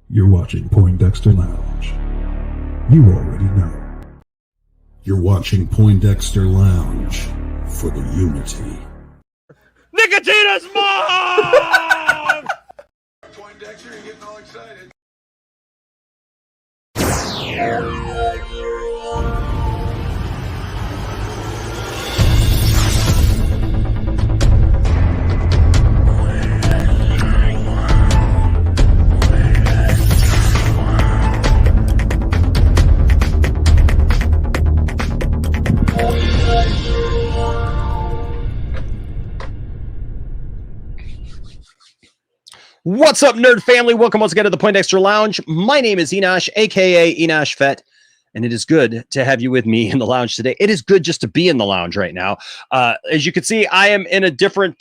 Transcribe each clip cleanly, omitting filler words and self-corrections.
You're watching Poindexter Lounge. You already know. You're watching Poindexter Lounge for the unity. Nicotina's mom! Poindexter, you're getting all excited. What's up, nerd family? Welcome once again to the Poindexter Lounge. My name is Enosh, aka Enosh Fett, and it is good to have you with me in the lounge today. It is good just to be in the lounge right now. As you can see, I am in a different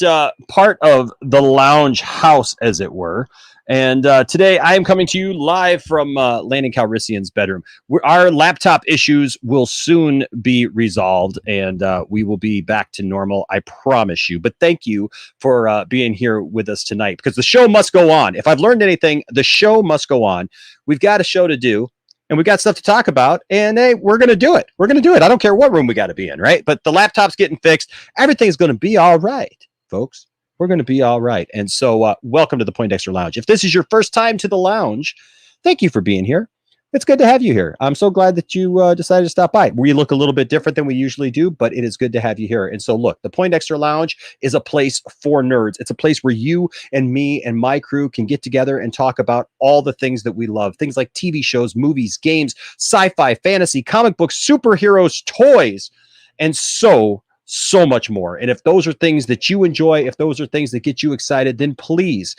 part of the lounge house, as it were. And today I am coming to you live from Landon Calrissian's bedroom. Our laptop issues will soon be resolved, and we will be back to normal, I promise you. But thank you for being here with us tonight, because the show must go on. If I've learned anything, the show must go on. We've got a show to do, and we got stuff to talk about, and hey, we're going to do it. We're going to do it. I don't care what room we got to be in, right? But the laptop's getting fixed. Everything's going to be all right, folks. We're going to be all right. And so welcome to the Poindexter Lounge. If this is your first time to the lounge, thank you for being here. It's good to have you here. I'm so glad that you decided to stop by. We look a little bit different than we usually do, but it is good to have you here. And so look, the Poindexter Lounge is a place for nerds. It's a place where you and me and my crew can get together and talk about all the things that we love. Things like TV shows, movies, games, sci-fi, fantasy, comic books, superheroes, toys, and so much more. And if those are things that you enjoy, if those are things that get you excited, then please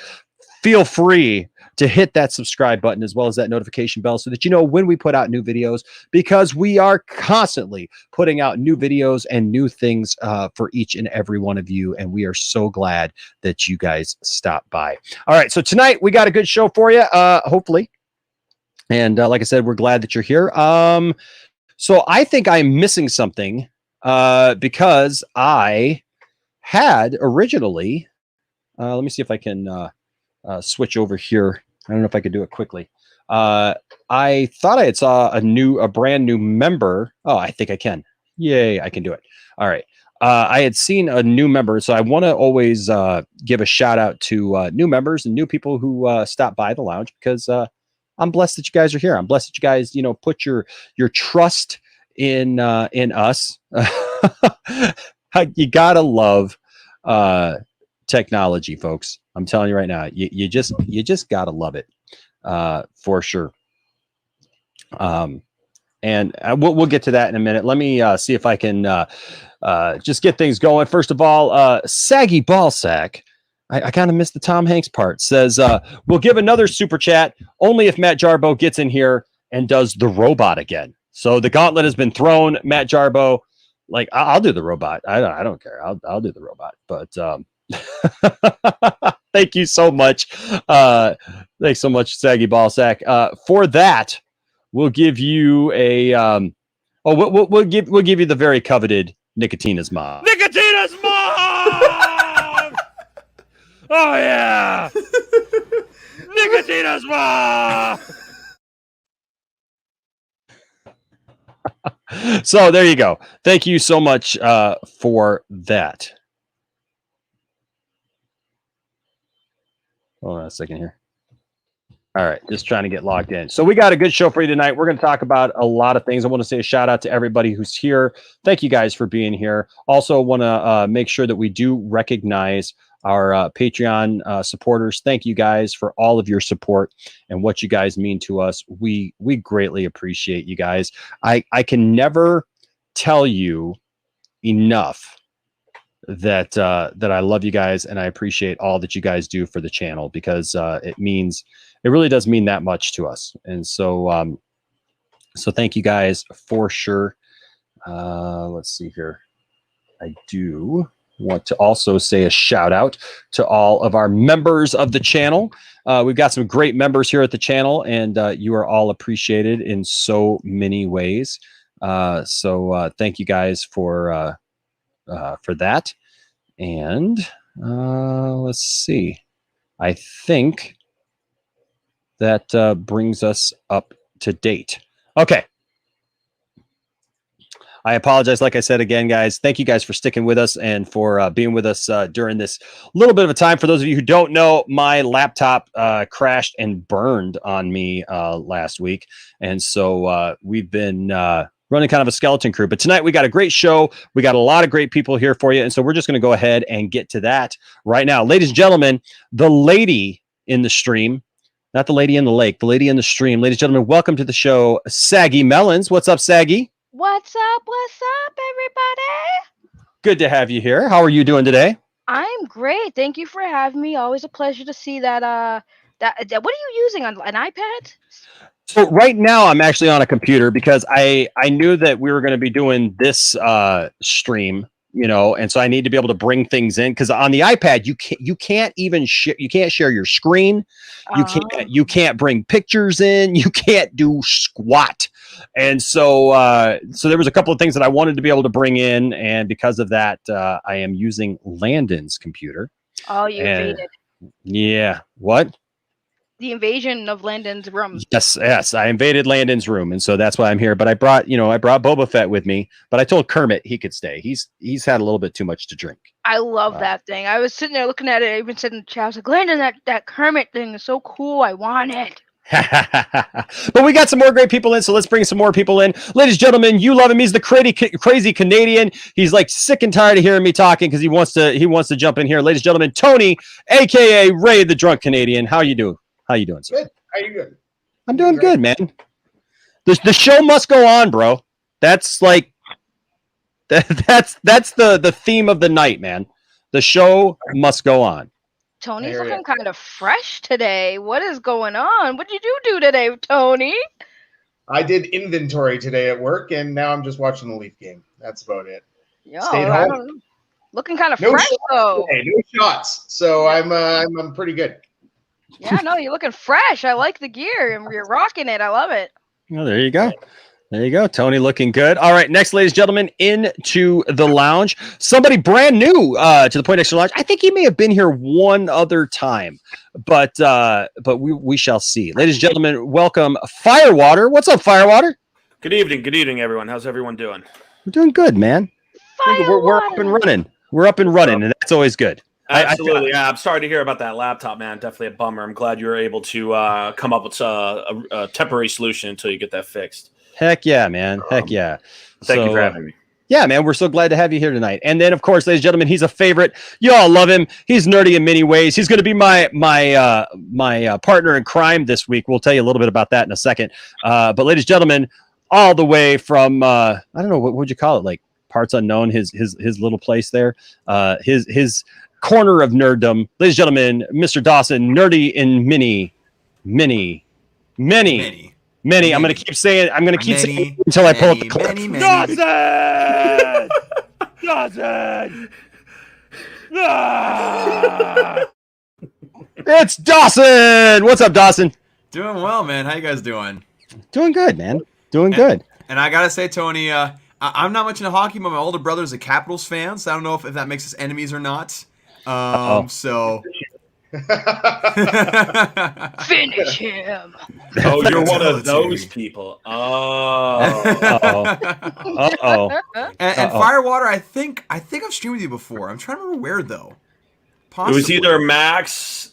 feel free to hit that subscribe button as well as that notification bell so that you know when we put out new videos, because we are constantly putting out new videos and new things for each and every one of you. And we are so glad that you guys stopped by. All right. So tonight we got a good show for you, hopefully. And like I said, we're glad that you're here. So I think I'm missing something because I had originally, let me see if I can switch over here. I don't know if I could do it quickly. I thought I had saw a brand new member. Oh, I think I can. Yay, I can do it. All right. I had seen a new member, so I want to always give a shout out to new members and new people who stop by the lounge, because I'm blessed that you guys are here. I'm blessed that you guys, put your trust in us. You gotta love technology, folks. I'm telling you right now, you just gotta love it, for sure. And we'll get to that in a minute. Let me see if I can just get things going. First of all, Saggy Ballsack, I kind of missed the Tom Hanks part, says we'll give another super chat only if Matt Jarbo gets in here and does the robot again. So the gauntlet has been thrown. Matt Jarbo, like, I'll do the robot. I don't care. I'll do the robot. But thank you so much. Thanks so much, Saggy Ballsack. For that, we'll give you a we'll give you the very coveted Nicotina's mom. Nicotina's mom. Oh yeah. Nicotina's mom. So there you go. Thank you so much for that. Hold on a second here. All right, just trying to get logged in. So we got a good show for you tonight. We're going to talk about a lot of things. I want to say a shout out to everybody who's here. Thank you guys for being here. Also want to make sure that we do recognize our Patreon supporters. Thank you guys for all of your support and what you guys mean to us. We greatly appreciate you guys. I can never tell you enough that I love you guys, and I appreciate all that you guys do for the channel, because it really does mean that much to us. And so so thank you guys for sure. Let's see here. I do want to also say a shout out to all of our members of the channel. We've got some great members here at the channel, and you are all appreciated in so many ways. So thank you guys for that. And let's see. I think that brings us up to date. Okay. I apologize. Like I said, again, guys, thank you guys for sticking with us and for being with us during this little bit of a time. For those of you who don't know, my laptop crashed and burned on me last week. And so we've been running kind of a skeleton crew. But tonight we got a great show. We got a lot of great people here for you. And so we're just going to go ahead and get to that right now. Ladies and gentlemen, the lady in the stream, not the lady in the lake, the lady in the stream. Ladies and gentlemen, welcome to the show, Saggy Melons. What's up, Saggy? What's up, everybody? Good to have you here. How are you doing today? I'm great. Thank you for having me. Always a pleasure to see that. What are you using on an iPad? So right now I'm actually on a computer because I knew that we were going to be doing this stream, you know, and so I need to be able to bring things in because on the iPad you can't even you can't share your screen. You can't bring pictures in. You can't do squat. And so there was a couple of things that I wanted to be able to bring in, and because of that, I am using Landon's computer. Oh, you invaded. Yeah. What? The invasion of Landon's room. Yes, I invaded Landon's room, and so that's why I'm here. But I brought Boba Fett with me. But I told Kermit he could stay. He's had a little bit too much to drink. I love that thing. I was sitting there looking at it. I even said in the chat, I was like, Landon, that Kermit thing is so cool. I want it. But we got some more great people in, so let's bring some more people in. Ladies and gentlemen, you love him. He's the crazy Canadian. He's like sick and tired of hearing me talking because he wants to jump in here. Ladies and gentlemen, Tony, aka Ray the Drunk Canadian. How you doing? How you doing, sir? Good. How you doing? I'm doing good, man. The show must go on, bro. That's like that's the theme of the night, man. The show must go on. Tony's looking kind of fresh today. What is going on? What did you do today, Tony? I did inventory today at work, and now I'm just watching the Leaf game. That's about it. Yo, Stayed home. Looking kind of fresh though. Today, no shots, so I'm pretty good. Yeah, no, you're looking fresh. I like the gear, and you're rocking it. I love it. Well, there you go. There you go. Tony looking good. All right. Next, ladies and gentlemen, into the lounge. Somebody brand new to the Point Extra Lounge. I think he may have been here one other time, but we shall see. Ladies and gentlemen, welcome Firewater. What's up, Firewater? Good evening, everyone. How's everyone doing? We're doing good, man. We're up and running. We're up and running, and that's always good. Absolutely. I'm sorry to hear about that laptop, man. Definitely a bummer. I'm glad you were able to come up with a temporary solution until you get that fixed. Heck yeah, man. Heck yeah. Thank you for having me. Yeah, man. We're so glad to have you here tonight. And then, of course, ladies and gentlemen, he's a favorite. You all love him. He's nerdy in many ways. He's going to be my partner in crime this week. We'll tell you a little bit about that in a second. But ladies and gentlemen, all the way from I don't know, what would you call it? Like parts unknown, his little place there. His corner of nerddom. Ladies and gentlemen, Mr. Dawson, nerdy in many. I'm going to keep saying it until I pull up the clip. Dawson! Dawson! It's Dawson! What's up, Dawson? Doing well, man. How you guys doing? Doing good, man. Doing good. And I got to say, Tony, I'm not much into hockey, but my older brother's a Capitals fan, so I don't know if that makes us enemies or not. So... Finish him. Oh, you're one of those people. And Firewater, I think I've streamed with you before. I'm trying to remember where though. Possibly. It was either Max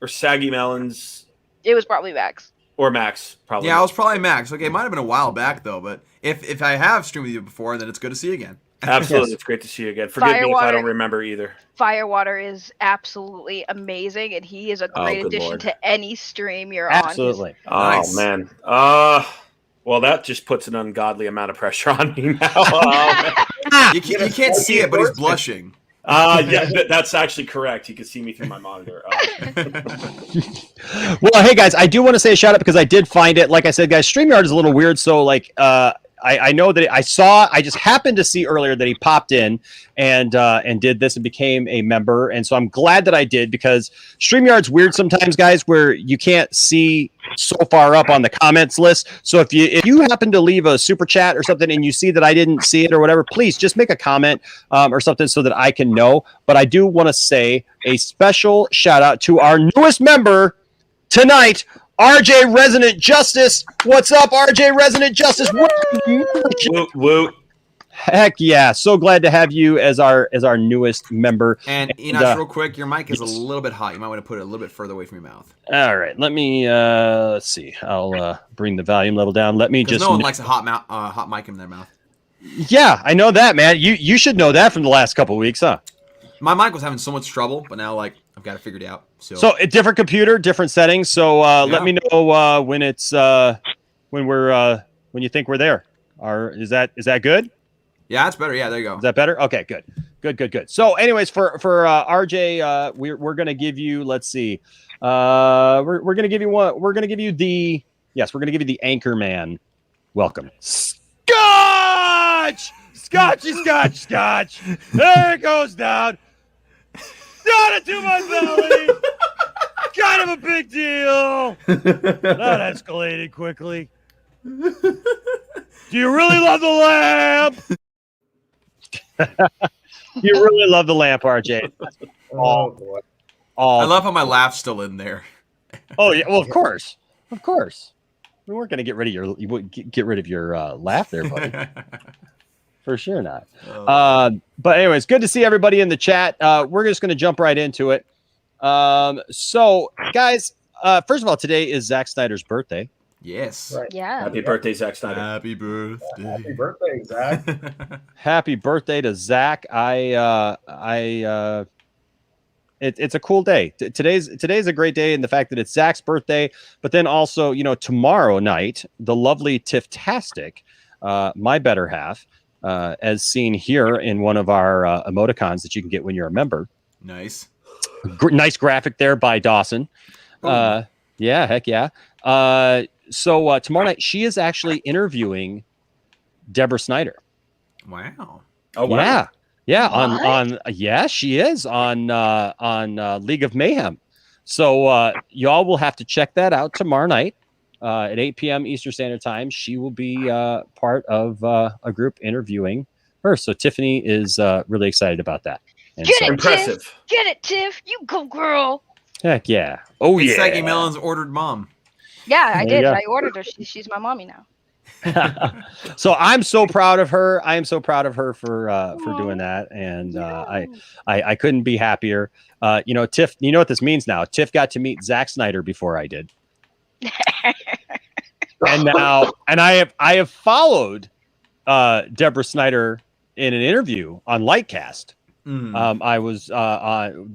or Saggy Melons. It was probably Max. Or Max, probably. Yeah, it was probably Max. Okay, it might have been a while back though, but if I have streamed with you before, then it's good to see you again. Absolutely. Yes. It's great to see you again. Forgive me if I don't remember either. Firewater is absolutely amazing, and he is a great addition to any stream you're on. Absolutely. Oh, nice. Man. Well, that just puts an ungodly amount of pressure on me now. You can't see it, but he's blushing. Yeah, that's actually correct. You can see me through my monitor. Well, hey, guys, I do want to say a shout out because I did find it. Like I said, guys, StreamYard is a little weird. So, like, I know that I just happened to see earlier that he popped in and did this and became a member. And so I'm glad that I did because StreamYard's weird sometimes, guys, where you can't see so far up on the comments list. So if you happen to leave a super chat or something and you see that I didn't see it or whatever, please just make a comment or something so that I can know. But I do want to say a special shout out to our newest member, tonight, RJ Resident Justice. What's up, RJ Resident Justice? Woot, woot. Heck yeah! So glad to have you as our newest member. And Enosh, real quick, your mic is a little bit hot. You might want to put it a little bit further away from your mouth. All right, let me let's see. I'll bring the volume level down. Let me just. No one likes a hot mic in their mouth. Yeah, I know that, man. You should know that from the last couple of weeks, huh? My mic was having so much trouble, but now I've got it figured out. So a different computer, different settings. So let me know when it's when you think we're there. Is that good? Yeah, that's better. Yeah, there you go. Is that better? Okay, good. So, anyways, for RJ, we're gonna give you. Let's see. We're gonna give you one. We're gonna give you the. Yes, we're gonna give you the Anchorman. Welcome. Scotch. There it goes down. Down into my belly. Kind of a big deal. That escalated quickly. Do you really love the lamp? You really love the lamp, RJ. Oh boy. I love how my laugh's still in there. Oh yeah, well of course. We weren't gonna get rid of your laugh there, buddy. For sure not. But anyways, good to see everybody in the chat. We're just gonna jump right into it. So guys, first of all, today is Zack Snyder's birthday. Yes. Right. Yeah. Happy birthday, Zack Snyder. Happy birthday. Happy birthday, Zach. Happy birthday to Zach. It's a cool day. Today's a great day in the fact that it's Zach's birthday, but then also, tomorrow night, the lovely Tiff-tastic, my better half, as seen here in one of our emoticons that you can get when you're a member. Nice. Nice graphic there by Dawson. Yeah, heck yeah. So tomorrow night, she is actually interviewing Deborah Snyder. Wow. Oh, wow. Yeah, she is on League of Mayhem. So y'all will have to check that out tomorrow night at 8 p.m. Eastern Standard Time. She will be part of a group interviewing her. So Tiffany is really excited about that. And Get so, it, Impressive. Tiff. Get it, Tiff. You go, girl. heck yeah. Oh It's yeah. Saggy Melon's ordered mom. Yeah, I There you did. go. I ordered her. She's my mommy now. So I'm so proud of her. I am so proud of her for doing that, and I couldn't be happier. Tiff, you know what this means now. Tiff got to meet Zack Snyder before I did, and I have followed Deborah Snyder in an interview on Lightcast. I was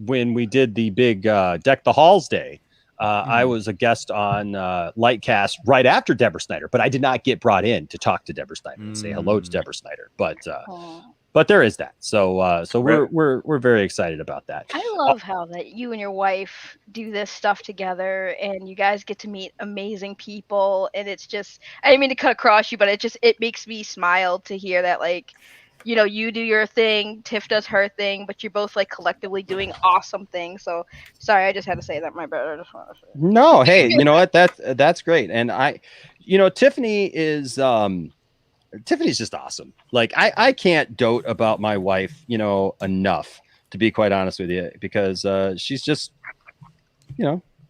when we did the big Deck the Halls day. I was a guest on Lightcast right after Deborah Snyder, but I did not get brought in to talk to Deborah Snyder and say hello to Deborah Snyder. But there is that. So we're very excited about that. I love how that you and your wife do this stuff together, and you guys get to meet amazing people. And it's just, I didn't mean to cut across you, but it makes me smile to hear that, you do your thing, Tiff does her thing, but you're both collectively doing awesome things. So sorry, I just had to say that. My bad. I just want to say it. No, hey, you know what? That's great. And Tiffany is Tiffany's just awesome. I can't dote about my wife, enough, to be quite honest with you, because she's just,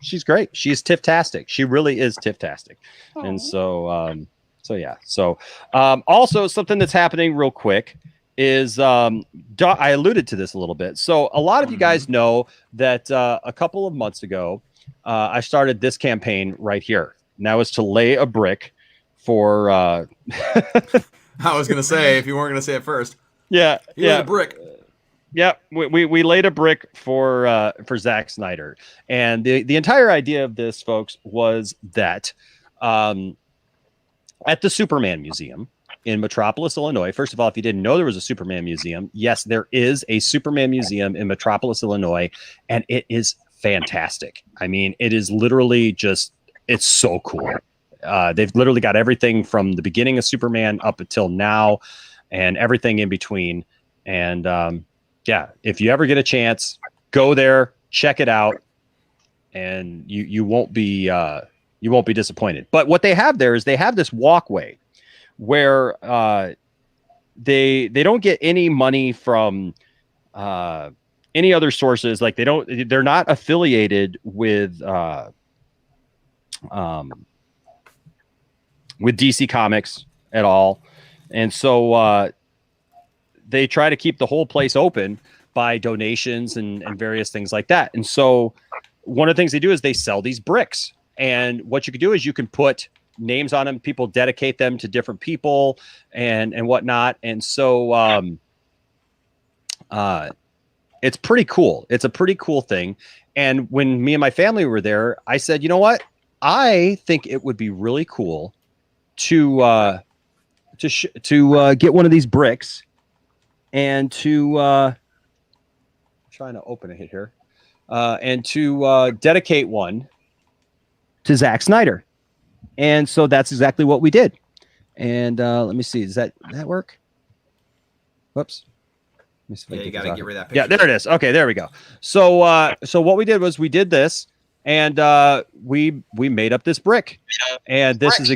she's great. She's Tiff-tastic. She really is Tiff-tastic. And so yeah. So also something that's happening real quick is I alluded to this a little bit. So a lot of you guys know that a couple of months ago, I started this campaign right here. And that was to lay a brick for I was gonna say, if you weren't gonna say it first. Yeah. A brick. Yeah, we laid a brick for Zack Snyder. And the entire idea of this, folks, was that at the Superman Museum in Metropolis, Illinois. First of all, if you didn't know there was a Superman Museum, yes, there is a Superman Museum in Metropolis, Illinois, and it is fantastic. I mean, it is literally just, it's so cool. They've literally got everything from the beginning of Superman up until now and everything in between. And yeah, if you ever get a chance, go there, check it out, and you won't be disappointed. But what they have there is they have this walkway where they don't get any money from any other sources. They're not affiliated with with DC Comics at all. And so they try to keep the whole place open by donations and various things like that. And so one of the things they do is they sell these bricks. And what you can do is you can put names on them. People dedicate them to different people and whatnot. And so it's pretty cool. It's a pretty cool thing. And when me and my family were there, I said, you know what? I think it would be really cool to get one of these bricks and to trying to open it here and to dedicate one to Zack Snyder. And so that's exactly what we did. And let me see, does that work? Whoops. Let me see if I you get got to this get out. rid of that picture. Yeah, there it is. Okay, there we go. So so what we did was we did this, and we made up this brick, and this is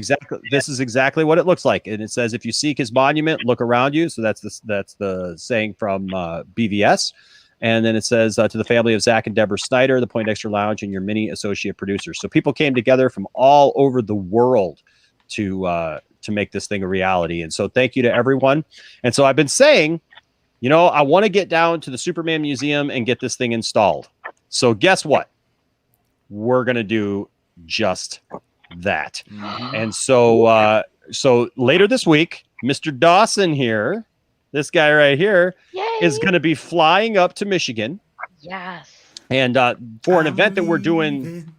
exactly what it looks like. And it says, if you seek his monument, look around you. So that's the saying from BVS. And then it says, to the family of Zack and Deborah Snyder, the Poindexter Lounge, and your many associate producers. So people came together from all over the world to make this thing a reality. And so thank you to everyone. And so I've been saying, you know, I want to get down to the Superman Museum and get this thing installed. So guess what? We're going to do just that. Mhm. And so so later this week, Mr. Dawson here, this guy right here, Yay. is going to be flying up to Michigan. Yes. And for an event that we're doing. leaving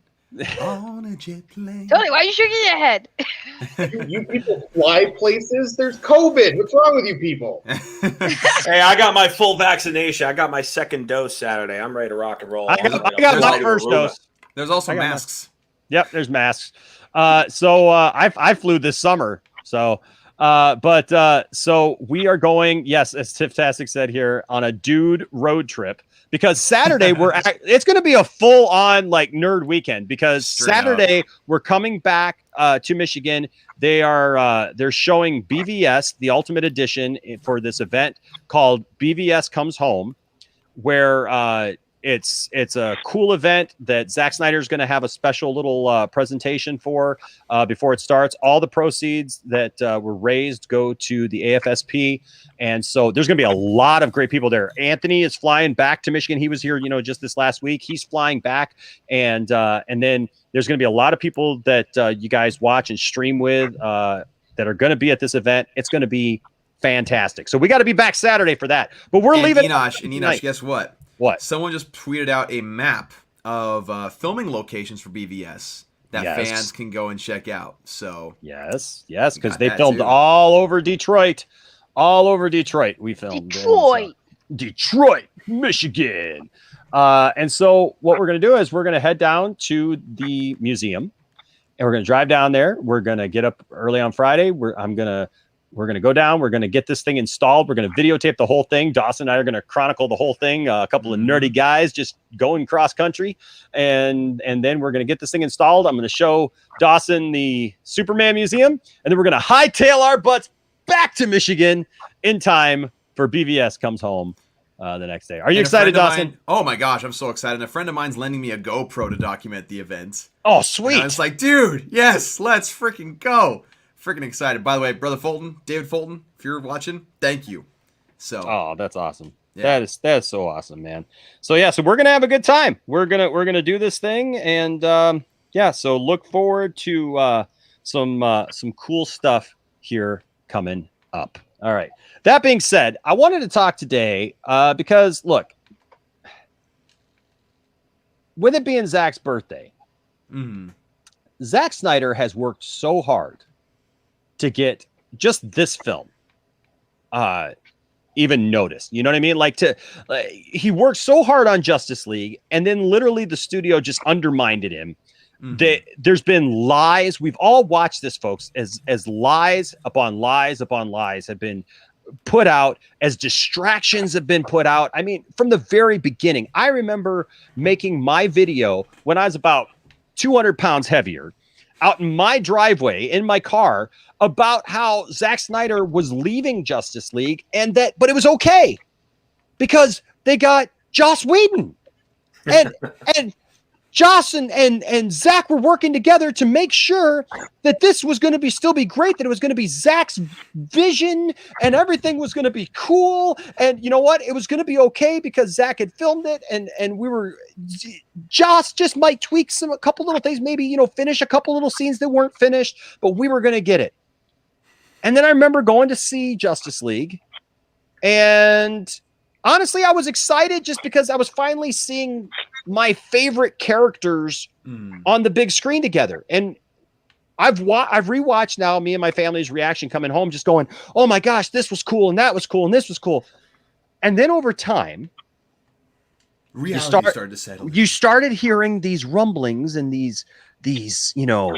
on a jet plane. Tony, why are you shaking your head? You people fly places. There's COVID. What's wrong with you people? Hey, I got my full vaccination. I got my second dose Saturday. I'm ready to rock and roll. I got my first dose. There's also I got masks. Yep, there's masks. So I flew this summer. So so we are going, yes, as Tifftastic said here, on a dude road trip, because Saturday it's going to be a full on like nerd weekend, because Straight Saturday we're coming back to Michigan. They're showing BVS, the Ultimate Edition, for this event called BVS Comes Home, where it's a cool event that Zack Snyder is going to have a special little presentation for before it starts. All the proceeds that were raised go to the AFSP. And so there's going to be a lot of great people there. Anthony is flying back to Michigan. He was here, just this last week. He's flying back. And then there's going to be a lot of people that you guys watch and stream with that are going to be at this event. It's going to be fantastic. So we got to be back Saturday for that. But we're leaving. Enosh, guess what? What? Someone just tweeted out a map of filming locations for BVS that fans can go and check out. So yes, because got they that filmed too. all over Detroit. All over Detroit, we filmed. Detroit, Michigan. And so what we're going to do is we're going to head down to the museum, and we're going to drive down there. We're going to get up early on Friday. We're going to go down. We're going to get this thing installed. We're going to videotape the whole thing. Dawson and I are going to chronicle the whole thing. A couple of nerdy guys just going cross country. And then we're going to get this thing installed. I'm going to show Dawson the Superman Museum. And then we're going to hightail our butts back to Michigan in time for BVS Comes Home the next day. Are you excited, Dawson? Oh my gosh, I'm so excited. And a friend of mine's lending me a GoPro to document the event. Oh, sweet. And I was like, dude, yes, let's freaking go. Freaking excited. By the way, Brother Fulton, David Fulton, if you're watching, thank you. So oh, that's awesome. Yeah. That is so awesome, man. So yeah, so we're gonna have a good time. We're gonna do this thing, and so look forward to some cool stuff here coming up. All right. That being said, I wanted to talk today because look, with it being Zack's birthday, Zack Snyder has worked so hard to get just this film even noticed. You know what I mean? He worked so hard on Justice League, and then literally the studio just undermined him. There's been lies. We've all watched this, folks, as lies upon lies upon lies have been put out, as distractions have been put out. I mean, from the very beginning, I remember making my video when I was about 200 pounds heavier out in my driveway in my car about how Zack Snyder was leaving Justice League, but it was okay because they got Joss Whedon. And Joss and Zack were working together to make sure that this was going to still be great, that it was going to be Zack's vision and everything was going to be cool. And you know what? It was going to be okay because Zack had filmed it and we were, Joss just might tweak a couple little things, maybe, you know, finish a couple little scenes that weren't finished, but we were going to get it. And then I remember going to see Justice League, and honestly, I was excited just because I was finally seeing my favorite characters on the big screen together. And I've rewatched now me and my family's reaction coming home, just going, oh my gosh, this was cool. And that was cool. And this was cool. And then over time, reality started to settle. You started hearing these rumblings and these, you know,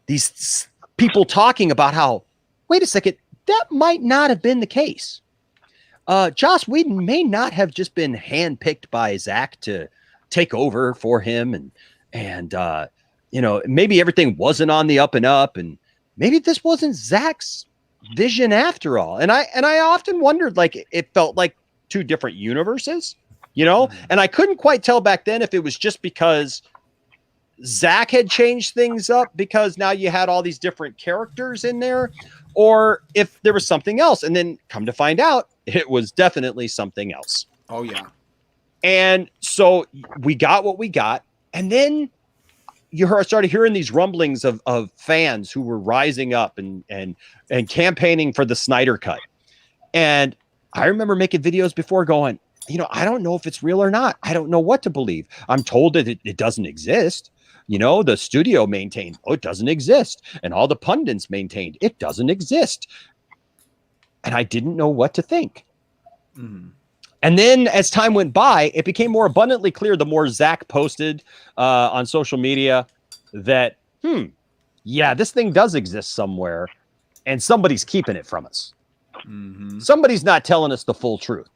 these people talking about how, wait a second, that might not have been the case. Joss Whedon may not have just been handpicked by Zack to take over for him, and you know, maybe everything wasn't on the up and up, and maybe this wasn't Zack's vision after all. And I often wondered, like, it felt like two different universes, you know, and I couldn't quite tell back then if it was just because Zack had changed things up because now you had all these different characters in there, or if there was something else. And then come to find out, it was definitely something else. Oh, yeah. And so we got what we got. And then started hearing these rumblings of fans who were rising up and campaigning for the Snyder Cut. And I remember making videos before going, you know, I don't know if it's real or not. I don't know what to believe. I'm told that it doesn't exist. You know, the studio maintained, oh, it doesn't exist. And all the pundits maintained, it doesn't exist. And I didn't know what to think. And then as time went by, it became more abundantly clear the more Zack posted on social media that, yeah, this thing does exist somewhere and somebody's keeping it from us. Somebody's not telling us the full truth.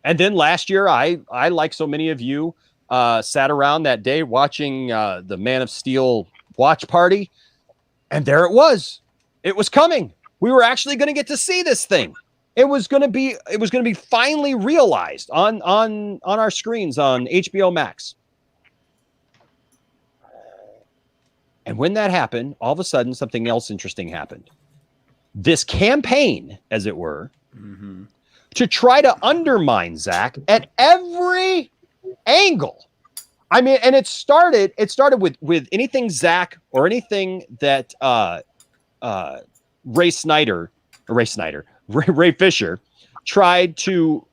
And then last year, I like so many of you, sat around that day watching the Man of Steel watch party. And there it was. It was coming. We were actually going to get to see this thing. It was going to be finally realized on our screens on HBO Max. And when that happened, all of a sudden something else interesting happened. This campaign, as it were, to try to undermine Zack at every angle. I mean, and it started with anything Zack or anything that Ray Fisher tried to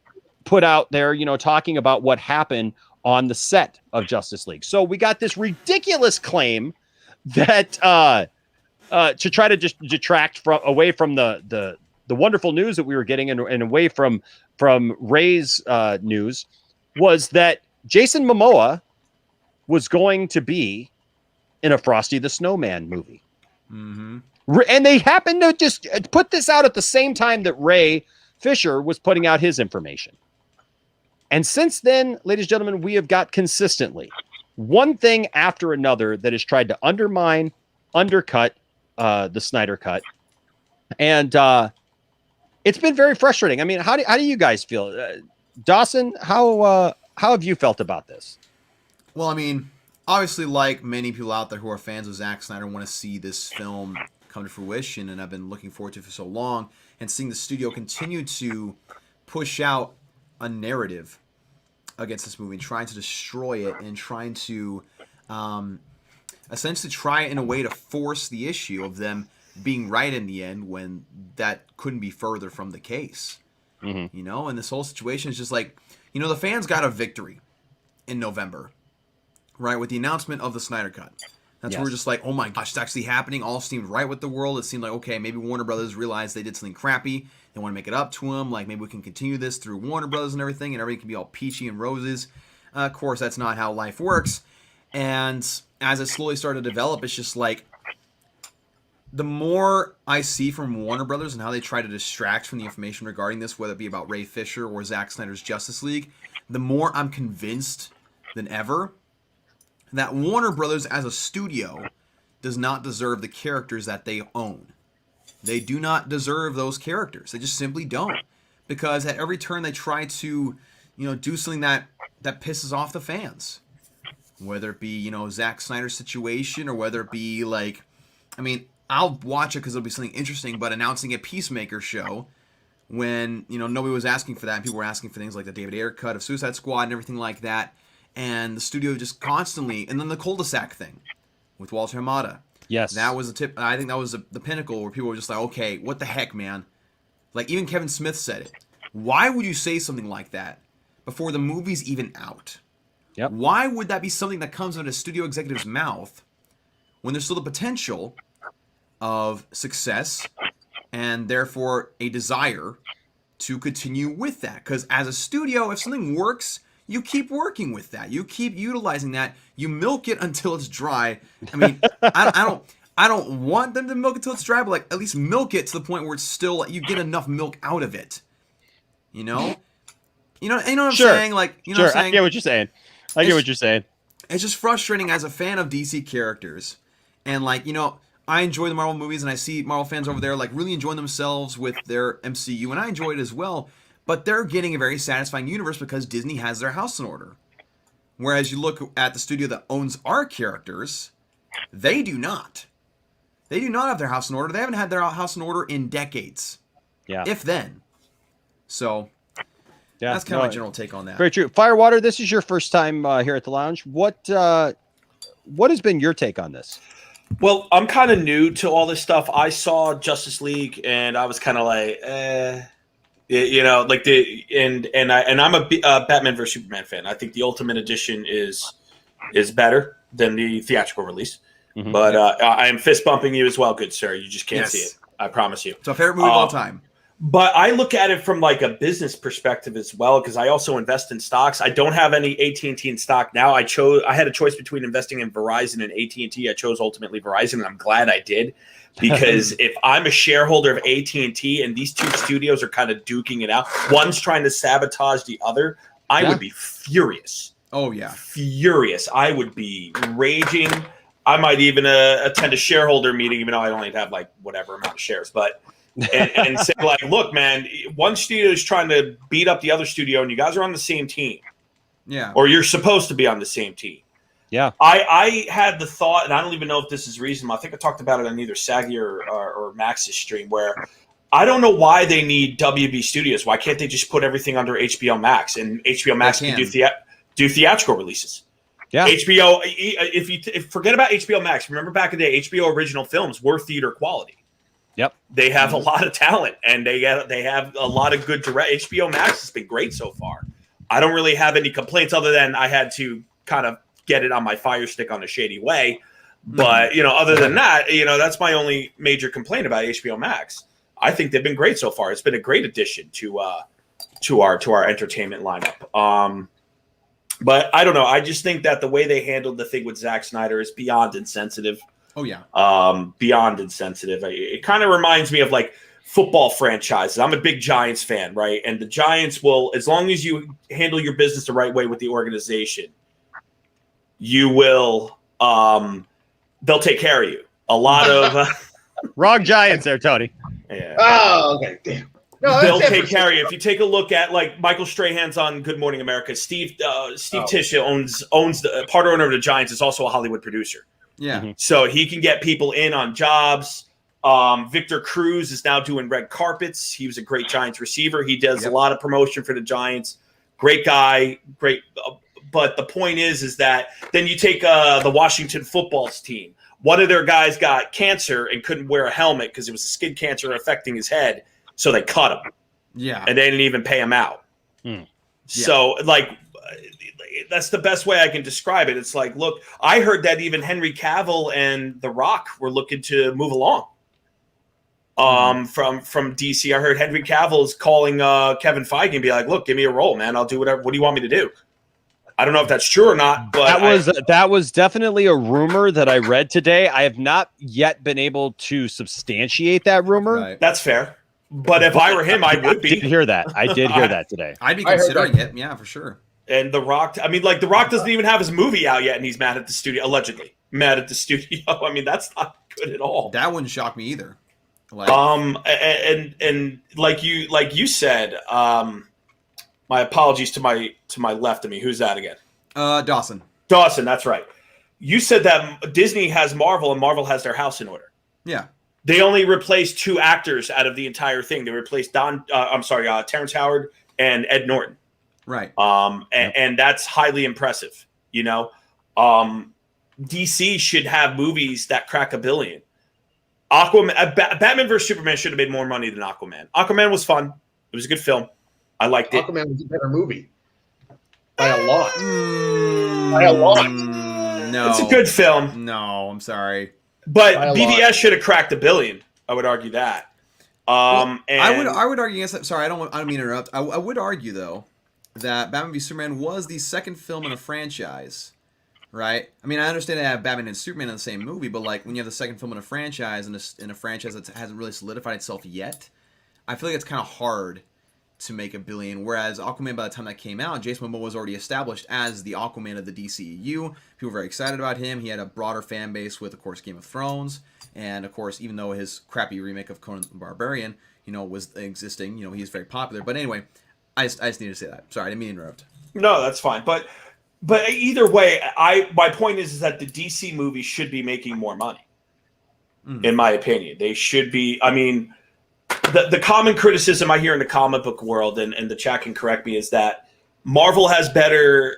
put out there, you know, talking about what happened on the set of Justice League. So we got this ridiculous claim that to try to just detract away from the wonderful news that we were getting and away from Ray's news, was that Jason Momoa was going to be in a Frosty the Snowman movie. And they happened to just put this out at the same time that Ray Fisher was putting out his information. And since then, ladies and gentlemen, we have got consistently one thing after another that has tried to undercut the Snyder Cut. And it's been very frustrating. I mean, how do you guys feel? Dawson, how have you felt about this? Well, I mean, obviously, like many people out there who are fans of Zack Snyder, want to see this film come to fruition, and I've been looking forward to it for so long, and seeing the studio continue to push out a narrative against this movie and trying to destroy it and trying to essentially try in a way to force the issue of them being right in the end when that couldn't be further from the case. You know, and this whole situation is just like, you know, the fans got a victory in November, right, with the announcement of the Snyder Cut. That's where we're just like, oh my gosh, it's actually happening. All seemed right with the world. It seemed like, okay, maybe Warner Brothers realized they did something crappy. They want to make it up to them. Like, maybe we can continue this through Warner Brothers and everything can be all peachy and roses. Of course, that's not how life works. And as it slowly started to develop, it's just like, the more I see from Warner Brothers and how they try to distract from the information regarding this, whether it be about Ray Fisher or Zack Snyder's Justice League, the more I'm convinced than ever that Warner Brothers as a studio does not deserve the characters that they own. They do not deserve those characters. They just simply don't. Because at every turn they try to, you know, do something that pisses off the fans. whether it be, Zack Snyder's situation, or whether it be like, I mean, I'll watch it because it'll be something interesting, but announcing a Peacemaker show when, nobody was asking for that, and people were asking for things like the David Ayer cut of Suicide Squad and everything like that, and the studio just constantly, and then the cul-de-sac thing with Walter Hamada. Yes. That was the tip. I think that was the pinnacle where people were just like, okay, what the heck, man? Like, even Kevin Smith said it. Why would you say something like that before the movie's even out? Yep. Why would that be something that comes out of a studio executive's mouth when there's still the potential of success and therefore a desire to continue with that? Because as a studio, if something works, you keep working with that. You keep utilizing that. You milk it until it's dry. I mean, I don't want them to milk it till it's dry, but like at least milk it to the point where it's still you get enough milk out of it. You know what I'm saying? Like, what I'm saying? I get what you're saying. I get what you're saying. It's just frustrating as a fan of DC characters, and like I enjoy the Marvel movies, and I see Marvel fans over there like really enjoying themselves with their MCU, and I enjoy it as well. But they're getting a very satisfying universe because Disney has their house in order. Whereas you look at the studio that owns our characters, they do not. They do not have their house in order. They haven't had their house in order in decades. Yeah. If then. So, yeah, that's kind of my general take on that. Very true. Firewater, this is your first time here at the lounge. What has been your take on this? Well, I'm kind of new to all this stuff. I saw Justice League, and I was kind of like, I'm a Batman vs Superman fan. I think the Ultimate Edition is better than the theatrical release. Mm-hmm. But I am fist bumping you as well, good sir. You just can't see it. I promise you. It's a favorite movie of all time. But I look at it from like a business perspective as well, because I also invest in stocks. I don't have any AT&T in stock now. I had a choice between investing in Verizon and AT&T. I chose ultimately Verizon, and I'm glad I did, because if I'm a shareholder of AT&T and these two studios are kind of duking it out, one's trying to sabotage the other, I would be furious. Oh yeah, furious. I would be raging. I might even attend a shareholder meeting, even though I only have like whatever amount of shares, but. and say like, look, man, one studio is trying to beat up the other studio, and you guys are on the same team. Yeah. Or you're supposed to be on the same team. Yeah. I had the thought, and I don't even know if this is reasonable. I think I talked about it on either Saggy or Max's stream, where I don't know why they need WB Studios. Why can't they just put everything under HBO Max, and HBO Max can do theatrical releases? Yeah. HBO. If forget about HBO Max. Remember back in the day, HBO original films were theater quality. Yep. They have a lot of talent, and they have a lot of good direct. HBO Max has been great so far. I don't really have any complaints other than I had to kind of get it on my Fire Stick on a shady way. But, other than that, that's my only major complaint about HBO Max. I think they've been great so far. It's been a great addition to our entertainment lineup. But I don't know. I just think that the way they handled the thing with Zack Snyder is beyond insensitive. Oh, yeah. Beyond insensitive. It kind of reminds me of like football franchises. I'm a big Giants fan, right? And the Giants will, as long as you handle your business the right way with the organization, you will, they'll take care of you. A lot of wrong Giants there, Tony. Yeah. Oh, okay. Damn. No, they'll take care of you. If you take a look at like Michael Strahan's on Good Morning America, Steve Tisha owns the part owner of the Giants, is also a Hollywood producer. Yeah. Mm-hmm. So he can get people in on jobs. Victor Cruz is now doing red carpets. He was a great Giants receiver. He does a lot of promotion for the Giants. Great guy. Great. But the point is that then you take the Washington football's team. One of their guys got cancer and couldn't wear a helmet because it was skin cancer affecting his head. So they cut him. Yeah. And they didn't even pay him out. Hmm. So that's the best way I can describe it. It's like, look, I heard that even Henry Cavill and The Rock were looking to move along from DC. I heard Henry Cavill is calling Kevin Feige and be like, look, give me a role, man. I'll do whatever. What do you want me to do? I don't know if that's true or not, but that was definitely a rumor that I read today. I have not yet been able to substantiate that rumor. Right. That's fair. But if I were him, I would be. I did hear that today. I'd be considering it. Yeah, for sure. And The Rock, I mean, like, The Rock doesn't even have his movie out yet, and he's mad at the studio, allegedly mad at the studio. I mean, that's not good at all. That wouldn't shock me either. Like, and like you said, my apologies to my left of me. Who's that again? Dawson. Dawson, that's right. You said that Disney has Marvel and Marvel has their house in order. Yeah. They only replaced 2 actors out of the entire thing. They replaced Terrence Howard and Ed Norton. Right. And that's highly impressive. You know, DC should have movies that crack $1 billion. Batman vs Superman should have made more money than Aquaman. Aquaman was fun. It was a good film. I liked it. Aquaman was a better movie by a lot. By a lot. No, it's a good film. No, I'm sorry. But BVS should have cracked $1 billion. I would argue that. And I would argue against that. Sorry, I don't mean to interrupt. I would argue though that Batman v Superman was the second film in a franchise, right? I mean, I understand they have Batman and Superman in the same movie, but like when you have the second film in a franchise and in a franchise that hasn't really solidified itself yet, I feel like it's kind of hard to make $1 billion. Whereas Aquaman, by the time that came out, Jason Momoa was already established as the Aquaman of the DCEU. People were very excited about him. He had a broader fan base with, of course, Game of Thrones, and of course, even though his crappy remake of Conan the Barbarian, was existing, he's very popular. But anyway, I just needed to say that. Sorry, I didn't mean to interrupt. No, that's fine. But either way, my point is that the DC movies should be making more money. In my opinion, they should be. I mean, the common criticism I hear in the comic book world, and the chat can correct me, is that Marvel has better.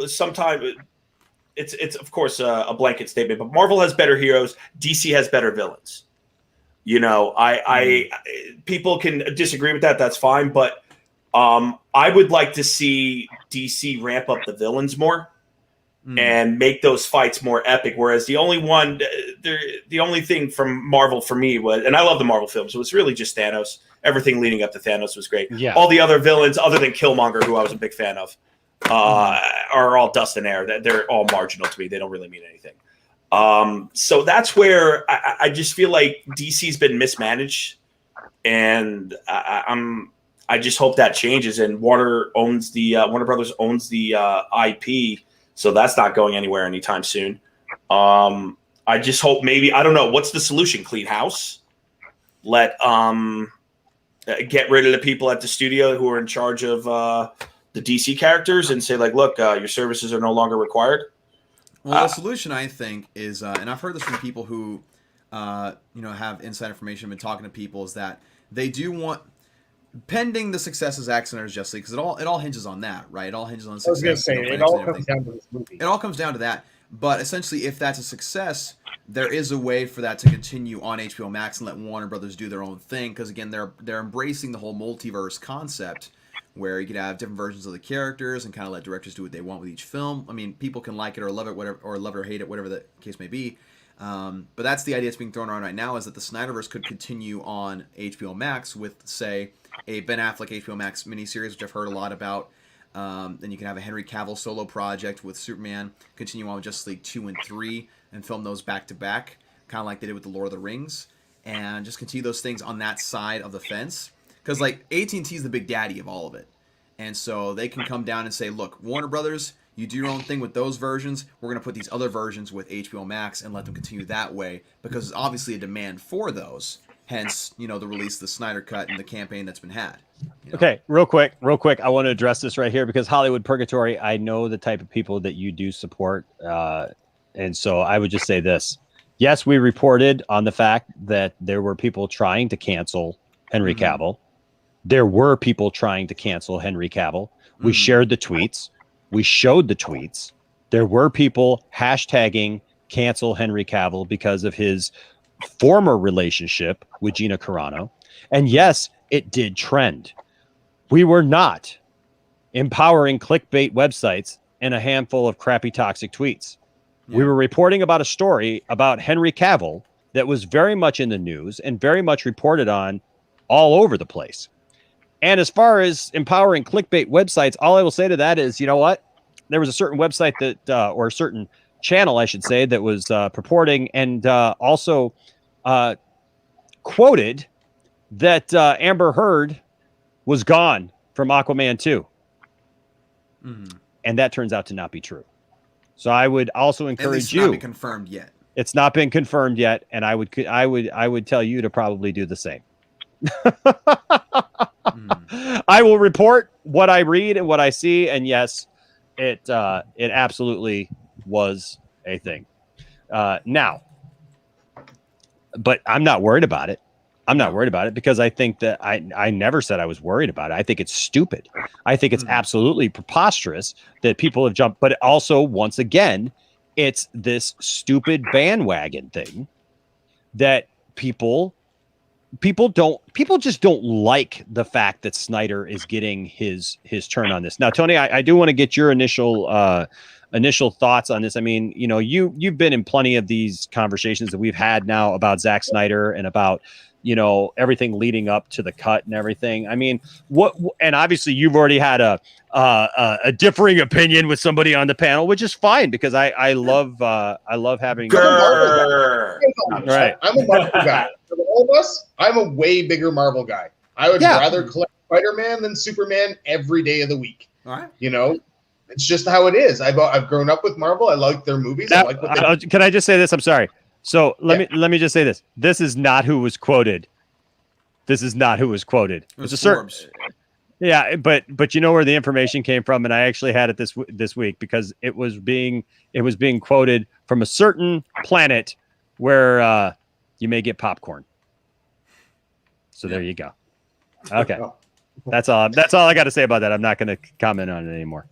Sometimes it's of course a blanket statement, but Marvel has better heroes. DC has better villains. People can disagree with that. That's fine, but I would like to see DC ramp up the villains more and make those fights more epic. Whereas the only thing from Marvel for me was, and I love the Marvel films, it was really just Thanos. Everything leading up to Thanos was great. Yeah. All the other villains, other than Killmonger, who I was a big fan of, are all dust and air. They're all marginal to me. They don't really mean anything. So that's where I just feel like DC's been mismanaged, and I just hope that changes. And Warner Brothers owns the IP, so that's not going anywhere anytime soon. I just hope maybe, I don't know, what's the solution? Clean house? Let get rid of the people at the studio who are in charge of the DC characters and say, like, look, your services are no longer required. Well, the solution, I think, is, and I've heard this from people who, have inside information, been talking to people, is that they do want, pending the success of Zack Snyder's Justice League, because it all hinges on that, right? It all hinges on the success. I was going to say, it all comes down to this movie. It all comes down to that. But essentially, if that's a success, there is a way for that to continue on HBO Max and let Warner Brothers do their own thing. Because again, they're embracing the whole multiverse concept, where you could have different versions of the characters and kind of let directors do what they want with each film. I mean, people can like it or love it, whatever, or love it or hate it, whatever the case may be. But that's the idea that's being thrown around right now, is that the Snyderverse could continue on HBO Max with, say, a Ben Affleck HBO Max miniseries, which I've heard a lot about. Then you can have a Henry Cavill solo project with Superman, continue on with Justice League 2 and 3, and film those back to back, kind of like they did with the Lord of the Rings, and just continue those things on that side of the fence. Because like At&t is the big daddy of all of it, and so they can come down and say, look, Warner Brothers, you do your own thing with those versions. We're going to put these other versions with HBO Max and let them continue that way, because there's obviously a demand for those. Hence, the release of the Snyder Cut and the campaign that's been had. Okay, real quick. I want to address this right here, because Hollywood Purgatory, I know the type of people that you do support. And so I would just say this. Yes, we reported on the fact that there were people trying to cancel Henry Cavill. There were people trying to cancel Henry Cavill. We shared the tweets. We showed the tweets. There were people hashtagging cancel Henry Cavill because of his former relationship with Gina Carano. And yes, it did trend. We were not empowering clickbait websites and a handful of crappy toxic tweets. We were reporting about a story about Henry Cavill that was very much in the news and very much reported on all over the place. And as far as empowering clickbait websites, all I will say to that is, you know what? There was a certain website that, or a certain channel, I should say, that was purporting and also quoted that Amber Heard was gone from Aquaman 2. And that turns out to not be true. So I would also encourage you. It's not been confirmed yet. It's not been confirmed yet, and I would tell you to probably do the same. I will report what I read and what I see, and yes, it absolutely was a thing. Now, but I'm not worried about it. I'm not worried about it because I think that I never said I was worried about it. I think it's stupid. I think it's absolutely preposterous that people have jumped. But also, once again, it's this stupid bandwagon thing that people just don't like the fact that Snyder is getting his turn on this. Now, Tony, I do want to get your initial thoughts on this. I mean, you know, you've been in plenty of these conversations that we've had now about Zack Snyder and about, you know, everything leading up to the cut and everything. I mean, and obviously you've already had a differing opinion with somebody on the panel, which is fine because I love having. Right. I'm a Marvel guy. For all of us, I'm a way bigger Marvel guy. I would rather collect Spider-Man than Superman every day of the week. All right. You know, it's just how it is. I've grown up with Marvel. I like their movies. I like what they Can I just say this? I'm sorry. So let me just say this. This is not who was quoted. This is not who was quoted. It was a certain. Forbes. Yeah, but you know where the information came from, and I actually had it this week because it was being quoted from a certain planet where you may get popcorn. So there you go. Okay, that's all I got to say about that. I'm not going to comment on it anymore.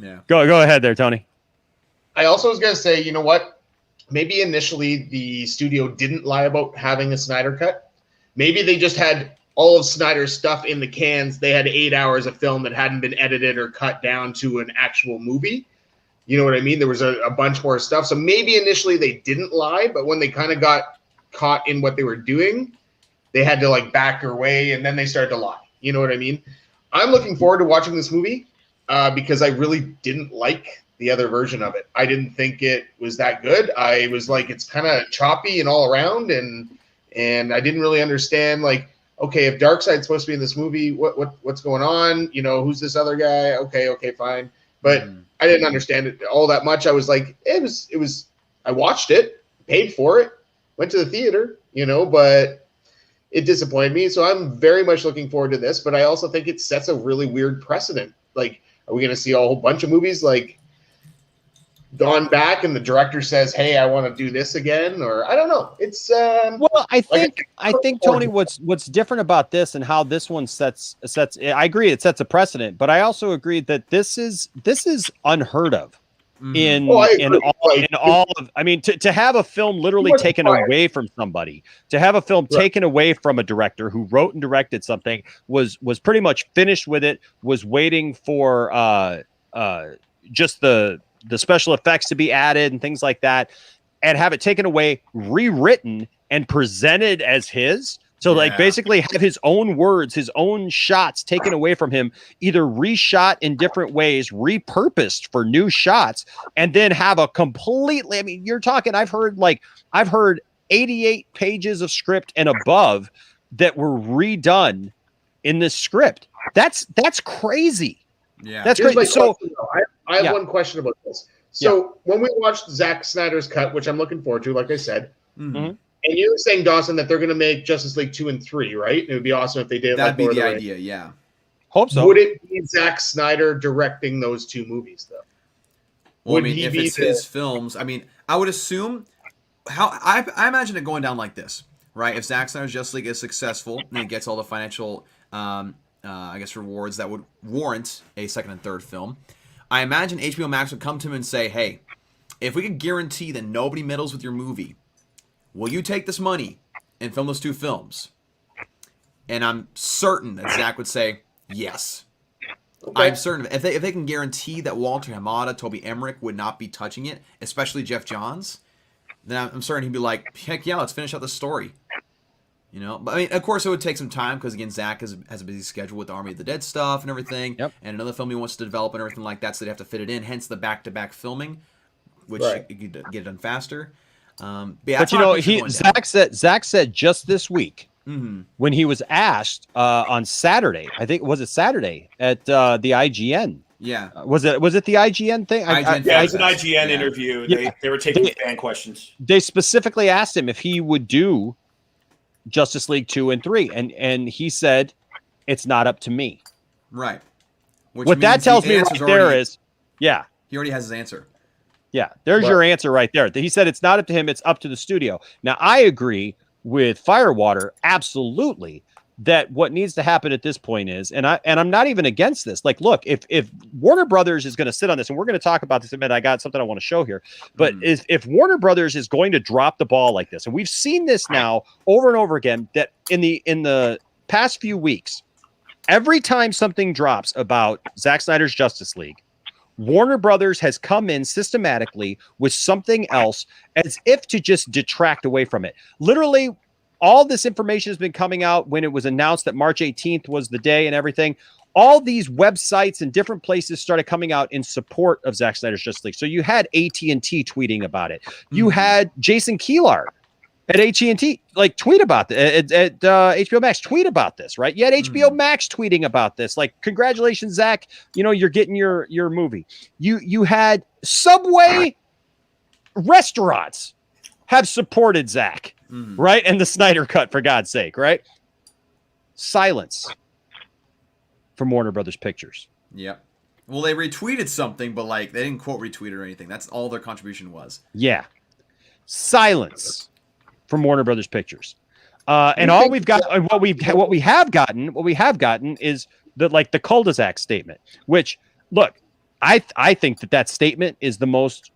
Yeah, go ahead there, Tony. I also was going to say, you know what? Maybe initially the studio didn't lie about having a Snyder cut. Maybe they just had all of Snyder's stuff in the cans. They had 8 hours of film that hadn't been edited or cut down to an actual movie. You know what I mean? There was a bunch more stuff. So maybe initially they didn't lie, but when they kind of got caught in what they were doing, they had to like back away and then they started to lie. You know what I mean? I'm looking forward to watching this movie because I really didn't like the other version of it. I didn't think it was that good. I was like, it's kind of choppy and all around, and I didn't really understand, like, okay, if Darkseid's supposed to be in this movie, what's going on? You know, who's this other guy? Okay, fine. But I didn't understand it all that much. I was like, it was. I watched it, paid for it, went to the theater, you know, but it disappointed me. So I'm very much looking forward to this. But I also think it sets a really weird precedent. Like, are we going to see a whole bunch of movies like gone back and the director says, hey, I want to do this again? Or I don't know. It's well, I think Tony, what's different about this and how this one sets I agree it sets a precedent, but I also agree that this is unheard of in all of, I mean, to have a film literally taken away from somebody, to have a film taken away from a director who wrote and directed something, was pretty much finished with it, was waiting for just the special effects to be added and things like that, and have it taken away, rewritten, and presented as his. So like basically have his own words, his own shots taken away from him, either reshot in different ways, repurposed for new shots, and then have a completely, I mean, you're talking, I've heard 88 pages of script and above that were redone in this script. That's crazy. Yeah. That's crazy. So I have one question about this. So when we watched Zack Snyder's cut, which I'm looking forward to, like I said, and you were saying, Dawson, that they're going to make Justice League 2 and 3, right? It would be awesome if they did. That'd like be the idea, yeah. Hope so. Would it be Zack Snyder directing those two movies, though? Well, I mean, if it's his films, I mean, I would assume I imagine it going down like this, right? If Zack Snyder's Justice League is successful and it gets all the financial, I guess, rewards that would warrant a second and third film, I imagine HBO Max would come to him and say, hey, if we could guarantee that nobody meddles with your movie, will you take this money and film those two films? And I'm certain that Zack would say, yes. Okay. I'm certain. If they can guarantee that Walter Hamada, Toby Emmerich would not be touching it, especially Jeff Johns, then I'm certain he'd be like, heck yeah, let's finish out the story. You know, but I mean, of course, it would take some time because, again, Zack has a busy schedule with the Army of the Dead stuff and everything, and another film he wants to develop and everything like that, so they'd have to fit it in, hence the back-to-back filming, which you could get it done faster. But you know, Zack said just this week when he was asked on Saturday, I think was it Saturday at the IGN. Yeah, was it the IGN thing? It was an IGN interview. They were taking fan questions. They specifically asked him if he would do Justice League 2 and 3, and he said it's not up to me. Right. What that tells me right there is, he already has his answer. Yeah, there's your answer right there. He said it's not up to him, it's up to the studio. Now, I agree with Firewater absolutely that what needs to happen at this point is, and I'm not even against this. Like, look, if Warner Brothers is going to sit on this, and we're going to talk about this in a minute, I got something I want to show here. But if Warner Brothers is going to drop the ball like this, and we've seen this now over and over again, that in the past few weeks, every time something drops about Zack Snyder's Justice League, Warner Brothers has come in systematically with something else as if to just detract away from it. Literally, all this information has been coming out when it was announced that March 18th was the day and everything. All these websites and different places started coming out in support of Zack Snyder's Justice League. So you had At&t tweeting about it. You had Jason Keelar at At&t like tweet about this, at HBO Max tweet about this, right? You had HBO Max tweeting about this, like, congratulations, Zach, you're getting your movie. You had Subway restaurants have supported Zach, right? And the Snyder Cut, for God's sake, right? Silence from Warner Brothers Pictures. Yeah. Well, they retweeted something, but like they didn't quote retweet or anything. That's all their contribution was. Yeah. Silence from Warner Brothers Pictures. And all we've got, what we have gotten is the cul-de-sac statement, which, look, I think that statement is the most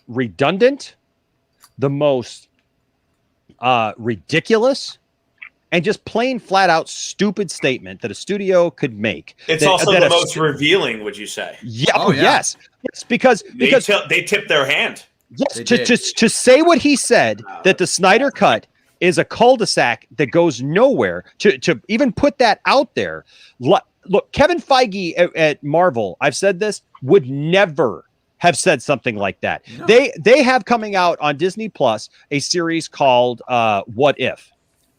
redundant, the most ridiculous, and just plain flat out stupid statement that a studio could make. It's also the most revealing, would you say? Yeah. Oh, yeah. Yes, because they tipped their hand. Yes, to say what he said, that the Snyder Cut is a cul-de-sac that goes nowhere, to even put that out there. Look, Kevin Feige at Marvel, I've said this, would never have said something like that. No. They have coming out on Disney Plus a series called What If,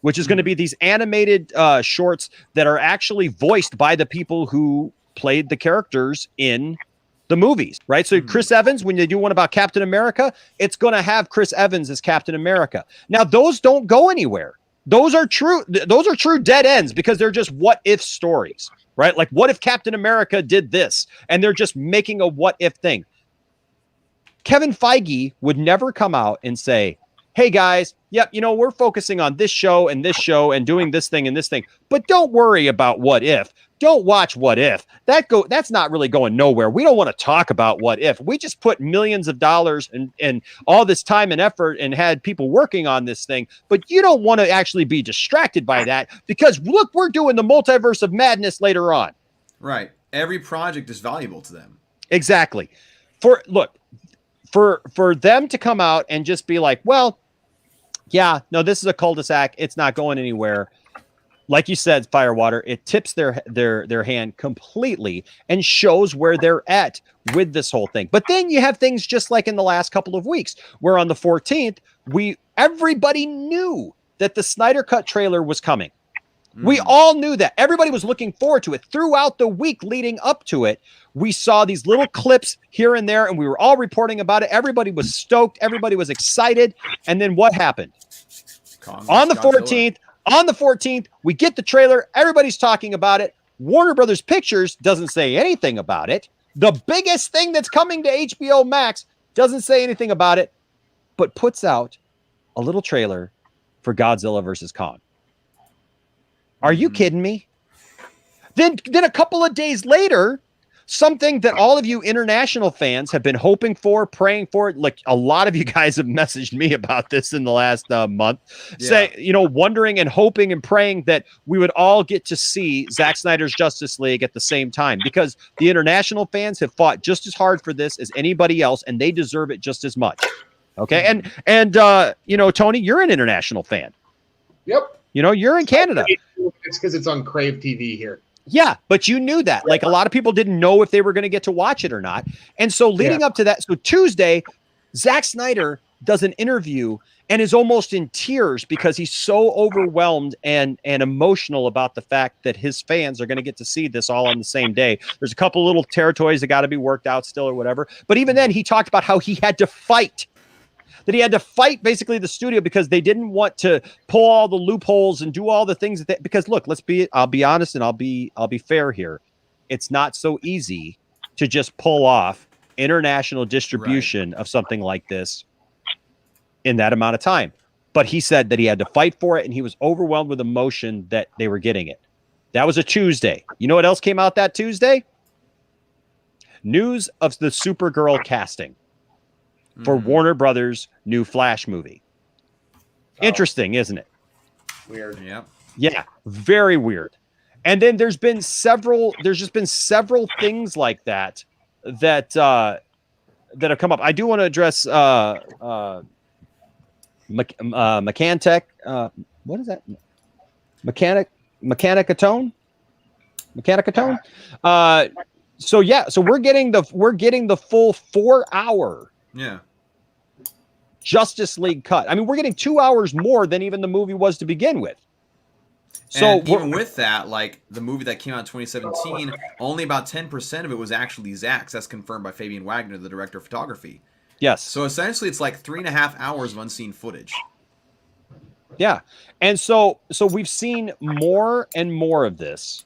which is going to be these animated shorts that are actually voiced by the people who played the characters in the movies, right? So Chris Evans, when they do one about Captain America, it's going to have Chris Evans as Captain America. Now, those don't go anywhere. Those are true dead ends, because they're just what if stories, right? Like, what if Captain America did this? And they're just making a what if thing. Kevin Feige would never come out and say, hey guys, yep, we're focusing on this show and doing this thing and this thing, but don't worry about what if. Don't watch What If. That's not really going nowhere. We don't want to talk about What If. We just put millions of dollars and all this time and effort and had people working on this thing, but you don't want to actually be distracted by that, because look, we're doing the multiverse of madness later on. Right. Every project is valuable to them. Exactly. For them to come out and just be like, well, yeah, no, this is a cul-de-sac. It's not going anywhere. Like you said, Firewater, it tips their hand completely and shows where they're at with this whole thing. But then you have things just like in the last couple of weeks, where on the 14th, everybody knew that the Snyder Cut trailer was coming. We all knew that. Everybody was looking forward to it. Throughout the week leading up to it, we saw these little clips here and there, and we were all reporting about it. Everybody was stoked. Everybody was excited. And then what happened? On the 14th, we get the trailer. Everybody's talking about it. Warner Brothers Pictures doesn't say anything about it. The biggest thing that's coming to HBO Max doesn't say anything about it, but puts out a little trailer for Godzilla vs. Kong. Are you kidding me? Then a couple of days later, something that all of you international fans have been hoping for, praying for, like a lot of you guys have messaged me about this in the last month, wondering and hoping and praying that we would all get to see Zack Snyder's Justice League at the same time, because the international fans have fought just as hard for this as anybody else, and they deserve it just as much. Okay. And Tony, you're an international fan. Yep. You're in Canada. It's because it's on Crave TV here. Yeah, but you knew that. Like, a lot of people didn't know if they were going to get to watch it or not. And so leading up to that, so Tuesday, Zack Snyder does an interview and is almost in tears because he's so overwhelmed and emotional about the fact that his fans are going to get to see this all on the same day. There's a couple little territories that got to be worked out still or whatever. But even then, he talked about how he had to fight. That he had to fight basically the studio because they didn't want to pull all the loopholes and do all the things because look, I'll be honest and I'll be fair here. It's not so easy to just pull off international distribution of something like this in that amount of time. But he said that he had to fight for it, and he was overwhelmed with emotion that they were getting it. That was a Tuesday. You know what else came out that Tuesday? News of the Supergirl casting for Warner Brothers' new Flash movie. Interesting, isn't it? Weird. Yeah. Yeah, very weird. And then there's just been several things like that that have come up. I do want to address Mechantech. What is that? Mechanicatone. So we're getting the full 4-hour Justice League cut. I mean, we're getting 2 hours more than even the movie was to begin with. So and even with that, like the movie that came out in 2017, only about 10% of it was actually Zack's. That's confirmed by Fabian Wagner, the director of photography. Yes. So essentially, it's like 3.5 hours of unseen footage. Yeah, and so we've seen more and more of this.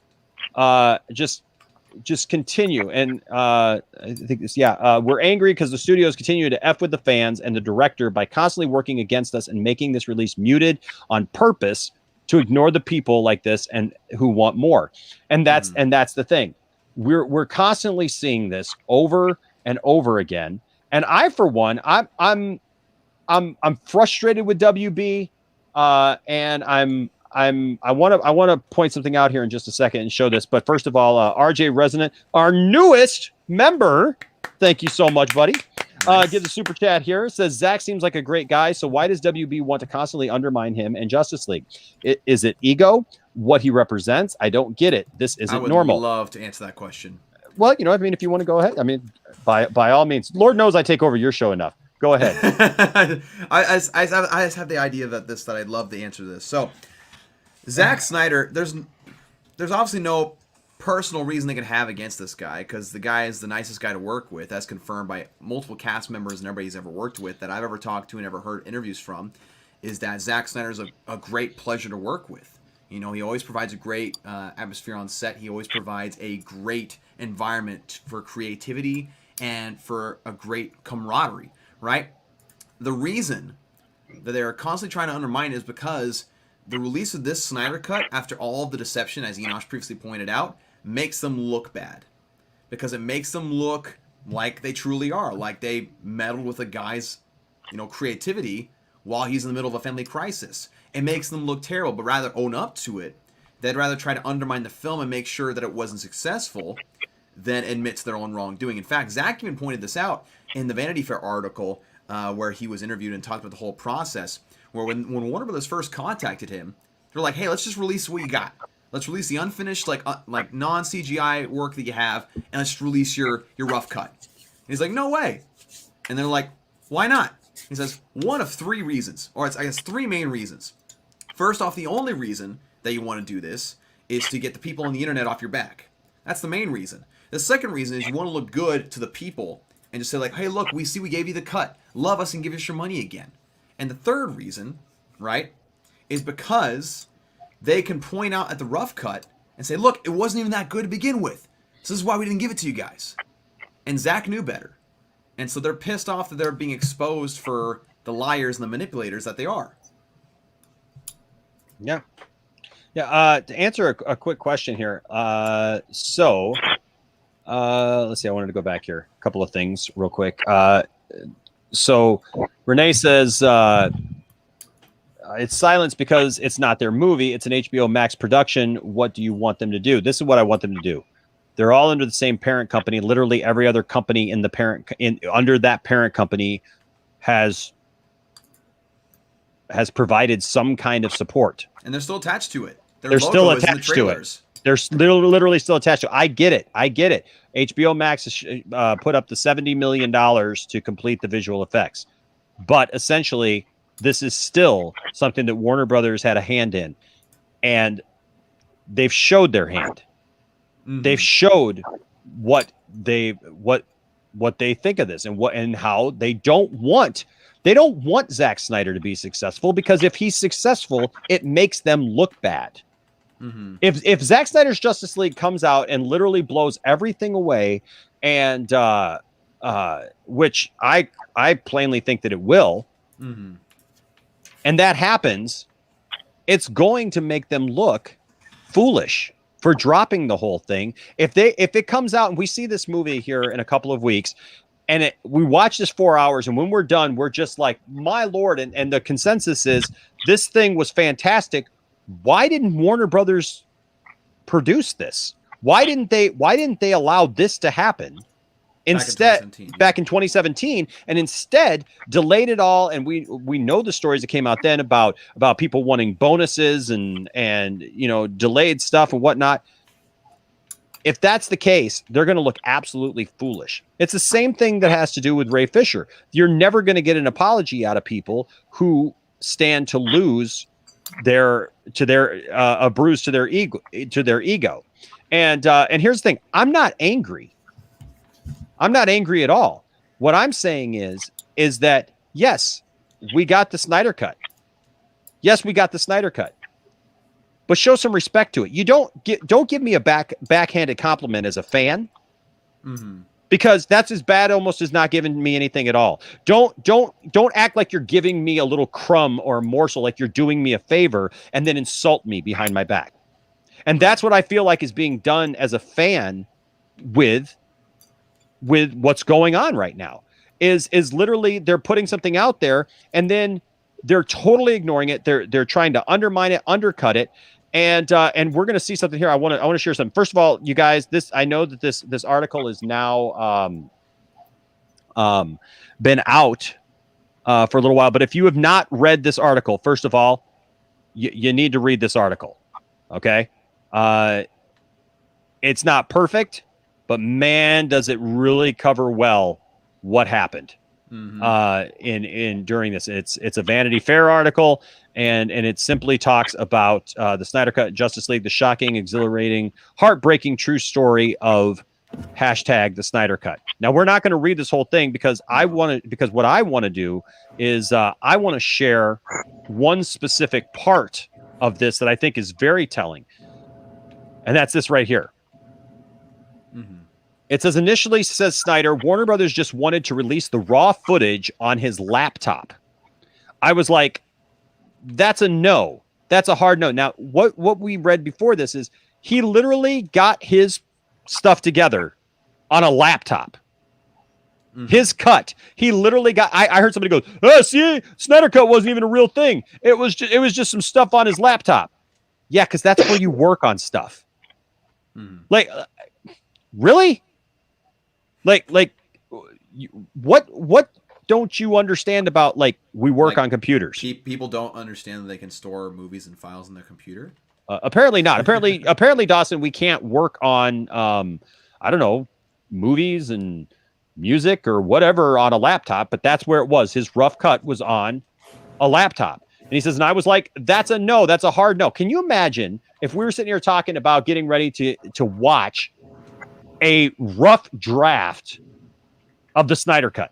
Just continue, and I think this. We're angry because the studios continue to F with the fans and the director by constantly working against us and making this release muted on purpose to ignore the people like this and who want more. And that's the thing. We're constantly seeing this over and over again. And I, for one, I'm frustrated with WB. And I want to point something out here in just a second and show this. But first of all, RJ Resonant, our newest member, thank you so much, buddy. Gives a super chat here. Says Zack seems like a great guy, so why does WB want to constantly undermine him and Justice League? Is it ego? What he represents? I don't get it. This isn't normal. I would love to answer that question. Well, I mean, if you want to go ahead, I mean, by all means. Lord knows I take over your show enough. Go ahead. I just have the idea that I'd love to answer this. So, Zack Snyder, there's obviously no personal reason they can have against this guy because the guy is the nicest guy to work with, as confirmed by multiple cast members and everybody he's ever worked with that I've ever talked to and ever heard interviews from, is that Zack Snyder is a great pleasure to work with. He always provides a great atmosphere on set. He always provides a great environment for creativity and for a great camaraderie. Right? The reason that they are constantly trying to undermine is because the release of this Snyder Cut, after all of the deception, as Enosh previously pointed out, makes them look bad. Because it makes them look like they truly are. Like they meddled with a guy's, creativity while he's in the middle of a family crisis. It makes them look terrible, but rather own up to it. They'd rather try to undermine the film and make sure that it wasn't successful than admit to their own wrongdoing. In fact, Zack even pointed this out in the Vanity Fair article where he was interviewed and talked about the whole process, where when Warner Brothers first contacted him, they're like, hey, let's just release what you got. Let's release the unfinished, like non-CGI work that you have, and let's release your rough cut. And he's like, no way. And they're like, why not? He says, one of 3 reasons, or it's, I guess, 3 main reasons. First off, the only reason that you want to do this is to get the people on the internet off your back. That's the main reason. The second reason is you want to look good to the people and just say like, hey, look, we see we gave you the cut. Love us and give us your money again. And the third reason, right, is because they can point out at the rough cut and say, look, it wasn't even that good to begin with. So this is why we didn't give it to you guys. And Zack knew better. And so they're pissed off that they're being exposed for the liars and the manipulators that they are. Yeah. Yeah. To answer a quick question here. Let's see. I wanted to go back here. A couple of things real quick. So Renee says it's silence because it's not their movie. It's an HBO Max production. What do you want them to do? This is what I want them to do. They're all under the same parent company. Literally every other company in the under that parent company has provided some kind of support. And they're still attached to it. They're still attached to it. They're literally still attached to it. I get it. HBO Max has put up the $70 million to complete the visual effects. But essentially, this is still something that Warner Brothers had a hand in. And they've showed their hand. Mm-hmm. They've showed what they think of this and how they don't want Zack Snyder to be successful, because if he's successful, it makes them look bad. Mm-hmm. If Zack Snyder's Justice League comes out and literally blows everything away and which I plainly think that it will, Mm-hmm. and that happens, it's going to make them look foolish for dropping the whole thing. If it comes out and we see this movie here in a couple of weeks, and we watch this 4 hours, and when we're done, we're just like, my Lord, and the consensus is this thing was fantastic. Why didn't Warner Brothers produce this? Why didn't they allow this to happen? Instead, back in 2017, and instead delayed it all. And we know the stories that came out then about people wanting bonuses and delayed stuff and whatnot. If that's the case, they're going to look absolutely foolish. It's the same thing that has to do with Ray Fisher. You're never going to get an apology out of people who stand to lose a bruise to their ego. And here's the thing: I'm not angry. I'm not angry at all. What I'm saying is that yes, we got the Snyder Cut. Yes, we got the Snyder Cut. But show some respect to it. You don't give me a backhanded compliment as a fan, because that's as bad almost as not giving me anything at all. Don't act like you're giving me a little crumb or a morsel, like you're doing me a favor, and then insult me behind my back. And that's what I feel like is being done as a fan with what's going on right now. Is literally they're putting something out there and then they're totally ignoring it. They're trying to undermine it, undercut it. And we're going to see something here. I want to share something. First of all, you guys, I know that this article is now been out for a little while. But if you have not read this article, first of all, you need to read this article. Okay, it's not perfect, but man, does it really cover well what happened during this. It's a Vanity Fair article. And it simply talks about the Snyder Cut, Justice League, the shocking, exhilarating, heartbreaking true story of # the Snyder Cut. Now, we're not going to read this whole thing because what I want to do is I want to share one specific part of this that I think is very telling. And that's this right here. It says, initially, says Snyder, Warner Brothers just wanted to release the raw footage on his laptop. I was like, that's a no. That's a hard no. Now, what we read before this is he literally got his stuff together on a laptop. His cut. He literally got. I heard somebody go, "Oh, see, Snyder Cut wasn't even a real thing. It was just some stuff on his laptop." Yeah, because that's where you work on stuff. Like, really? Like, what don't you understand about, like, we work on computers? People don't understand that they can store movies and files in their computer. Apparently not. Apparently, Dawson, we can't work on, I don't know, movies and music or whatever on a laptop, but that's where it was. His rough cut was on a laptop. And he says, and I was like, that's a no. That's a hard no. Can you imagine if we were sitting here talking about getting ready to watch a rough draft of the Snyder Cut?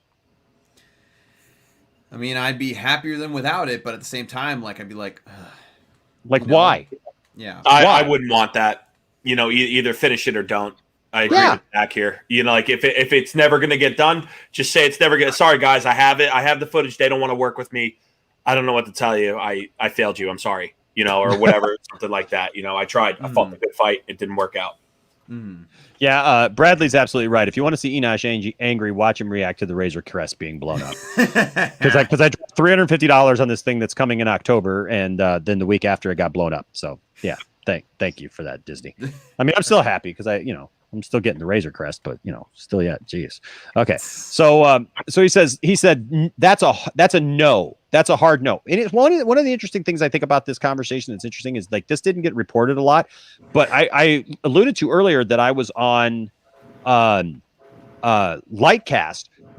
I mean, I'd be happier than without it, but at the same time, like, I'd be like, why? Yeah, I wouldn't want that. Either finish it or don't. I agree with Zach here. Like, if it's never going to get done, just say it's never going to. Sorry, guys, I have it. I have the footage. They don't want to work with me. I don't know what to tell you. I failed you. I'm sorry. Or whatever, something like that. I tried. I fought a good fight. It didn't work out. Yeah, Bradley's absolutely right. If you want to see Enosh angry, watch him react to the Razor Crest being blown up. Because I dropped $350 on this thing that's coming in October, and then the week after it got blown up. So yeah, thank you for that, Disney. I mean, I'm still happy because I'm still getting the Razor Crest, but still yet. Geez. Okay. So he said that's a no. That's a hard no. And it's one of the interesting things I think about this conversation that's interesting is, like, this didn't get reported a lot, but I alluded to earlier that I was on Lightcast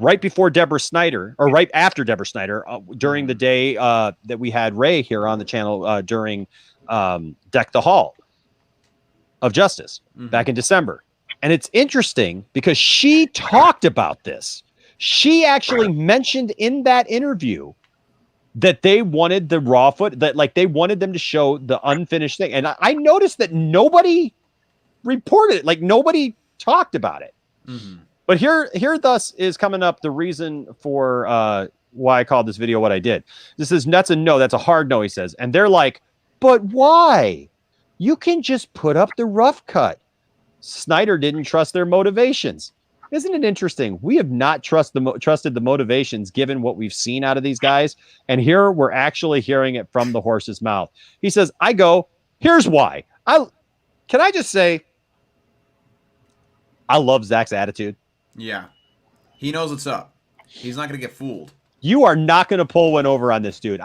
right before Deborah Snyder, or right after Deborah Snyder, during the day that we had Ray here on the channel during Deck the Hall of Justice back in December. And it's interesting because she talked about this. She actually mentioned in that interview that they wanted the raw foot, that, like, they wanted them to show the unfinished thing. And I noticed that nobody reported it. Like, nobody talked about it. But here thus is coming up the reason for why I called this video what I did. This is that's a no. That's a hard no, he says. And they're like, but why? You can just put up the rough cut. Snyder didn't trust their motivations. Isn't it interesting? We have not trusted the motivations given what we've seen out of these guys. And here we're actually hearing it from the horse's mouth. He says, here's why. Can I just say, I love Zack's attitude. Yeah. He knows what's up. He's not going to get fooled. You are not going to pull one over on this dude.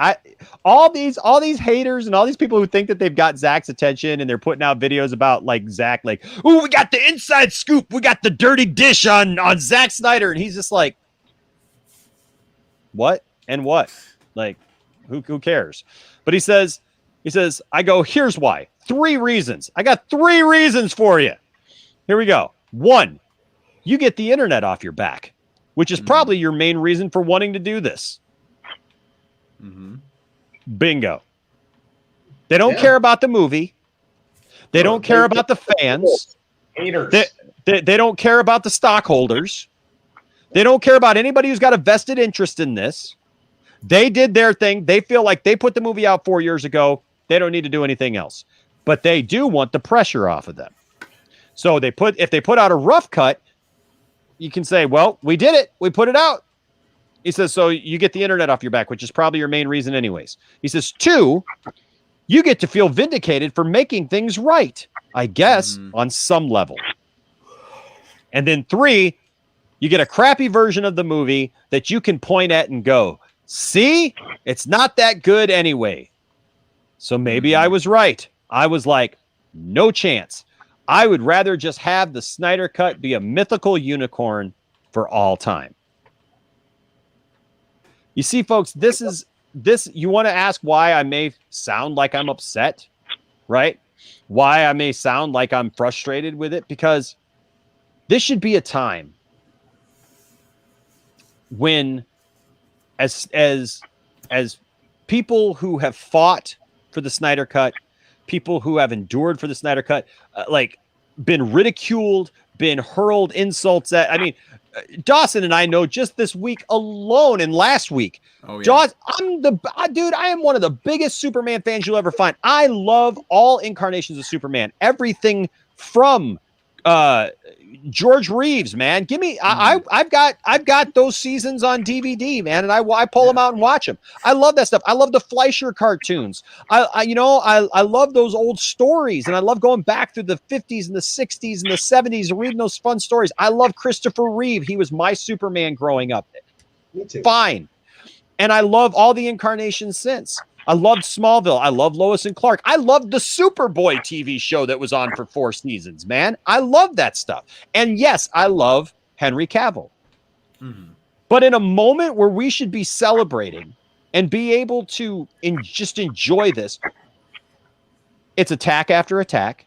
All these haters and all these people who think that they've got Zack's attention and they're putting out videos about like Zack, like, ooh, we got the inside scoop. We got the dirty dish on Zack Snyder. And he's just like, what? And what? Like, who cares? But he says, here's why. 3 reasons. I got 3 reasons for you. Here we go. 1, you get the internet off your back, which is probably your main reason for wanting to do this. Bingo. They don't care about the movie. They don't care about the fans. Haters. They don't care about the stockholders. They don't care about anybody who's got a vested interest in this. They did their thing. They feel like they put the movie out 4 years ago. They don't need to do anything else. But they do want the pressure off of them. So if they put out a rough cut, you can say, well, we did it. We put it out. He says, so you get the internet off your back, which is probably your main reason anyways. He says, 2, you get to feel vindicated for making things right, I guess, on some level. And then 3, you get a crappy version of the movie that you can point at and go, see, it's not that good anyway. So maybe I was right. I was like, no chance. I would rather just have the Snyder Cut be a mythical unicorn for all time. You see, folks, you want to ask why I may sound like I'm upset, right? Why I may sound like I'm frustrated with it, because this should be a time when as people who have fought for the Snyder Cut, people who have endured for the Snyder Cut, been ridiculed, been hurled insults at. I mean, Dawson and I know just this week alone and last week. Oh, yeah. Dawson, I am one of the biggest Superman fans you'll ever find. I love all incarnations of Superman. Everything from George Reeves, man. Give me. I've got those seasons on DVD, man, and I pull them out and watch them. I love that stuff. I love the Fleischer cartoons. I love those old stories, and I love going back through the 50s and the 60s and the 70s and reading those fun stories. I love Christopher Reeve. He was my Superman growing up. Me too. Fine. And I love all the incarnations since. I loved Smallville. I love Lois and Clark. I loved the Superboy TV show that was on for 4 seasons, man. I love that stuff. And yes, I love Henry Cavill. But in a moment where we should be celebrating and be able to just enjoy this, it's attack after attack.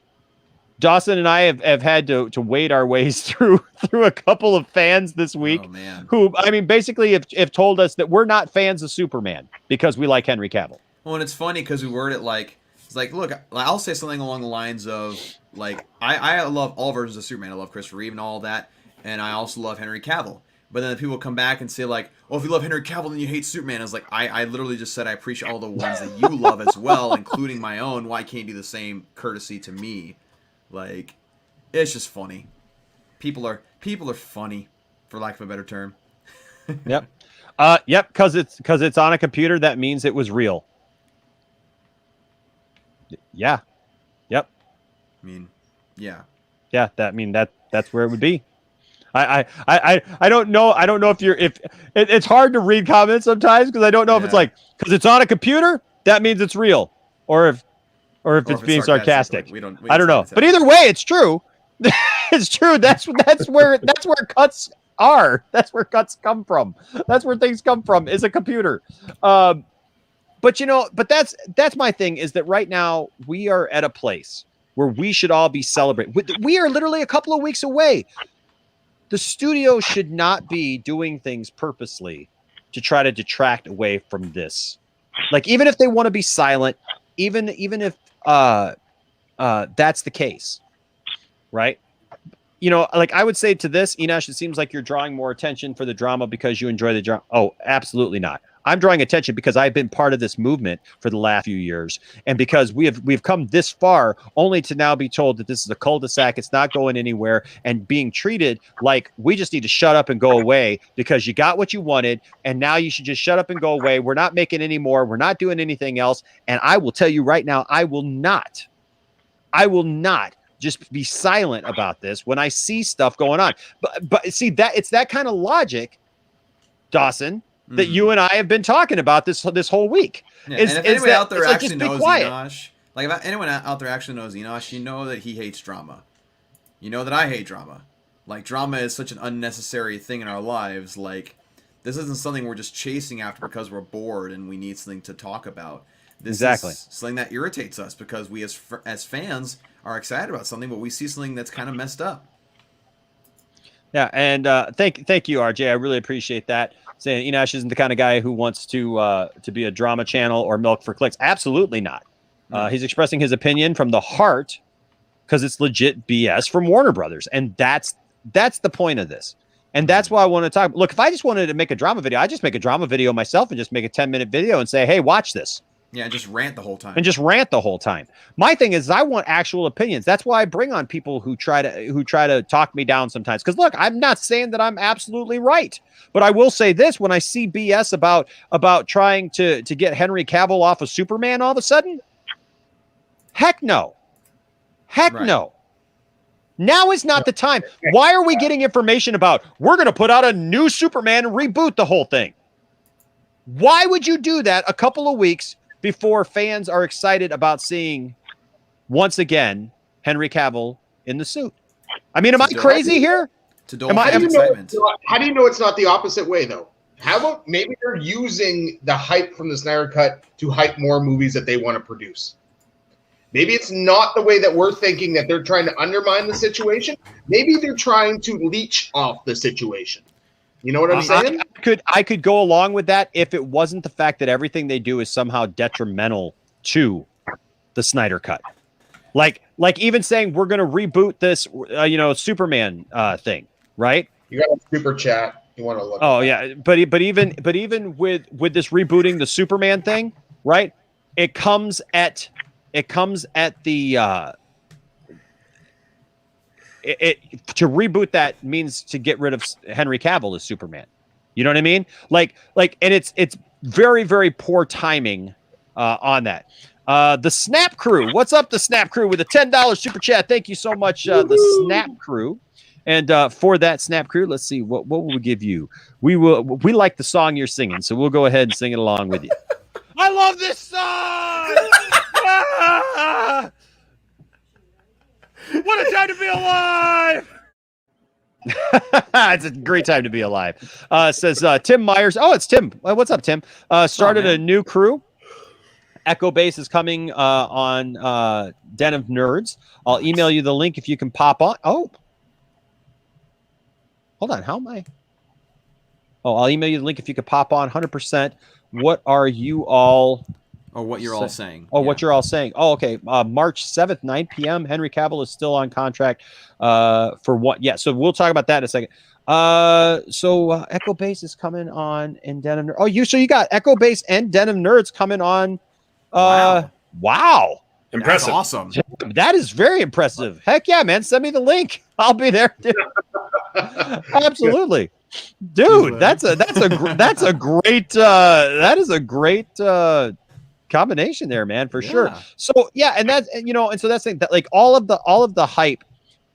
Dawson and I have had to wade our ways through a couple of fans this week who, I mean, basically have told us that we're not fans of Superman because we like Henry Cavill. Well, and it's funny because we word it like, it's like, look, I'll say something along the lines of, like, I love all versions of Superman. I love Christopher Reeve and all that, and I also love Henry Cavill. But then people come back and say, like, oh, if you love Henry Cavill, then you hate Superman. I was like, I literally just said I appreciate all the ones that you love as well, including my own. Why can't you do the same courtesy to me? Like, it's just funny. People are funny, for lack of a better term. Yep. Yep, because it's on a computer, that means it was real. Yeah. Yep. I mean, yeah. Yeah, that's where it would be. I don't know. I don't know if it's hard to read comments sometimes because I don't know if it's like, because it's on a computer, that means it's real, or if it's being sarcastic. I don't know. But either way, it's true. It's true. That's where cuts are. That's where cuts come from. That's where things come from, is a computer. But that's my thing, is that right now we are at a place where we should all be celebrating. We are literally a couple of weeks away. The studio should not be doing things purposely to try to detract away from this. Like, even if they want to be silent, even if that's the case, right? you know, like I would say to this, Enosh, it seems like you're drawing more attention for the drama because you enjoy the drama. Oh, absolutely not. I'm drawing attention because I've been part of this movement for the last few years, and because we've come this far, only to now be told that this is a cul-de-sac, it's not going anywhere, and being treated like we just need to shut up and go away because you got what you wanted, and now you should just shut up and go away. We're not making any more. We're not doing anything else. And I will tell you right now, I will not just be silent about this when I see stuff going on. But see that it's that kind of logic, Dawson, that you and I have been talking about this whole week. Yeah, and if anyone out there actually knows quiet. Enosh, like if anyone out there actually knows Enosh, you know that he hates drama. You know that I hate drama. Like, drama is such an unnecessary thing in our lives. Like, this isn't something we're just chasing after because we're bored and we need something to talk about. This is something that irritates us because we as fans are excited about something, but we see something that's kind of messed up. Yeah, and thank you, RJ. I really appreciate that. Saying Enosh isn't the kind of guy who wants to be a drama channel or milk for clicks. Absolutely not. He's expressing his opinion from the heart because it's legit BS from Warner Brothers, and that's the point of this. And that's why I want to talk. Look, if I just wanted to make a drama video, I just make a drama video myself and just make a 10-minute video and say, "Hey, watch this." Yeah, just rant the whole time. My thing is, I want actual opinions. That's why I bring on people who try to talk me down sometimes. Because look, I'm not saying that I'm absolutely right, but I will say this: when I see BS about trying to get Henry Cavill off of Superman all of a sudden, heck no. Now is not the time. Why are we getting information about we're going to put out a new Superman and reboot the whole thing? Why would you do that a couple of weeks before fans are excited about seeing, once again, Henry Cavill in the suit? I mean, am I crazy here? How do you know it's not the opposite way, though? How about maybe they're using the hype from the Snyder Cut to hype more movies that they want to produce? Maybe it's not the way that we're thinking, that they're trying to undermine the situation. Maybe they're trying to leech off the situation. You know what I'm saying? I could go along with that if it wasn't the fact that everything they do is somehow detrimental to the Snyder Cut. Like even saying we're going to reboot this, Superman thing, right? You got a super chat. You want to look? Oh yeah, but even with this rebooting the Superman thing, right? It comes at the to reboot that means to get rid of Henry Cavill as Superman. You know what I mean? Like, and it's very, very poor timing on that. The Snap Crew, what's up? The Snap Crew with a $10 super chat. Thank you so much, the Snap Crew. And for that Snap Crew, let's see what will we give you. We like the song you're singing, so we'll go ahead and sing it along with you. I love this song. What a time to be alive! It's a great time to be alive. Says Tim Myers. Oh, it's Tim. What's up, Tim? Started a new crew. Echo Base is coming on Den of Nerds. I'll email you the link if you can pop on. Oh, hold on. How am I? Oh, I'll email you the link if you could pop on 100%. What are you all? Or what you're all saying. Oh, yeah. What you're all saying. Oh, okay. March 7th, 9 p.m. Henry Cavill is still on contract for what? Yeah, so we'll talk about that in a second. So Echo Base is coming on in Den of Nerds. Oh, you got Echo Base and Den of Nerds coming on. Wow. Impressive. That's awesome. That is very impressive. Heck yeah, man. Send me the link. I'll be there. Absolutely. Dude, that is a great combination there, man, for sure. So yeah, and that's and so that's the thing, that like all of the hype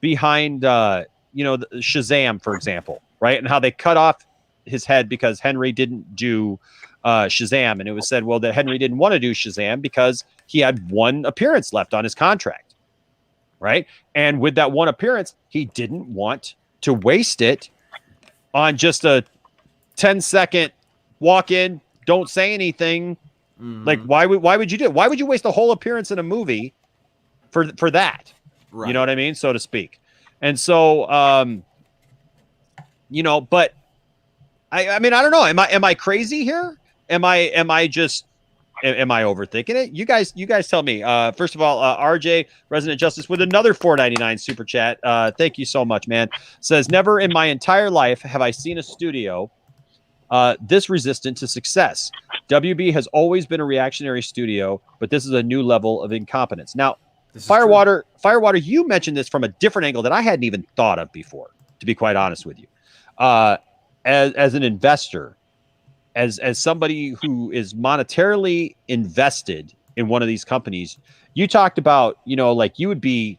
behind the Shazam, for example, right? And how they cut off his head because Henry didn't do Shazam, and it was said, well, that Henry didn't want to do Shazam because he had one appearance left on his contract, right? And with that one appearance, he didn't want to waste it on just a 10-second walk in, don't say anything. Like, why would you do it? Why would you waste a whole appearance in a movie for that? Right. You know what I mean? So to speak. And so, but I mean, I don't know. Am I crazy here? Am I just Am I overthinking it? You guys tell me. First of all, RJ Resident Justice with another $4.99 super chat. Thank you so much, man. Says, never in my entire life have I seen a studio this resistant to success. WB has always been a reactionary studio, but this is a new level of incompetence. Now, Firewater, you mentioned this from a different angle that I hadn't even thought of before, to be quite honest with you. As an investor, as somebody who is monetarily invested in one of these companies, you talked about, like you would be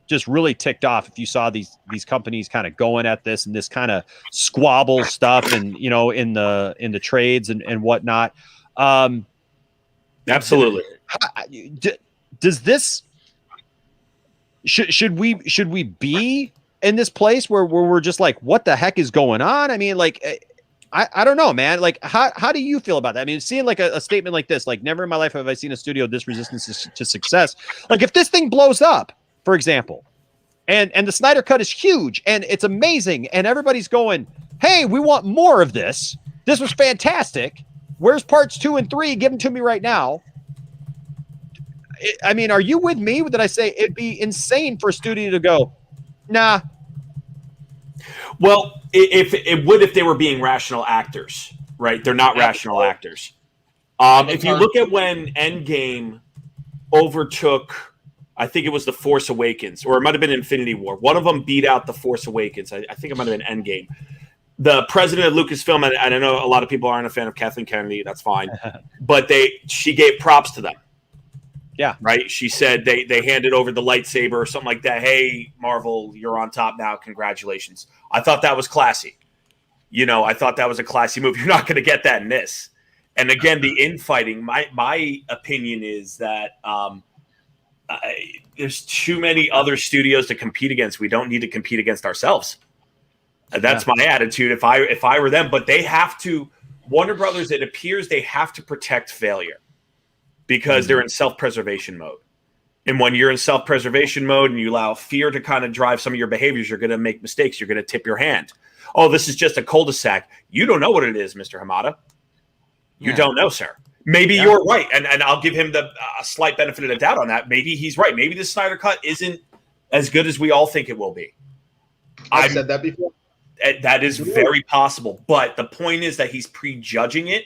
just really ticked off if you saw these companies kind of going at this and this kind of squabble stuff and in the trades and whatnot. Absolutely. Does this should we be in this place where we're just like, what the heck is going on? I mean, like, I don't know, man. Like, how do you feel about that? I mean, seeing like a statement like this, like, never in my life have I seen a studio this resistant to success. Like, if this thing blows up, for example, and the Snyder Cut is huge and it's amazing, and everybody's going, hey, we want more of this. This was fantastic. Where's parts 2 and 3? Give them to me right now. I mean, are you with me? That I say it'd be insane for a studio to go, nah. Well, if they were being rational actors, right? They're not rational actors. If you look at when Endgame overtook, I think it was The Force Awakens, or it might have been Infinity War. One of them beat out The Force Awakens. I think it might have been Endgame. The president of Lucasfilm, and I know a lot of people aren't a fan of Kathleen Kennedy. That's fine, but she gave props to them. Yeah. Right. She said they handed over the lightsaber or something like that. Hey, Marvel, you're on top now. Congratulations. I thought that was classy. I thought that was a classy move. You're not going to get that in this. And again, the infighting, my opinion is that there's too many other studios to compete against. We don't need to compete against ourselves. That's my attitude if I were them. But they have to, Warner Brothers, it appears they have to protect failure. Because they're in self-preservation mode. And when you're in self-preservation mode and you allow fear to kind of drive some of your behaviors, you're going to make mistakes. You're going to tip your hand. Oh, this is just a cul-de-sac. You don't know what it is, Mr. Hamada. You don't know, sir. Maybe you're right. And I'll give him the slight benefit of the doubt on that. Maybe he's right. Maybe the Snyder Cut isn't as good as we all think it will be. I've said that before. That is very possible. But the point is that he's prejudging it.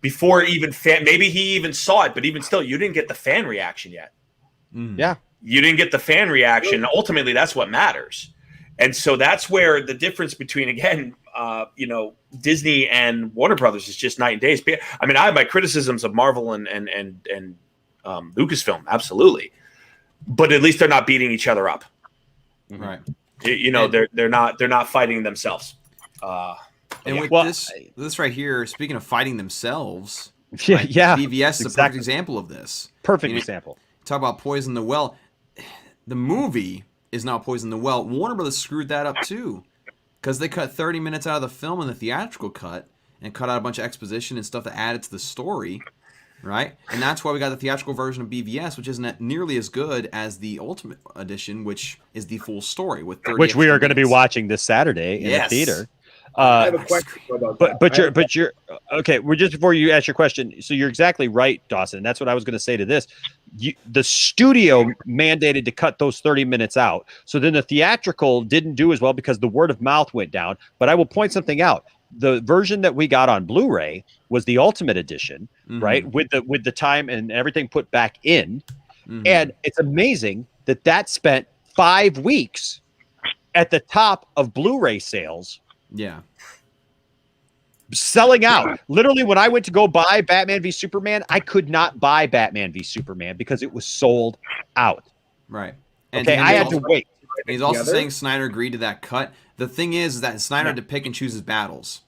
Before even maybe he even saw it, but even still, you didn't get the fan reaction yet. Yeah. You didn't get the fan reaction. Ultimately, that's what matters. And so that's where the difference between, again, Disney and Warner Brothers is just night and day. I mean, I have my criticisms of Marvel and Lucasfilm, absolutely. But at least they're not beating each other up. Right. They're not fighting themselves. And with this right here, speaking of fighting themselves, yeah, BVS is a perfect example of this. Perfect example. Talk about Poison the Well. The movie is not Poison the Well. Warner Brothers screwed that up too, because they cut 30 minutes out of the film in the theatrical cut and cut out a bunch of exposition and stuff that added to the story, right? And that's why we got the theatrical version of BVS, which isn't nearly as good as the Ultimate Edition, which is the full story with 30 which we are going to be watching this Saturday in the theater. I have a question about that. But you're okay. We're just before you ask your question. So you're exactly right, Dawson. That's what I was going to say to this. The studio mandated to cut those 30 minutes out. So then the theatrical didn't do as well because the word of mouth went down. But I will point something out. The version that we got on Blu-ray was the Ultimate Edition, right? With the time and everything put back in. And it's amazing that spent 5 weeks at the top of Blu-ray sales. Yeah. Selling out. Literally, when I went to go buy Batman v Superman, I could not buy Batman v Superman because it was sold out. Right. And I had to wait. And he's also saying Snyder agreed to that cut. The thing is that Snyder had to pick and choose his battles.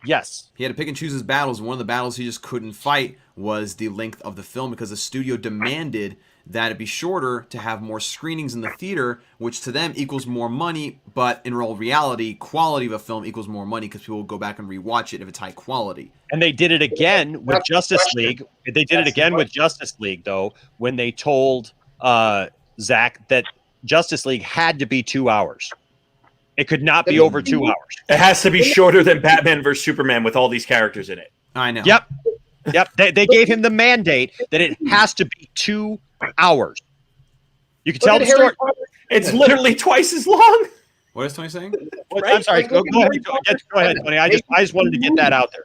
Yes. He had to pick and choose his battles. One of the battles he just couldn't fight was the length of the film because the studio demanded that it be shorter to have more screenings in the theater, which to them equals more money, but in real reality, quality of a film equals more money because people will go back and rewatch it if it's high quality. And they did it again with Justice League. They did it again with Justice League, though, when they told Zach that Justice League had to be 2 hours. It could not be over 2 hours. It has to be shorter than Batman vs Superman with all these characters in it. I know. Yep. Yep, they gave him the mandate that it has to be 2 hours. You can tell the story. It's literally twice as long. What is Tony saying? Right? I'm sorry. Go ahead, Tony. I just wanted to get that out there.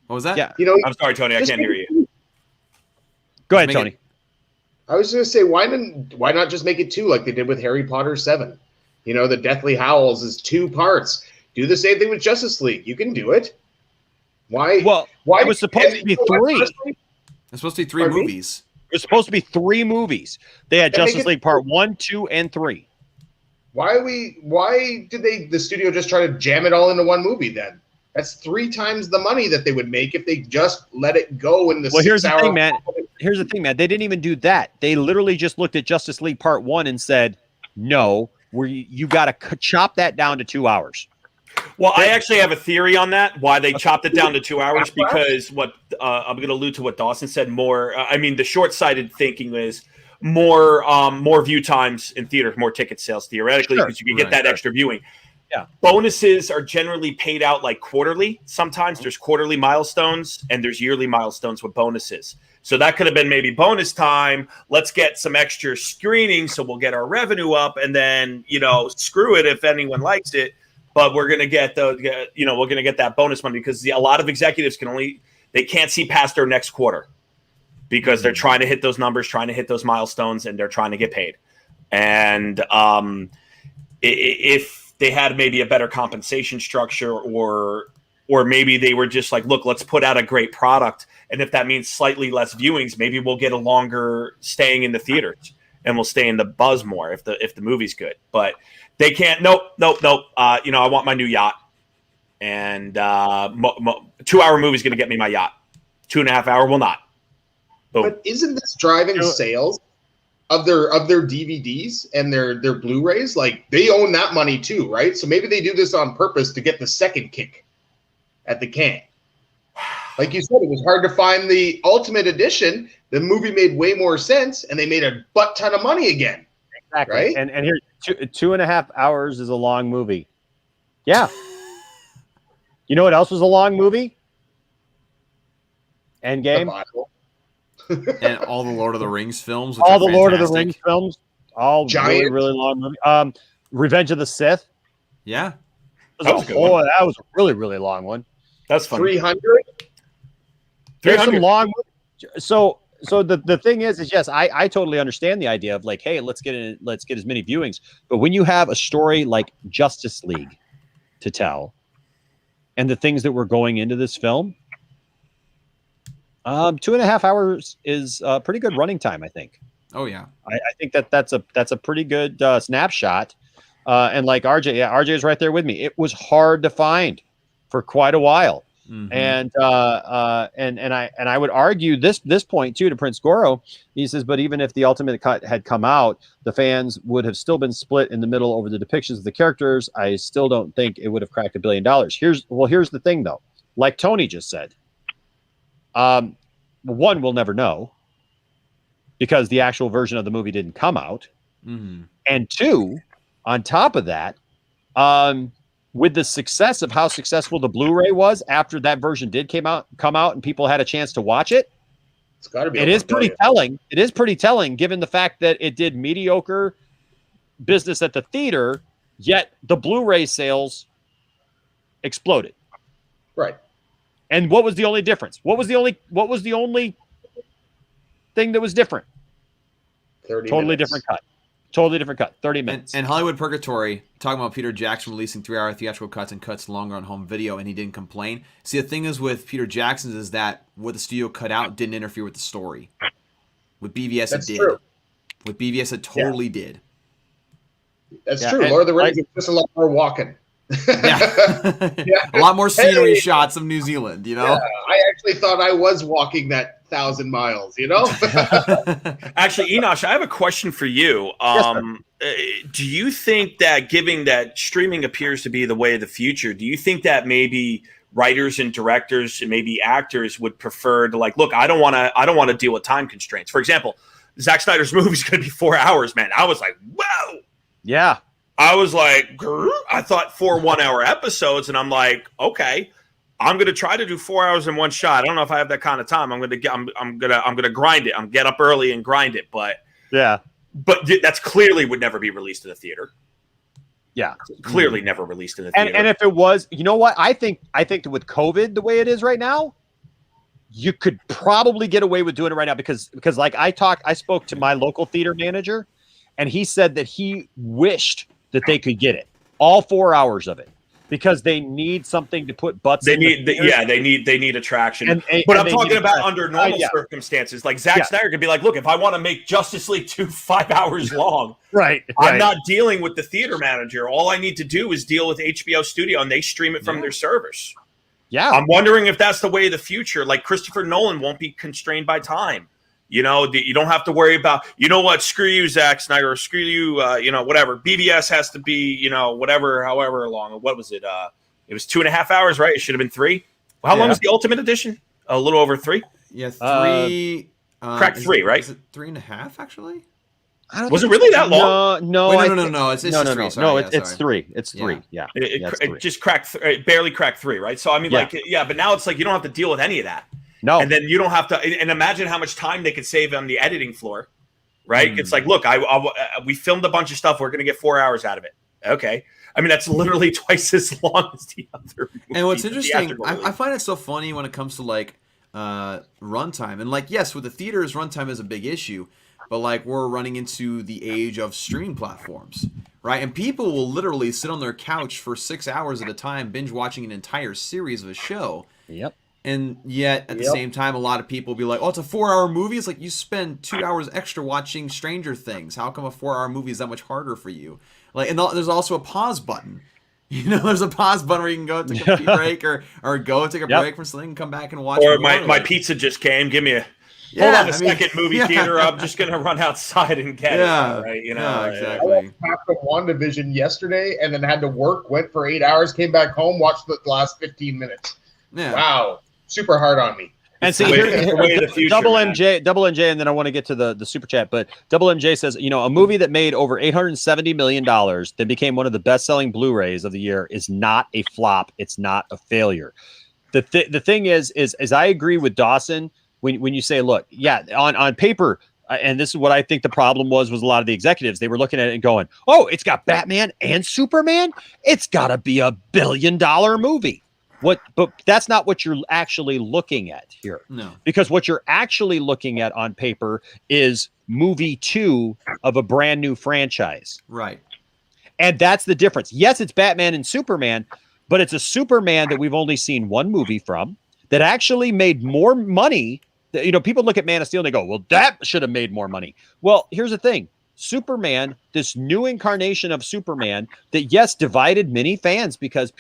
What was that? Yeah. I'm sorry, Tony. I can't hear you. Go ahead, Tony. I was going to say, why not just make it 2 like they did with Harry Potter 7? The Deathly Howls is 2 parts. Do the same thing with Justice League. You can do it. Why? Well, why it was supposed to be 3. It's supposed to be 3 movies. It was supposed to be 3 movies. They had Justice League Part 1, 2, and 3. Why did the studio just try to jam it all into one movie then? That's 3 times the money that they would make if they just let it go in the 6 hour. Here's the thing, man. They didn't even do that. They literally just looked at Justice League Part 1 and said, no, you got to chop that down to 2 hours. Well, I actually have a theory on that, why they chopped it down to 2 hours, because what I'm going to allude to what Dawson said more. The short-sighted thinking is more view times in theater, more ticket sales theoretically, because you can get that extra viewing. Yeah. Bonuses are generally paid out like quarterly. Sometimes there's quarterly milestones and there's yearly milestones with bonuses. So that could have been maybe bonus time. Let's get some extra screening so we'll get our revenue up, and then, screw it if anyone likes it. But we're going to get that bonus money, because a lot of executives they can't see past their next quarter because they're trying to hit those numbers, trying to hit those milestones, and they're trying to get paid. And if they had maybe a better compensation structure, or maybe they were just like, look, let's put out a great product. And if that means slightly less viewings, maybe we'll get a longer staying in the theaters and we'll stay in the buzz more if the movie's good. But they can't. Nope. I want my new yacht, and 2 hour movie is going to get me my yacht. 2.5 hour will not. Boom. But isn't this driving sales of their DVDs and their Blu-rays? Like, they own that money too, right? So maybe they do this on purpose to get the second kick at the can. Like you said, it was hard to find the Ultimate Edition. The movie made way more sense, and they made a butt ton of money again. Exactly. Right? And here, 2.5 hours is a long movie. Yeah. You know what else was a long movie? Endgame. And all the Lord of the Rings films. All the Lord of the Rings films. All Giant. really long movie. Revenge of the Sith. Yeah. That was a really, really long one. That's funny. 300? There's some long. So the thing is yes, I totally understand the idea of like, hey, let's get as many viewings. But when you have a story like Justice League to tell, and the things that were going into this film, 2.5 hours is a pretty good running time, I think. Oh yeah, I think that's a pretty good snapshot. And like RJ is right there with me. It was hard to find for quite a while. Mm-hmm. And I would argue this point too to Prince Goro. He says, but even if the ultimate cut had come out, the fans would have still been split in the middle over the depictions of the characters. I still don't think it would have cracked $1 billion. Here's the thing though. Like Tony just said, one, we'll never know because the actual version of the movie didn't come out. Mm-hmm. And two, on top of that, with the success of how successful the Blu-ray was after that version did come out and people had a chance to watch it, it's got to be. It is pretty telling. It is pretty telling given the fact that it did mediocre business at the theater, yet the Blu-ray sales exploded. Right. And what was the only difference? What was the only thing that was different? 30 totally minutes. different cut. Totally different cut. 30 minutes. And Hollywood Purgatory, talking about Peter Jackson releasing 3-hour theatrical cuts and cuts longer on home video, and he didn't complain. See, the thing is with Peter Jackson's is that what the studio cut out didn't interfere with the story. With BVS, That's it did. true. With BVS, it totally did. That's true. Lord of the Rings is just a lot more walking. Yeah. A lot more scenery shots of New Zealand, you know? Yeah, I actually thought I was walking that 1,000 miles, you know? Actually, Enosh, I have a question for you. Do you think that, given that streaming appears to be the way of the future, do you think that maybe writers and directors and maybe actors would prefer to like, look, I don't want to deal with time constraints. For example, Zack Snyder's movie is going to be 4 hours, man. I was like, whoa. Yeah. I was like, I thought 4 1-hour episodes, and I'm like, okay. I'm going to try to do 4 hours in one shot. I don't know if I have that kind of time. I'm going to grind it. I'm get up early and grind it. But that's clearly would never be released in the theater. Yeah. Clearly never released in the theater. And if it was, you know what? I think that with COVID the way it is right now, you could probably get away with doing it right now because like I spoke to my local theater manager and he said that he wished that they could get it. All 4 hours of it. Because they need something to put butts in. They need attraction. But I'm talking about under normal circumstances. Like Zack Snyder could be like, look, if I want to make Justice League 2 5 hours long, I'm not dealing with the theater manager. All I need to do is deal with HBO Studio and they stream it from their servers. Yeah. I'm wondering if that's the way of the future. Like Christopher Nolan won't be constrained by time. You know, you don't have to worry about, you know what, screw you, Zack Snyder, or screw you, whatever. BVS has to be, however long. What was it? It was 2.5 hours, right? It should have been 3. How long was the Ultimate Edition? A little over 3? Yeah, 3. Cracked 3, right? Is it 3.5, actually? Was it really that long? No. Wait, no. It's 3. Sorry, it's 3. It's 3. Yeah. It just barely cracked 3, right? So, I mean, but now it's like you don't have to deal with any of that. No. And then you don't have to, and imagine how much time they could save on the editing floor, right? It's like, look, we filmed a bunch of stuff. We're going to get 4 hours out of it. Okay. I mean, that's literally twice as long as the other movie. And what's interesting, I find it so funny when it comes to like runtime. And like, yes, with the theaters, runtime is a big issue, but like we're running into the age of streaming platforms, right? And people will literally sit on their couch for 6 hours at a time, binge watching an entire series of a show. Yep. And yet, at the same time, a lot of people will be like, oh, it's a 4-hour movie? It's like you spend 2 hours extra watching Stranger Things. How come a 4-hour movie is that much harder for you? Like, and there's also a pause button. You know, there's a pause button where you can go take a pee break or go take a break from something and come back and watch it. Or my pizza just came. Give me hold on a second, movie theater. I'm just going to run outside and get it. Right? Exactly. I watched from WandaVision yesterday and then had to work, went for 8 hours, came back home, watched the last 15 minutes. Yeah. Wow. Super hard on me. And see, Double MJ, and then I want to get to the super chat, but Double MJ says, a movie that made over $870 million that became one of the best-selling Blu-rays of the year is not a flop. It's not a failure. The thing is I agree with Dawson when you say, look, on paper, and this is what I think the problem was a lot of the executives, they were looking at it and going, oh, it's got Batman and Superman. It's got to be $1 billion movie. But that's not what you're actually looking at here. No. Because what you're actually looking at on paper is movie 2 of a brand new franchise. Right. And that's the difference. Yes, it's Batman and Superman, but it's a Superman that we've only seen one movie from that actually made more money. People look at Man of Steel and they go, well, that should have made more money. Well, here's the thing. Superman, this new incarnation of Superman that, yes, divided many fans because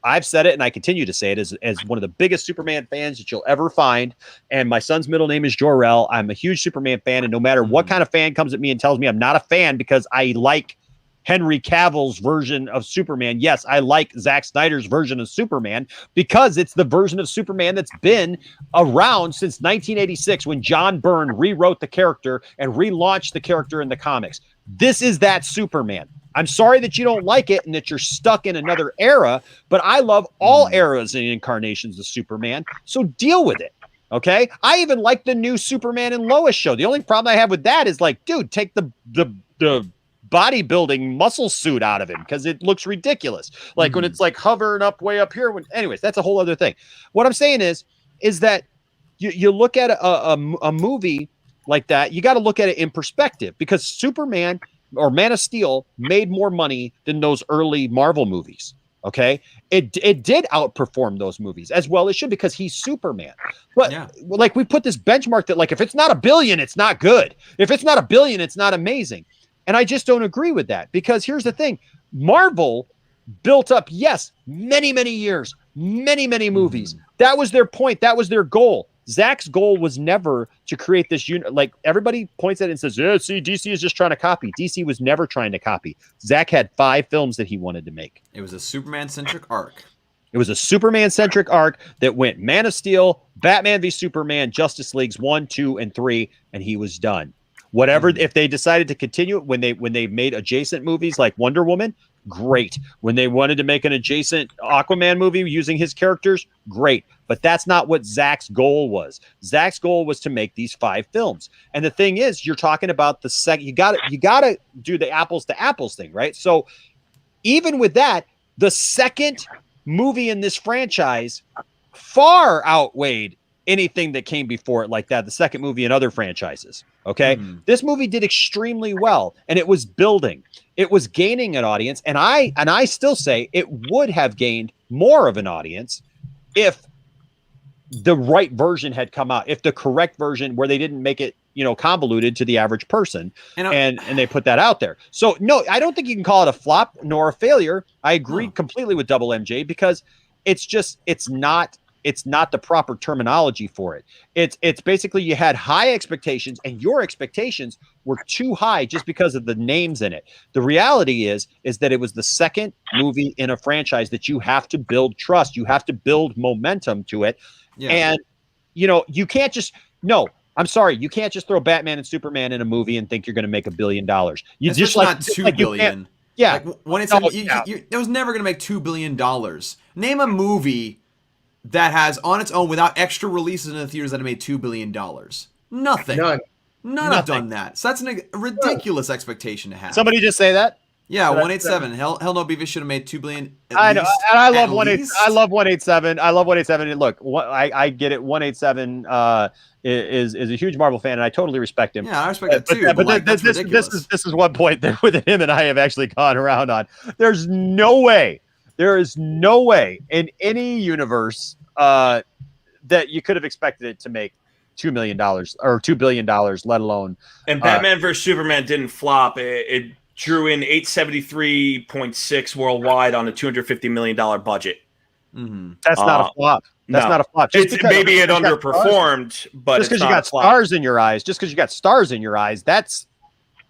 I've said it and I continue to say it as one of the biggest Superman fans that you'll ever find. And my son's middle name is Jor-El. I'm a huge Superman fan. And no matter what kind of fan comes at me and tells me I'm not a fan because I like Henry Cavill's version of Superman. Yes, I like Zack Snyder's version of Superman because it's the version of Superman that's been around since 1986 when John Byrne rewrote the character and relaunched the character in the comics. This is that Superman. I'm sorry that you don't like it and that you're stuck in another era, but I love all eras and incarnations of Superman, so deal with it, okay? I even like the new Superman and Lois show. The only problem I have with that is like, dude, take the bodybuilding muscle suit out of him because it looks ridiculous. Like when it's like hovering up way up here. Anyways, that's a whole other thing. What I'm saying is that you look at a movie like that, you got to look at it in perspective because Superman or Man of Steel made more money than those early Marvel movies. Okay. It did outperform those movies as well it should because he's Superman. But like we put this benchmark that like, if it's not $1 billion, it's not good. If it's not $1 billion, it's not amazing. And I just don't agree with that because here's the thing. Marvel built up, yes, many, many years, many, many movies. That was their point. That was their goal. Zack's goal was never to create this unit. Like everybody points at it and says, yeah, see, DC is just trying to copy. DC was never trying to copy. Zack had 5 films that he wanted to make. It was a Superman-centric arc. It was a Superman-centric arc that went Man of Steel, Batman v Superman, Justice Leagues 1, 2, and 3, and he was done. Whatever, if they decided to continue it when they made adjacent movies like Wonder Woman, great. When they wanted to make an adjacent Aquaman movie using his characters, great. But that's not what Zack's goal was. Zack's goal was to make these 5 films. And the thing is, you're talking about the second. You gotta do the apples to apples thing, right? So even with that, the second movie in this franchise far outweighed anything that came before it like that. The second movie in other franchises. Okay. This movie did extremely well, and it was building. It was gaining an audience. And I still say it would have gained more of an audience if the right version had come out, if the correct version where they didn't make it, convoluted to the average person, and they put that out there. So no, I don't think you can call it a flop nor a failure. I agree completely with Double MJ, because it's not the proper terminology for it. It's basically you had high expectations, and your expectations were too high just because of the names in it. The reality is that it was the second movie in a franchise that you have to build trust. You have to build momentum to it. Yeah. And you can't just I'm sorry, you can't just throw Batman and Superman in a movie and think you're going to make $1 billion. You it's just not $2 billion. Yeah, like when it's it was never going to make $2 billion. Name a movie that has on its own, without extra releases in the theaters, that have made $2 billion. Nothing. None have done that. So that's a ridiculous expectation to have. Somebody just say that. Yeah, 187. Hell no, Beavis should have made $2 billion. I know, and I love 187. I love 187. I love 187. And look, I get it. 187 is a huge Marvel fan, and I totally respect him. Yeah, I respect that too. But this is one point that with him and I have actually gone around on. There is no way in any universe that you could have expected it to make $2 million or $2 billion, let alone. And Batman vs Superman didn't flop. It drew in 873.6 worldwide on a $250 million budget. That's not a flop. That's not a flop. Maybe it underperformed, but just because you got stars in your eyes, that's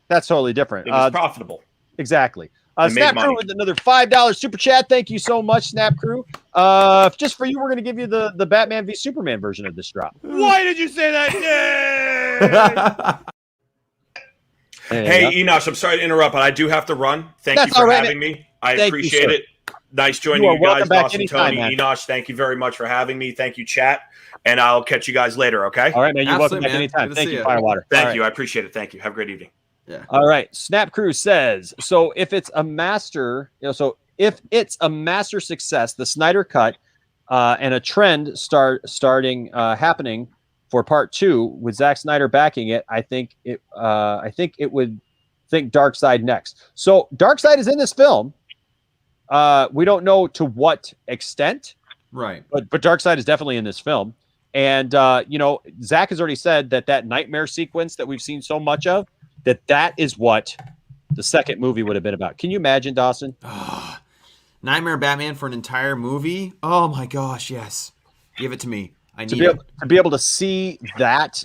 totally different. It was profitable. Exactly. Snap Crew with another $5 super chat. Thank you so much, Snap Crew. Just for you, we're going to give you the Batman v Superman version of this drop. Why did you say that? Hey, Enosh, I'm sorry to interrupt, but I do have to run. Thank you for having me. I appreciate it. Nice joining you guys, Dawson, Tony, Enosh. Thank you very much for having me. Thank you, chat. And I'll catch you guys later, okay? All right, man. You're welcome back anytime. Thank you, Firewater. Thank you. I appreciate it. Thank you. Have a great evening. Yeah. All right. Snap Crew says, so if it's a master, success, the Snyder cut and a trend starting happening for part 2 with Zack Snyder backing it, I think it would think Darkseid next. So Darkseid is in this film. We don't know to what extent, right? But Darkseid is definitely in this film. And Zack has already said that nightmare sequence that we've seen so much of, that is what the second movie would have been about. Can you imagine, Dawson? Nightmare Batman for an entire movie? Oh my gosh, yes. Give it to me. I need to be able to see that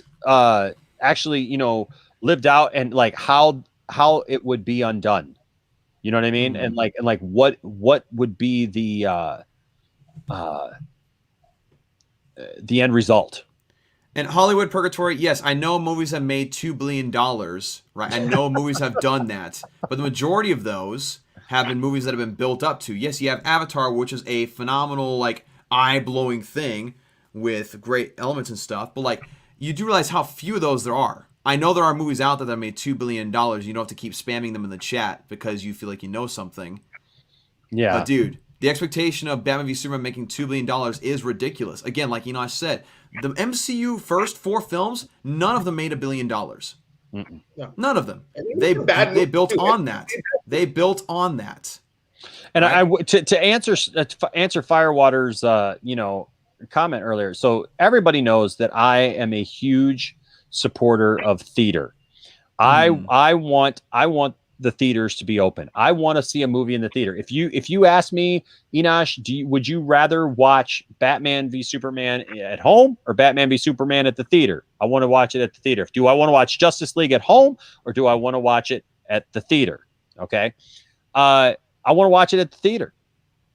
actually, lived out, and like how it would be undone. You know what I mean? And like what would be the end result? And Hollywood Purgatory, yes, I know movies have made $2 billion, right? I know movies have done that. But the majority of those have been movies that have been built up to. Yes, you have Avatar, which is a phenomenal, eye-blowing thing with great elements and stuff. But, you do realize how few of those there are. I know there are movies out there that made $2 billion. You don't have to keep spamming them in the chat because you feel like you know something. Yeah. But, dude, the expectation of Batman v Superman making $2 billion is ridiculous. Again, like Enosh said, the MCU first 4 films, none of them made $1 billion. No. None of them. They built on that. They built on that. And right? to answer Firewater's comment earlier. So everybody knows that I am a huge supporter of theater. I want the theaters to be open. I want to see a movie in the theater. If you ask me, Enosh, would you rather watch Batman v Superman at home or Batman v Superman at the theater? I want to watch it at the theater. Do I want to watch Justice League at home or do I want to watch it at the theater? Okay. I want to watch it at the theater.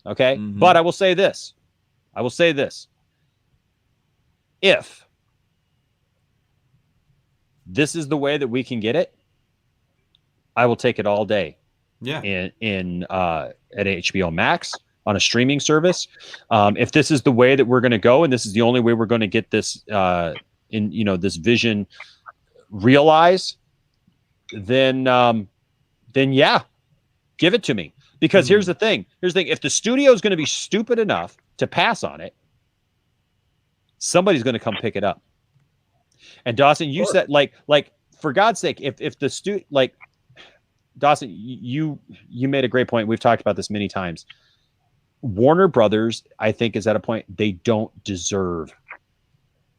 Okay. But I will say this. If this is the way that we can get it, I will take it all day. Yeah. in at HBO Max on a streaming service. If this is the way that we're going to go, and this is the only way we're going to get this this vision realized, then yeah, give it to me. Because here's the thing. If the studio is going to be stupid enough to pass on it, somebody's going to come pick it up. And Dawson, you said like for God's sake, if the Dawson, you made a great point. We've talked about this many times. Warner Brothers, I think, is at a point they don't deserve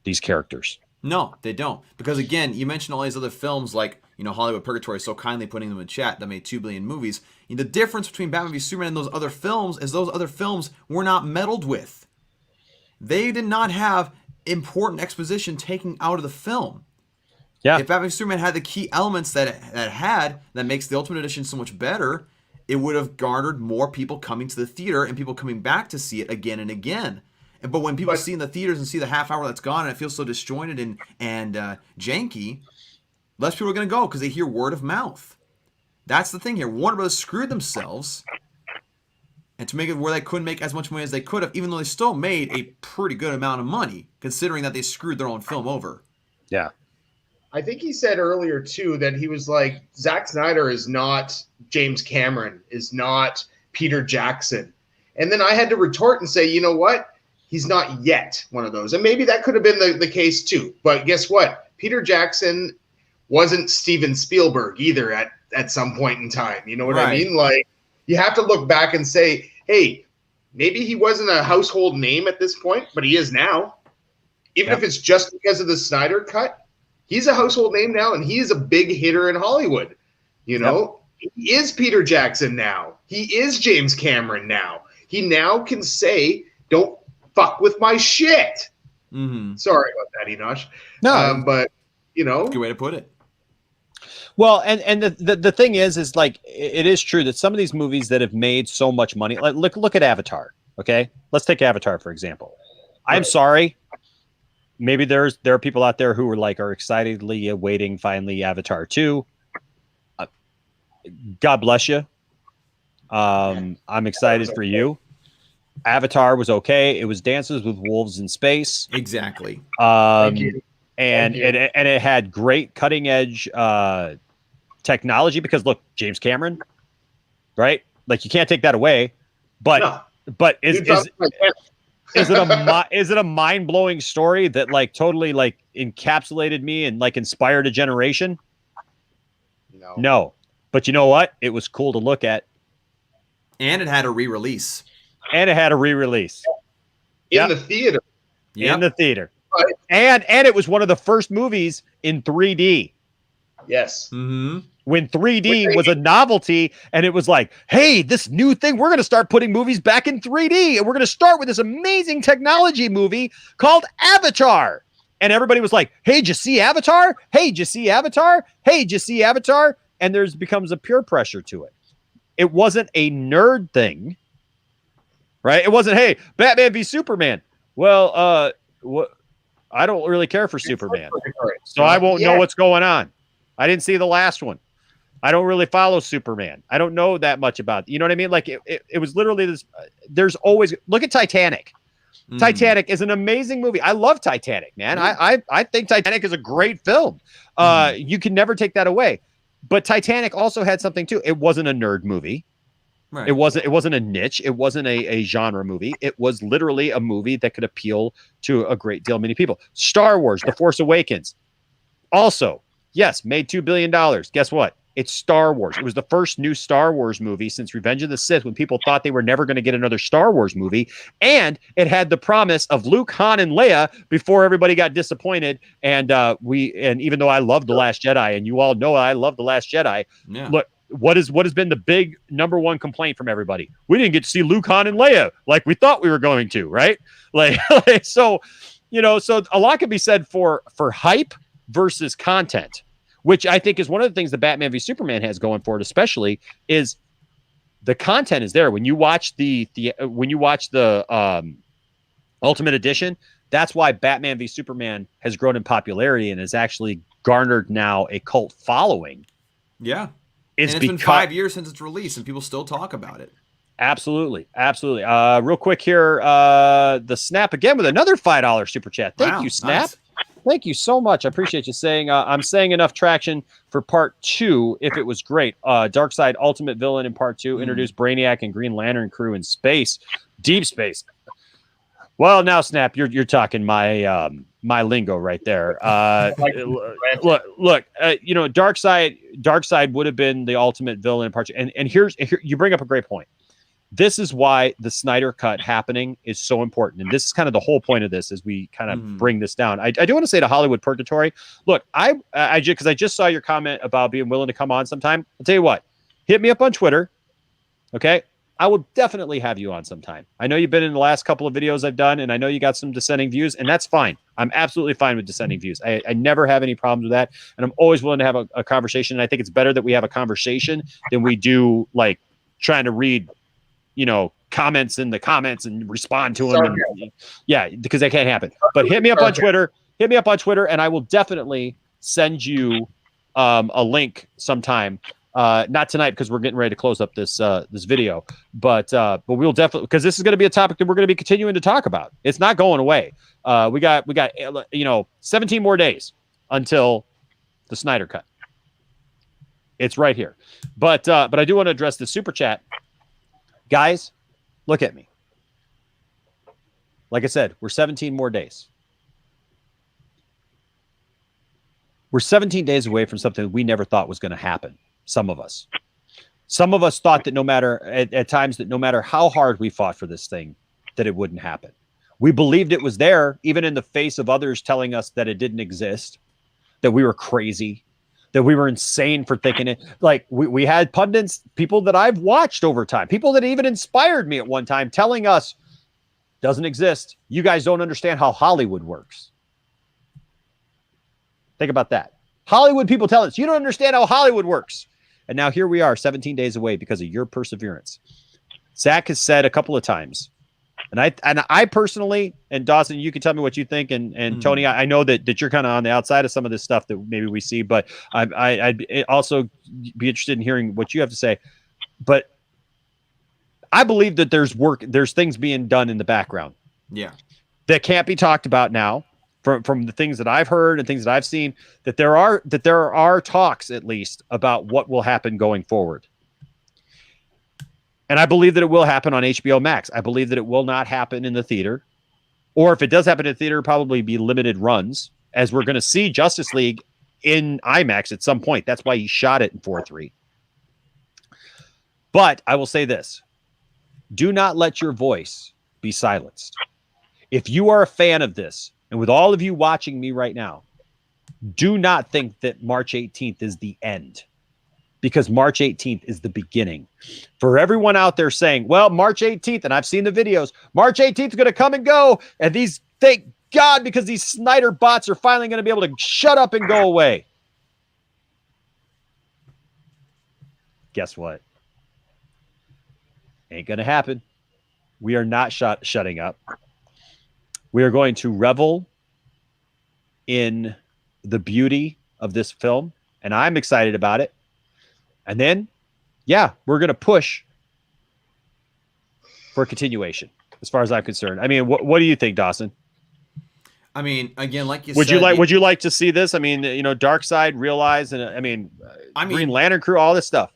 these characters. No, they don't. Because again, you mentioned all these other films like, Hollywood Purgatory, so kindly putting them in chat, that made 2 billion movies. The difference between Batman v Superman and those other films is those other films were not meddled with. They did not have important exposition taken out of the film. Yeah. If Batman v Superman had the key elements that makes the Ultimate Edition so much better, it would have garnered more people coming to the theater and people coming back to see it again and again. But when people see in the theaters and see the half hour that's gone and it feels so disjointed and janky, less people are going to go because they hear word of mouth. That's the thing here. Warner Bros. Screwed themselves, and to make it where they couldn't make as much money as they could have, even though they still made a pretty good amount of money, considering that they screwed their own film over. Yeah. I think he said earlier, too, that he was like, Zack Snyder is not James Cameron, is not Peter Jackson. And then I had to retort and say, you know what? He's not yet one of those. And maybe that could have been the case, too. But guess what? Peter Jackson wasn't Steven Spielberg either at some point in time. You know what I mean? Like, you have to look back and say, hey, maybe he wasn't a household name at this point, but he is now. Even if it's just because of the Snyder cut, he's a household name now, and he is a big hitter in Hollywood. He is Peter Jackson now. He is James Cameron now. He now can say, don't fuck with my shit. Mm-hmm. Sorry about that, Enosh. No. But, Good way to put it. Well, and the thing is like, it is true that some of these movies that have made so much money, like look at Avatar. Okay, let's take Avatar for example. I'm sorry, maybe there are people out there who are excitedly awaiting finally Avatar 2. God bless you. I'm excited for you. Avatar was okay. It was Dances with Wolves in space. Exactly. Thank you. And it had great cutting edge technology because look, James Cameron, right? Like you can't take that away. But is it a mind blowing story that like totally like encapsulated me and like inspired a generation? No. But you know what? It was cool to look at. And it had a re-release. In the theater. Yep. In the theater. Right. And it was one of the first movies in 3D. Yes. Mm-hmm. When 3D was a novelty, and it was like, hey, this new thing, we're going to start putting movies back in 3D, and we're going to start with this amazing technology movie called Avatar. And everybody was like, hey, did you see Avatar? Hey, did you see Avatar? Hey, did you see Avatar? And there's becomes a peer pressure to it. It wasn't a nerd thing, right? It wasn't, hey, Batman v Superman. Well, what? I don't really care for Superman, so I won't know what's going on. I didn't see the last one. I don't really follow Superman. I don't know that much about, you know what I mean? Like it was literally this, there's always, look at Titanic. Mm. Titanic is an amazing movie. I love Titanic, man. Mm. I think Titanic is a great film. You can never take that away. But Titanic also had something too. It wasn't a nerd movie. Right. It wasn't a niche. It wasn't a genre movie. It was literally a movie that could appeal to a great deal of many people. Star Wars, The Force Awakens. Also, yes, made $2 billion. Guess what? It's Star Wars. It was the first new Star Wars movie since Revenge of the Sith when people thought they were never going to get another Star Wars movie. And it had the promise of Luke, Han, and Leia before everybody got disappointed. And even though I love The Last Jedi, and you all know I love The Last Jedi, look, what has been the big number one complaint from everybody? We didn't get to see Luke, Han, and Leia like we thought we were going to, right? So a lot can be said for hype versus content, which I think is one of the things that Batman v Superman has going for it, especially is the content is there. When you watch the Ultimate Edition, that's why Batman v Superman has grown in popularity and has actually garnered now a cult following. Yeah. And it's been 5 years since it's released, and people still talk about it. Absolutely. Real quick here, the Snap again with another $5 super chat. Thank you, Snap. Nice. Thank you so much. I appreciate you saying, I'm saying enough traction for part 2 if it was great. Darkseid Ultimate Villain in part 2 introduced Brainiac and Green Lantern crew in space, deep space. Well, now, Snap, you're talking my my lingo right there. Look, Darkseid would have been the ultimate villain in part 2. And here you bring up a great point. This is why the Snyder Cut happening is so important. And this is kind of the whole point of this as we kind of bring this down. I do want to say to Hollywood Purgatory, look, because I just saw your comment about being willing to come on sometime. I'll tell you what, hit me up on Twitter. Okay. I will definitely have you on sometime. I know you've been in the last couple of videos I've done, and I know you got some dissenting views, and that's fine. I'm absolutely fine with dissenting views. I never have any problems with that. And I'm always willing to have a conversation. And I think it's better that we have a conversation than we do like trying to read, comments in the comments and respond to them. Because that can't happen. But hit me up on Twitter. And I will definitely send you a link sometime. Not tonight because we're getting ready to close up this video, but we'll definitely, because this is going to be a topic that we're going to be continuing to talk about. It's not going away. We got 17 more days until the Snyder Cut. It's right here, but I do want to address the super chat. Guys, look at me. Like I said, we're 17 more days. We're 17 days away from something we never thought was going to happen. Some of us thought that no matter at times that no matter how hard we fought for this thing, that it wouldn't happen. We believed it was there, even in the face of others telling us that it didn't exist, that we were crazy, that we were insane for thinking it. Like we had pundits, people that I've watched over time, people that even inspired me at one time telling us doesn't exist. You guys don't understand how Hollywood works. Think about that. Hollywood people tell us, you don't understand how Hollywood works. And now here we are 17 days away because of your perseverance. Zach has said a couple of times, and I personally, and Dawson, you can tell me what you think. And Tony, I know that you're kind of on the outside of some of this stuff that maybe we see, but I'd also be interested in hearing what you have to say. But I believe that there's things being done in the background. Yeah. That can't be talked about now. From the things that I've heard and things that I've seen, that there are talks at least about what will happen going forward. And I believe that it will happen on HBO Max. I believe that it will not happen in the theater. Or if it does happen in the theater, probably be limited runs, as we're going to see Justice League in IMAX at some point. That's why he shot it in 4:3. But I will say this. Do not let your voice be silenced. If you are a fan of this, and with all of you watching me right now, do not think that March 18th is the end, because March 18th is the beginning. For everyone out there saying, well, March 18th, and I've seen the videos, March 18th is going to come and go, and thank God, because these Snyder bots are finally going to be able to shut up and go away. Guess what? Ain't going to happen. We are not shutting up. We are going to revel in the beauty of this film, and I'm excited about it. And then, we're going to push for a continuation, as far as I'm concerned. I mean, what do you think, Dawson? I mean, again, like you would said, would you like to see this? I mean, Darkseid, Realize, and Green Lantern crew, all this stuff.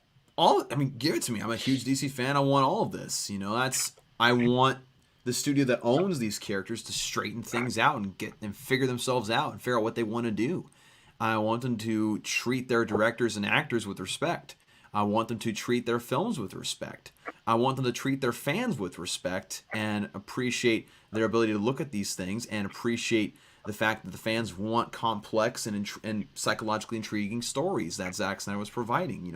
Give it to me. I'm a huge DC fan. I want all of this. I want the studio that owns these characters to straighten things out and get them figure themselves out and figure out what they want to do. I want them to treat their directors and actors with respect. I want them to treat their films with respect. I want them to treat their fans with respect and appreciate their ability to look at these things and appreciate the fact that the fans want complex and psychologically intriguing stories that Zack Snyder was providing.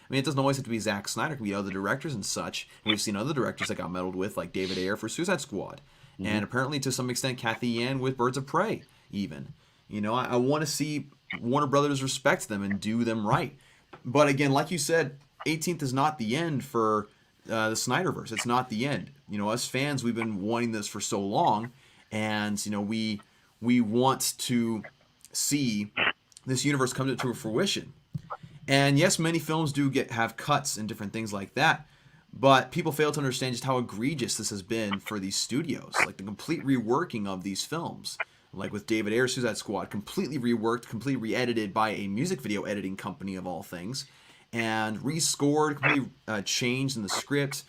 It doesn't always have to be Zack Snyder. It can be other directors and such. And we've seen other directors that got meddled with, like David Ayer for Suicide Squad, and apparently to some extent Kathy Yan with Birds of Prey. Even, I want to see Warner Brothers respect them and do them right. But again, like you said, 18th is not the end for the Snyderverse. It's not the end. Us fans, we've been wanting this for so long, and we want to see this universe come to fruition. And yes, many films do have cuts and different things like that, but people fail to understand just how egregious this has been for these studios. Like the complete reworking of these films, like with David Ayer's Suicide Squad, completely reworked, completely re-edited by a music video editing company of all things, and rescored, completely changed in the script.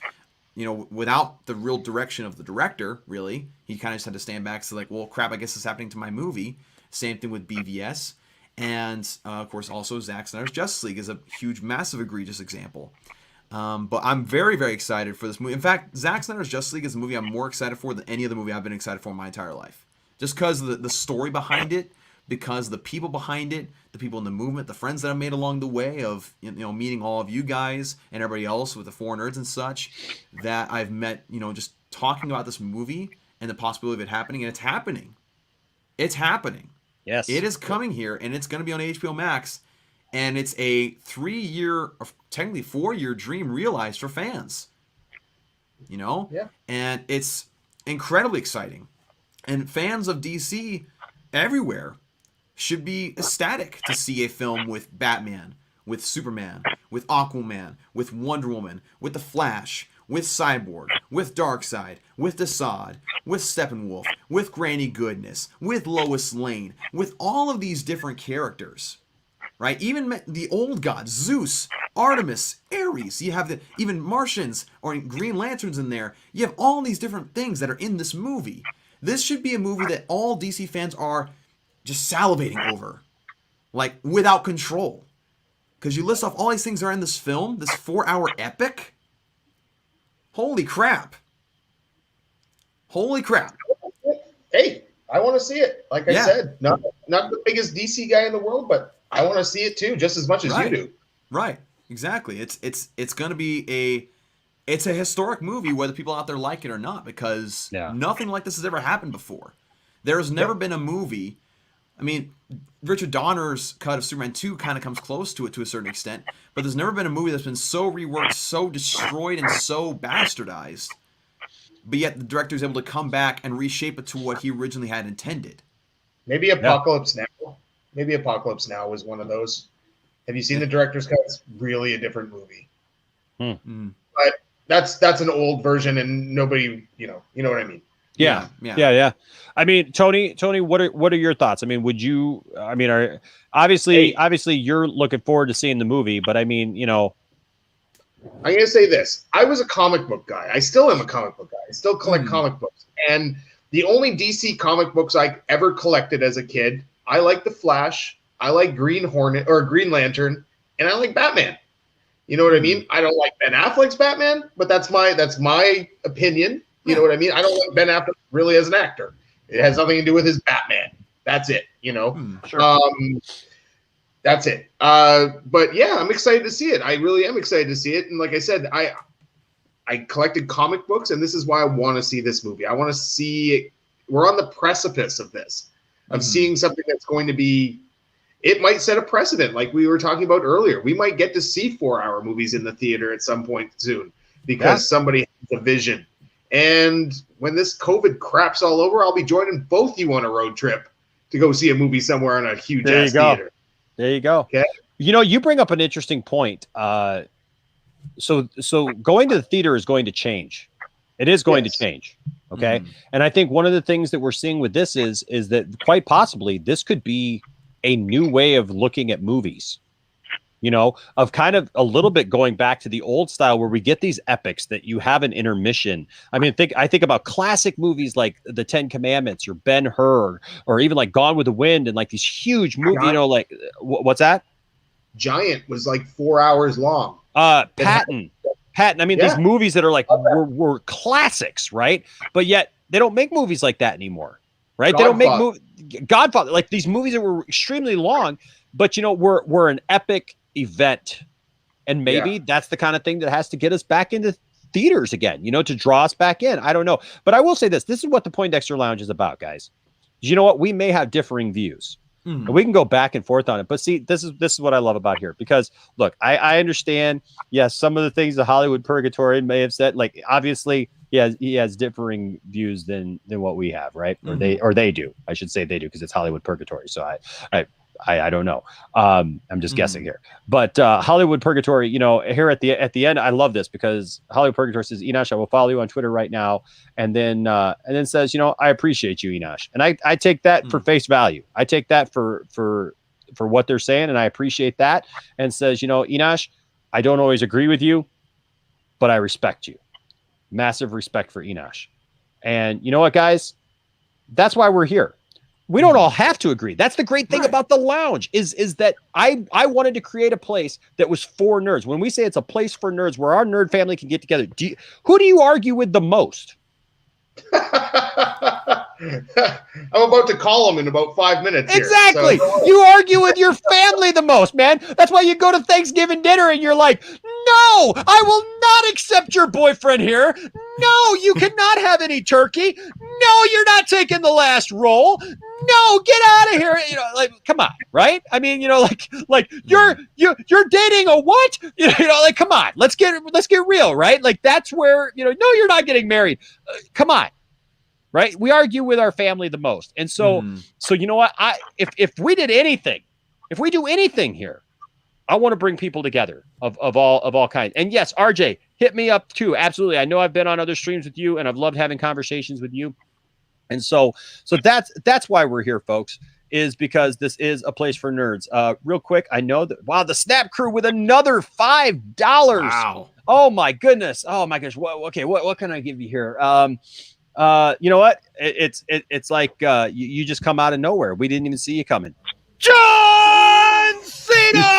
Without the real direction of the director, really. He kind of just had to stand back and say, like, well, crap, I guess this is happening to my movie. Same thing with BVS. And, of course, also Zack Snyder's Justice League is a huge, massive, egregious example. But I'm very, very excited for this movie. In fact, Zack Snyder's Justice League is a movie I'm more excited for than any other movie I've been excited for in my entire life. Just because of the story behind it, because the people behind it, the people in the movement, the friends that I've made along the way of meeting all of you guys and everybody else with the 4 nerds and such that I've met, just talking about this movie and the possibility of it happening, and it's happening. It's happening. Yes. It is coming here, and it's going to be on HBO Max, and it's a 3-year, technically 4-year dream realized for fans. Yeah. And it's incredibly exciting. And fans of DC everywhere should be ecstatic to see a film with Batman, with Superman, with Aquaman, with Wonder Woman, with The Flash, with Cyborg, with Darkseid, with Desaad, with Steppenwolf, with Granny Goodness, with Lois Lane, with all of these different characters, right? Even the old gods, Zeus, Artemis, Ares. You have even Martians or Green Lanterns in there. You have all these different things that are in this movie. This should be a movie that all DC fans are just salivating over, like without control. Because you list off all these things that are in this film, this 4-hour epic. Holy crap. Holy crap. Hey, I want to see it. Like I said, not the biggest DC guy in the world, but I want to see it too, just as much as you do. Right. Exactly. It's going to be a historic movie, whether people out there like it or not, because nothing like this has ever happened before. There has never been a movie. I mean, Richard Donner's cut of Superman 2 kind of comes close to it to a certain extent, but there's never been a movie that's been so reworked, so destroyed, and so bastardized, but yet the director is able to come back and reshape it to what he originally had intended. Maybe Apocalypse Now. Maybe Apocalypse Now was one of those. Have you seen the director's cut? It's really a different movie. But that's an old version, and nobody, you know what I mean. Yeah. I mean, Tony, what are your thoughts? I mean, are obviously you're looking forward to seeing the movie, but I mean, I'm going to say this. I was a comic book guy. I still am a comic book guy. I still collect comic books. And the only DC comic books I ever collected as a kid, I like The Flash, I like Green Lantern, and I like Batman. You know what I mean? I don't like Ben Affleck's Batman, but that's my opinion. You know what I mean? I don't like Ben Affleck really as an actor. It has nothing to do with his Batman. That's it. sure. That's it. But yeah, I'm excited to see it. I really am excited to see it. And like I said, I collected comic books, and this is why I want to see this movie. I want to see it. We're on the precipice of this, of seeing something that's going to be. It might set a precedent, like we were talking about earlier. We might get to see 4-hour movies in the theater at some point soon because somebody has a vision. And when this COVID crap's all over, I'll be joining both you on a road trip to go see a movie somewhere in a huge ass theater. There you go. Okay. You bring up an interesting point. So going to the theater is going to change. It is going to change. Okay. And I think one of the things that we're seeing with this is that quite possibly this could be a new way of looking at movies. Of kind of a little bit going back to the old style where we get these epics that you have an intermission. I mean, I think about classic movies like The Ten Commandments or Ben-Hur, or even like Gone with the Wind, and like these huge movies, like what's that? Giant was like 4 hours long. Patton. I mean, these movies that are like were classics, right? But yet they don't make movies like that anymore, right? Godfather. They don't make Godfather, like these movies that were extremely long, but we're an epic event, and maybe that's the kind of thing that has to get us back into theaters again, to draw us back in. I don't know, but I will say this is what the Poindexter Lounge is about, guys. You know what? We may have differing views, and we can go back and forth on it, but see, this is what I love about here, because look, I understand, yes, some of the things the Hollywood Purgatory may have said, like, obviously he has differing views than what we have, right? Or they do, I should say they do, because it's Hollywood Purgatory. So I don't know. I'm just guessing here. But Hollywood Purgatory, here at the end, I love this because Hollywood Purgatory says, Enosh, I will follow you on Twitter right now, and then says, I appreciate you, Enosh, and I take that for face value. I take that for what they're saying, and I appreciate that. And says, Enosh, I don't always agree with you, but I respect you. Massive respect for Enosh. And you know what, guys? That's why we're here. We don't all have to agree. That's the great thing about the lounge is that I wanted to create a place that was for nerds. When we say it's a place for nerds where our nerd family can get together, who do you argue with the most? I'm about to call him in about 5 minutes. Exactly. So. You argue with your family the most, man. That's why you go to Thanksgiving dinner and you're like, no, I will not accept your boyfriend here. No, you cannot have any turkey. No, you're not taking the last roll. No, get out of here. Come on, right? I mean, like you're dating a what? Come on, let's get real, right? Like that's where, no, you're not getting married. Come on. Right. We argue with our family the most. And so you know what? If we did anything, if we do anything here, I want to bring people together of all kinds. And yes, RJ, hit me up too. Absolutely. I know I've been on other streams with you and I've loved having conversations with you. And so that's why we're here, folks, is because this is a place for nerds. Real quick, I know that the Snap Crew with another $5. Wow. Oh my goodness. Oh my gosh. What can I give you here? You know what? It's like you just come out of nowhere. We didn't even see you coming. John Cena.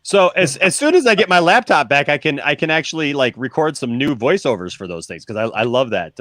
So as soon as I get my laptop back, I can actually like record some new voiceovers for those things because I love that.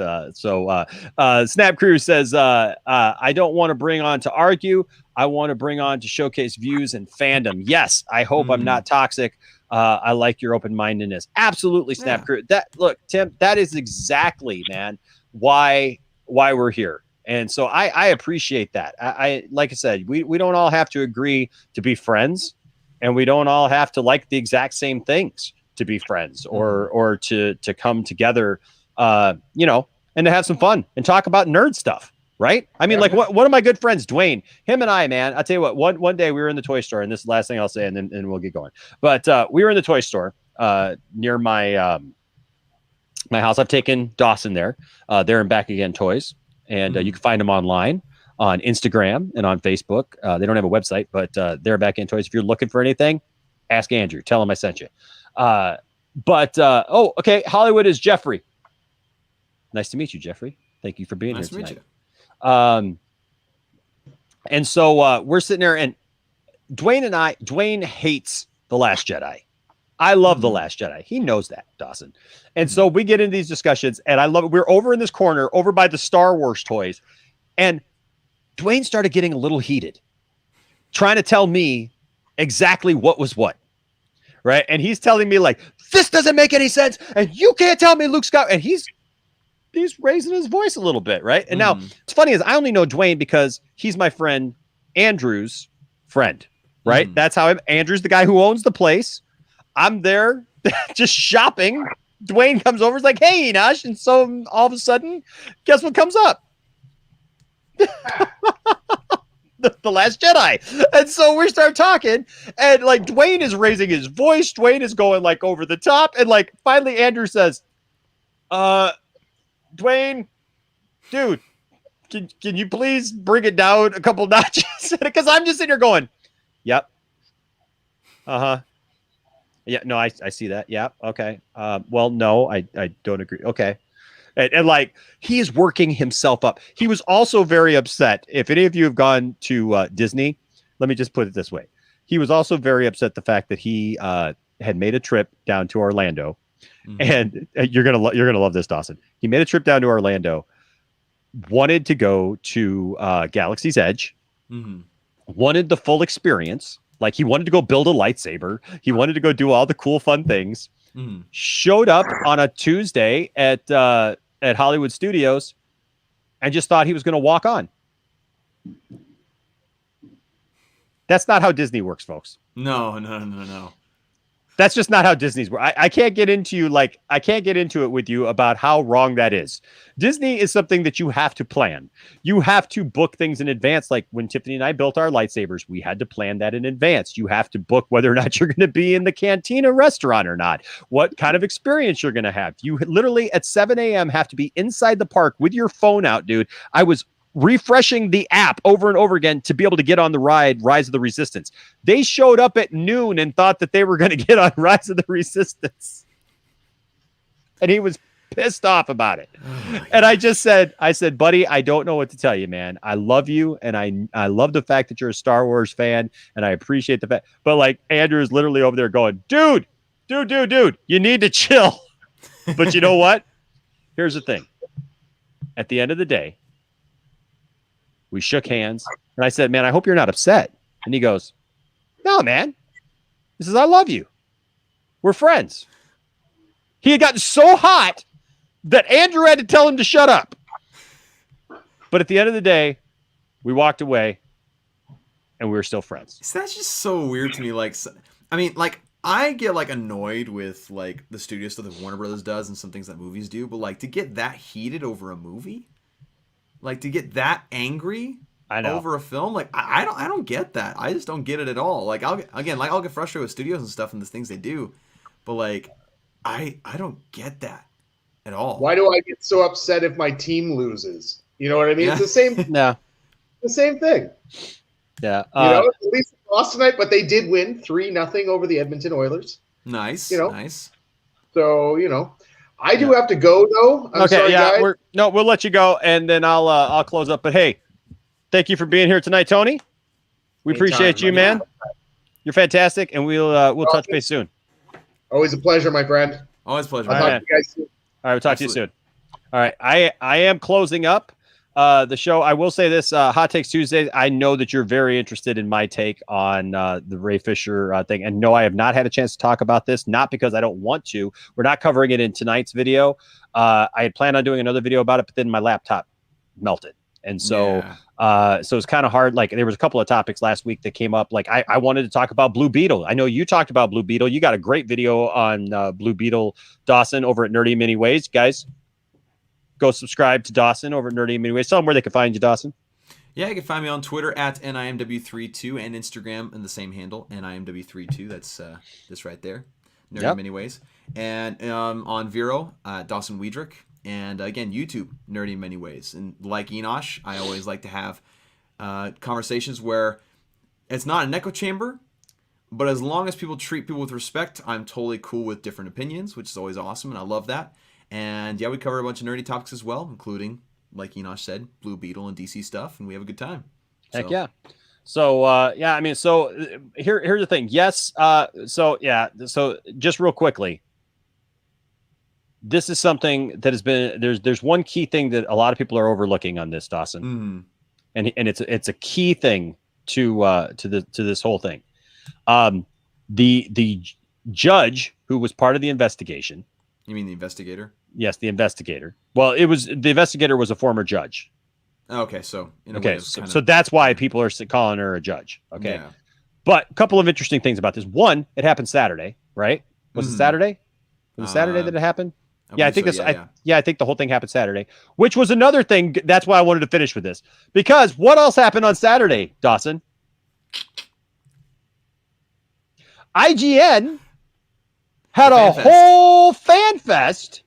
Snap Crew says I don't want to bring on to argue. I want to bring on to showcase views and fandom. Yes, I hope I'm not toxic. I like your open-mindedness. Absolutely, Snap Crew. Look, Tim, that is exactly, man, why we're here. And so I appreciate that. I like I said, we don't all have to agree to be friends. And we don't all have to like the exact same things to be friends or to come together, and to have some fun and talk about nerd stuff. Right. I mean, like one of my good friends, Dwayne, him and I, man, I'll tell you what, one day we were in the toy store, and this is the last thing I'll say, and then we'll get going. But we were in the toy store near my my house. I've taken Dawson there. There and Back Again Toys. And you can find them online on Instagram and on Facebook. They don't have a website, but they're Back Again Toys. If you're looking for anything, ask Andrew. Tell him I sent you. Okay. Hollywood is Jeffrey. Nice to meet you, Jeffrey. Thank you for being here tonight. Nice to meet you. And so we're sitting there, and Dwayne hates The Last Jedi. I love The Last Jedi. He knows that, Dawson. And so we get into these discussions, and I love it. We're over in this corner, over by the Star Wars toys, and Dwayne started getting a little heated, trying to tell me exactly what was what, right? And he's telling me, like, this doesn't make any sense, and you can't tell me Luke Skywalker. And he's raising his voice a little bit, right? And now, what's funny is I only know Dwayne because he's my friend Andrew's friend, right? That's how Andrew's the guy who owns the place. I'm there just shopping. Dwayne comes over, is like, hey, Enosh. And so all of a sudden, guess what comes up? The Last Jedi. And so we start talking, and like Dwayne is raising his voice. Dwayne is going like over the top. And like finally Andrew says, Dwayne, dude, can you please bring it down a couple notches? Because I'm just sitting here going, yep. Uh-huh. Yeah, no, I see that. Yeah. Okay. Well, no, I don't agree. Okay. And like, he is working himself up. He was also very upset. If any of you have gone to Disney, let me just put it this way. He was also very upset the fact that he had made a trip down to Orlando. And you're gonna love this, Dawson. He made a trip down to Orlando, wanted to go to Galaxy's Edge, wanted the full experience. Like, he wanted to go build a lightsaber. He wanted to go do all the cool, fun things. Showed up on a Tuesday at Hollywood Studios and just thought he was going to walk on. That's not how Disney works, folks. No. That's just not how Disney's work. I can't get into it with you about how wrong that is. Disney is something that you have to plan. You have to book things in advance. Like when Tiffany and I built our lightsabers, we had to plan that in advance. You have to book whether or not you're going to be in the Cantina restaurant or not, what kind of experience you're going to have. You literally at 7 a.m. have to be inside the park with your phone out, dude. I was refreshing the app over and over again to be able to get on the ride Rise of the Resistance. They showed up at noon and thought that they were going to get on Rise of the Resistance. And he was pissed off about it. And I said, buddy, I don't know what to tell you, man. I love you. And I love the fact that you're a Star Wars fan. And I appreciate the fact, but like Andrew is literally over there going, dude, you need to chill. But you know what? Here's the thing. At the end of the day, we shook hands, and I said, man, I hope you're not upset. And he goes, no, man. He says, I love you. We're friends. He had gotten so hot that Andrew had to tell him to shut up. But at the end of the day, we walked away, and we were still friends. So that's just so weird to me. Like, I mean, like, I get, like, annoyed with, like, the studio stuff that Warner Brothers does and some things that movies do, but, like, to get that heated over a movie? Like, to get that angry over a film, like I don't get that. I just don't get it at all. Like I'll get frustrated with studios and stuff and the things they do, but like I don't get that at all. Why do I get so upset if my team loses? You know what I mean? It's the same. No, the same thing. Yeah, at least they lost tonight, but they did win 3-0 over the Edmonton Oilers. Nice, nice. So I do have to go though. I'm sorry, guys. We'll let you go, and then I'll close up. But hey, thank you for being here tonight, Tony. We appreciate you, man. You're fantastic, and we'll touch base soon. Always a pleasure, my friend. Always a pleasure. I'll talk to you guys soon. All right, we'll talk to you soon. All right, I am closing up the show. I will say this: Hot Takes Tuesday. I know that you're very interested in my take on the Ray Fisher thing, and no, I have not had a chance to talk about this. Not because I don't want to. We're not covering it in tonight's video. I had planned on doing another video about it, but then my laptop melted, and so so it's kind of hard. Like there was a couple of topics last week that came up. Like I wanted to talk about Blue Beetle. I know you talked about Blue Beetle. You got a great video on Blue Beetle, Dawson, over at Nerdy in Many Ways, guys. Go subscribe to Dawson over at Nerdy in Many Ways. Tell them where they can find you, Dawson. Yeah, you can find me on Twitter at NIMW32 and Instagram in the same handle, NIMW32. That's this right there, Nerdy in Many Ways. And on Vero, Dawson Weidrich. And again, YouTube, Nerdy in Many Ways. And like Enosh, I always like to have conversations where it's not an echo chamber, but as long as people treat people with respect, I'm totally cool with different opinions, which is always awesome, and I love that. And yeah, we cover a bunch of nerdy topics as well, including, like Enosh said, Blue Beetle and DC stuff, and we have a good time. Heck yeah. So I mean, so here's the thing. Yes. So just real quickly, this is something that has been there's one key thing that a lot of people are overlooking on this, Dawson, and it's a key thing to this whole thing. The judge who was part of the investigation. You mean the investigator? Yes, the investigator. Well, the investigator was a former judge. Okay, so so that's why people are calling her a judge. Okay, yeah. But a couple of interesting things about this. One, it happened Saturday, right? Was it Saturday? Was it Saturday that it happened? I think this. I think the whole thing happened Saturday, which was another thing. That's why I wanted to finish with this, because what else happened on Saturday, Dawson? IGN had a whole fan fest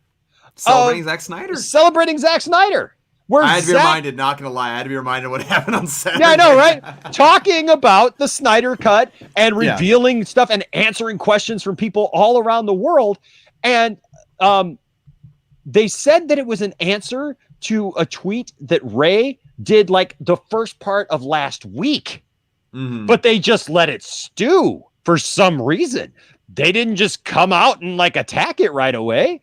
celebrating Zack Snyder. Celebrating Zack Snyder. I had to be reminded, not going to lie, I had to be reminded what happened on Saturday. Yeah, I know, right? Talking about the Snyder Cut and revealing stuff and answering questions from people all around the world. And they said that it was an answer to a tweet that Ray did like the first part of last week. But they just let it stew for some reason. They didn't just come out and like attack it right away.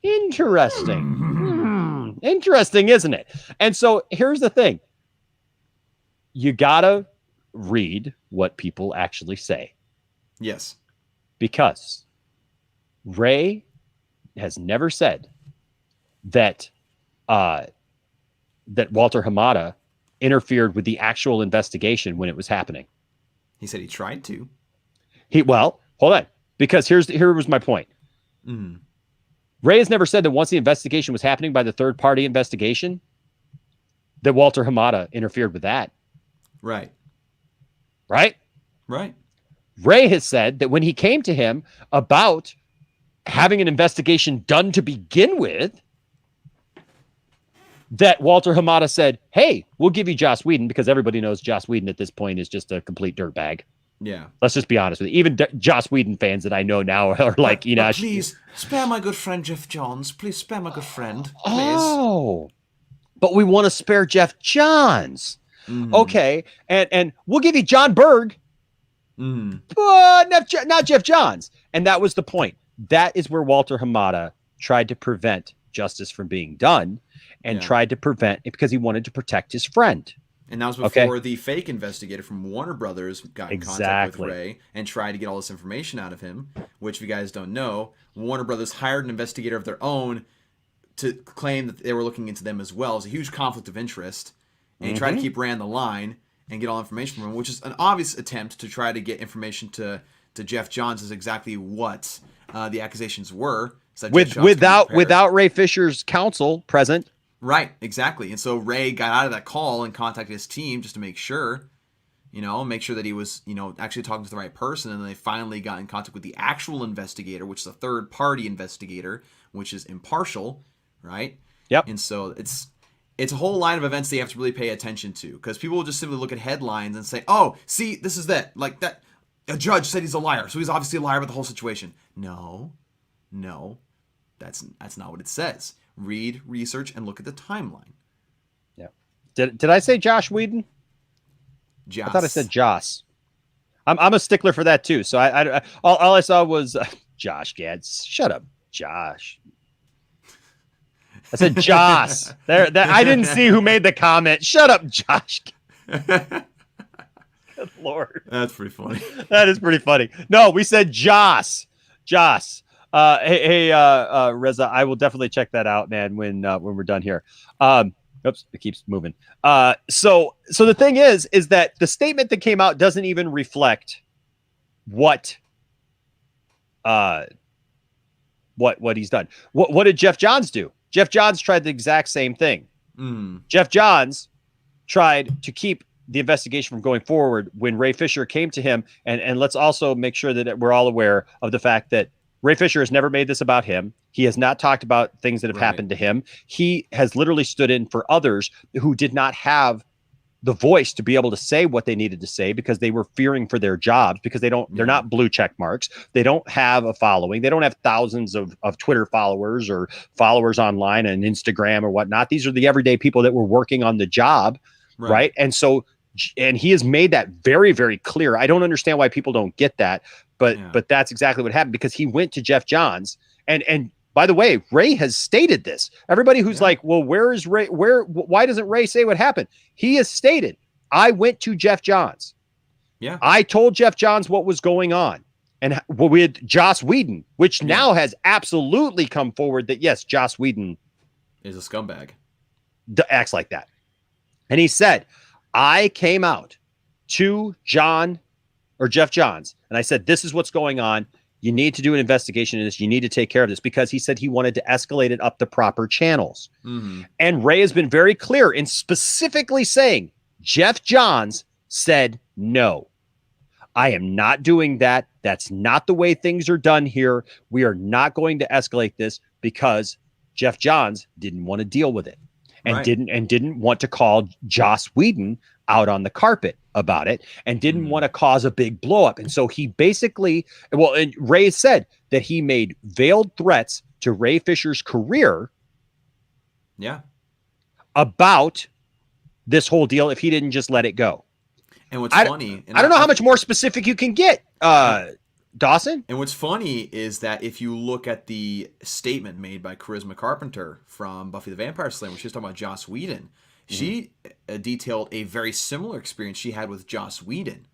Interesting. Interesting, isn't it? And so here's the thing. You gotta read what people actually say. Yes. Because Ray has never said that that Walter Hamada interfered with the actual investigation when it was happening. He said he tried to. Well, hold on, because here was my point. Mm. Ray has never said that once the investigation was happening by the third party investigation, that Walter Hamada interfered with that. Right. Right? Right. Ray has said that when he came to him about having an investigation done to begin with, that Walter Hamada said, hey, we'll give you Joss Whedon, because everybody knows Joss Whedon at this point is just a complete dirtbag. Yeah. Let's just be honest with you. Even Joss Whedon fans that I know now are like, but please, spare my good friend Jeff Johns. Please spare my good friend. Please. Oh, but we want to spare Jeff Johns. Okay, and we'll give you John Berg, but not Jeff Johns. And that was the point. That is where Walter Hamada tried to prevent justice from being done, and tried to prevent it because he wanted to protect his friend. And that was before the fake investigator from Warner Brothers got in contact with Ray and tried to get all this information out of him, which, if you guys don't know, Warner Brothers hired an investigator of their own to claim that they were looking into them as well. It's a huge conflict of interest. And he tried to keep Ray on the line and get all information from him, which is an obvious attempt to try to get information to Jeff Johns as exactly what the accusations were. So without Ray Fisher's counsel present. Right, exactly. And so Ray got out of that call and contacted his team just to make sure that he was, actually talking to the right person. And then they finally got in contact with the actual investigator, which is a third-party investigator, which is impartial, right? Yep. And so it's a whole line of events that you have to really pay attention to, because people will just simply look at headlines and say, oh, see, this is that. Like that, a judge said he's a liar, so he's obviously a liar about the whole situation. No, that's not what it says. Read, research, and look at the timeline. Yeah. Did I say Josh Whedon? Joss. I thought I said Joss. I'm a stickler for that too. So I all I saw was Josh Gads. Shut up, Josh. I said Joss. There. I didn't see who made the comment. Shut up, Josh. Good Lord. That's pretty funny. That is pretty funny. No, we said Joss. Joss. Hey, Reza, I will definitely check that out, man, when we're done here. Oops, it keeps moving. So the thing is that the statement that came out doesn't even reflect what he's done. What did Jeff Johns do? Jeff Johns tried the exact same thing. Jeff Johns tried to keep the investigation from going forward when Ray Fisher came to him. And let's also make sure that we're all aware of the fact that Ray Fisher has never made this about him. He has not talked about things that have happened to him. He has literally stood in for others who did not have the voice to be able to say what they needed to say because they were fearing for their jobs, because they're not blue check marks. They don't have a following. They don't have thousands of Twitter followers or followers online and Instagram or whatnot. These are the everyday people that were working on the job. Right. And he has made that very, very clear. I don't understand why people don't get that, but that's exactly what happened, because he went to Jeff Johns and by the way, Ray has stated this. Everybody who's like, well, where is Ray? Why doesn't Ray say what happened? He has stated, I went to Jeff Johns. Yeah. I told Jeff Johns what was going on. And with Joss Whedon, which now has absolutely come forward that, yes, Joss Whedon is a scumbag. Acts like that. And he said, I came out to Jeff Johns, and I said, this is what's going on. You need to do an investigation in this. You need to take care of this, because he said he wanted to escalate it up the proper channels. And Ray has been very clear in specifically saying Jeff Johns said, no, I am not doing that. That's not the way things are done here. We are not going to escalate this, because Jeff Johns didn't want to deal with it and didn't want to call Joss Whedon out on the carpet about it, and didn't want to cause a big blow up. And so he basically, and Ray said that he made veiled threats to Ray Fisher's career about this whole deal if he didn't just let it go. And what's funny, I don't know how much more specific you can get, Dawson. And what's funny is that if you look at the statement made by Charisma Carpenter from Buffy the Vampire Slayer, when she was talking about Joss Whedon, she detailed a very similar experience she had with Joss Whedon,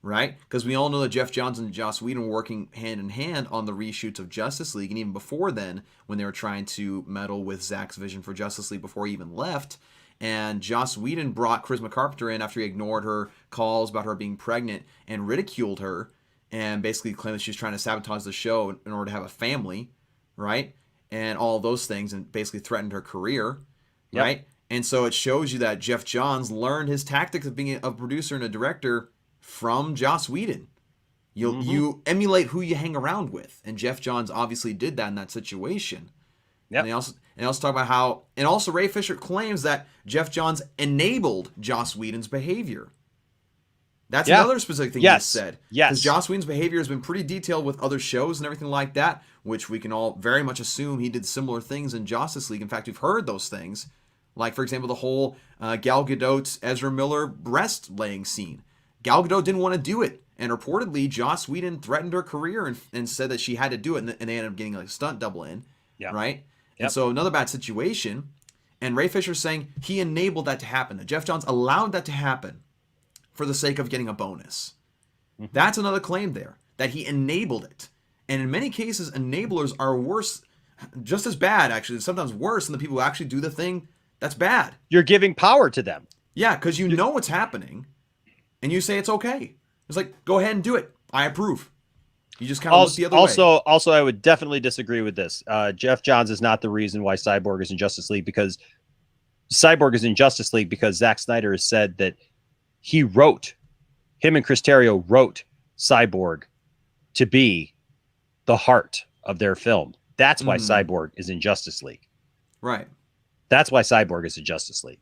right? Because we all know that Jeff Johns and Joss Whedon were working hand in hand on the reshoots of Justice League, and even before then, when they were trying to meddle with Zack's vision for Justice League before he even left. And Joss Whedon brought Charisma Carpenter in after he ignored her calls about her being pregnant and ridiculed her and basically claimed that she was trying to sabotage the show in order to have a family, right? And all those things, and basically threatened her career, right? And so it shows you that Jeff Johns learned his tactics of being a producer and a director from Joss Whedon. You emulate who you hang around with, and Jeff Johns obviously did that in that situation. And they also talk about how, and also Ray Fisher claims that Jeff Johns enabled Joss Whedon's behavior. That's another specific thing he said. Yes. Because Joss Whedon's behavior has been pretty detailed with other shows and everything like that, which we can all very much assume he did similar things in Justice League. In fact, we've heard those things. Like, for example, the whole Gal Gadot's Ezra Miller breast-laying scene. Gal Gadot didn't want to do it. And reportedly, Joss Whedon threatened her career and said that she had to do it. And they ended up getting like a stunt double in. Right? And so another bad situation. And Ray Fisher's saying he enabled that to happen. That Jeff Johns allowed that to happen for the sake of getting a bonus. That's another claim there. That he enabled it. And in many cases, enablers are worse, just as bad, actually, sometimes worse than the people who actually do the thing that's bad. You're giving power to them. Yeah, because you know what's happening, and you say it's okay. It's like, go ahead and do it. I approve. You just kind of look the other way. Also, I would definitely disagree with this. Jeff Johns is not the reason why Cyborg is in Justice League, because Cyborg is in Justice League because Zack Snyder has said that him and Chris Terrio wrote Cyborg to be the heart of their film. That's why Cyborg is in Justice League. Right. That's why Cyborg is in Justice League.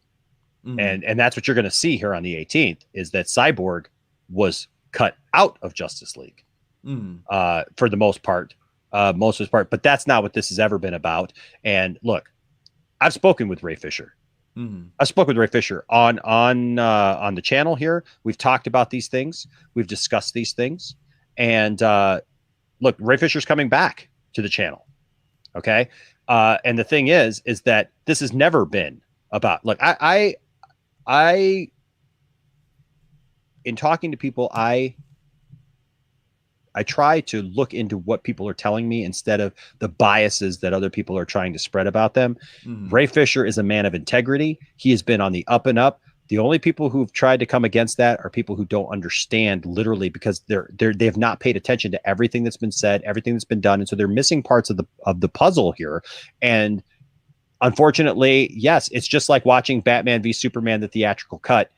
And that's what you're going to see here on the 18th, is that Cyborg was cut out of Justice League for the most part. But that's not what this has ever been about. And look, I've spoken with Ray Fisher. I spoke with Ray Fisher on the channel here. We've talked about these things. We've discussed these things. And look, Ray Fisher's coming back to the channel. Okay. And the thing is that this has never been about, look, I in talking to people, I try to look into what people are telling me instead of the biases that other people are trying to spread about them. Ray Fisher is a man of integrity. He has been on the up and up. The only people who've tried to come against that are people who don't understand, literally, because they have not paid attention to everything that's been said, everything that's been done, and so they're missing parts of the puzzle here. And unfortunately, yes, it's just like watching Batman v Superman, the theatrical cut.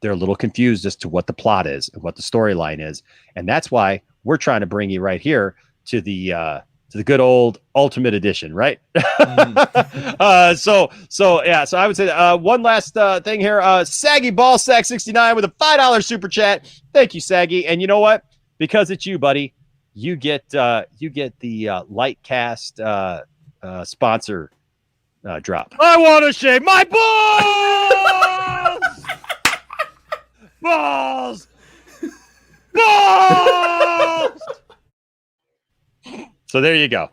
They're a little confused as to what the plot is and what the storyline is, and that's why we're trying to bring you right here to the good old Ultimate Edition, right? So I would say one last thing here. Saggy Ballsack 69 with a $5 super chat. Thank you, Saggy. And you know what? Because it's you, buddy, you get the Lightcast sponsor drop. I want to shave my balls. Balls. So there you go.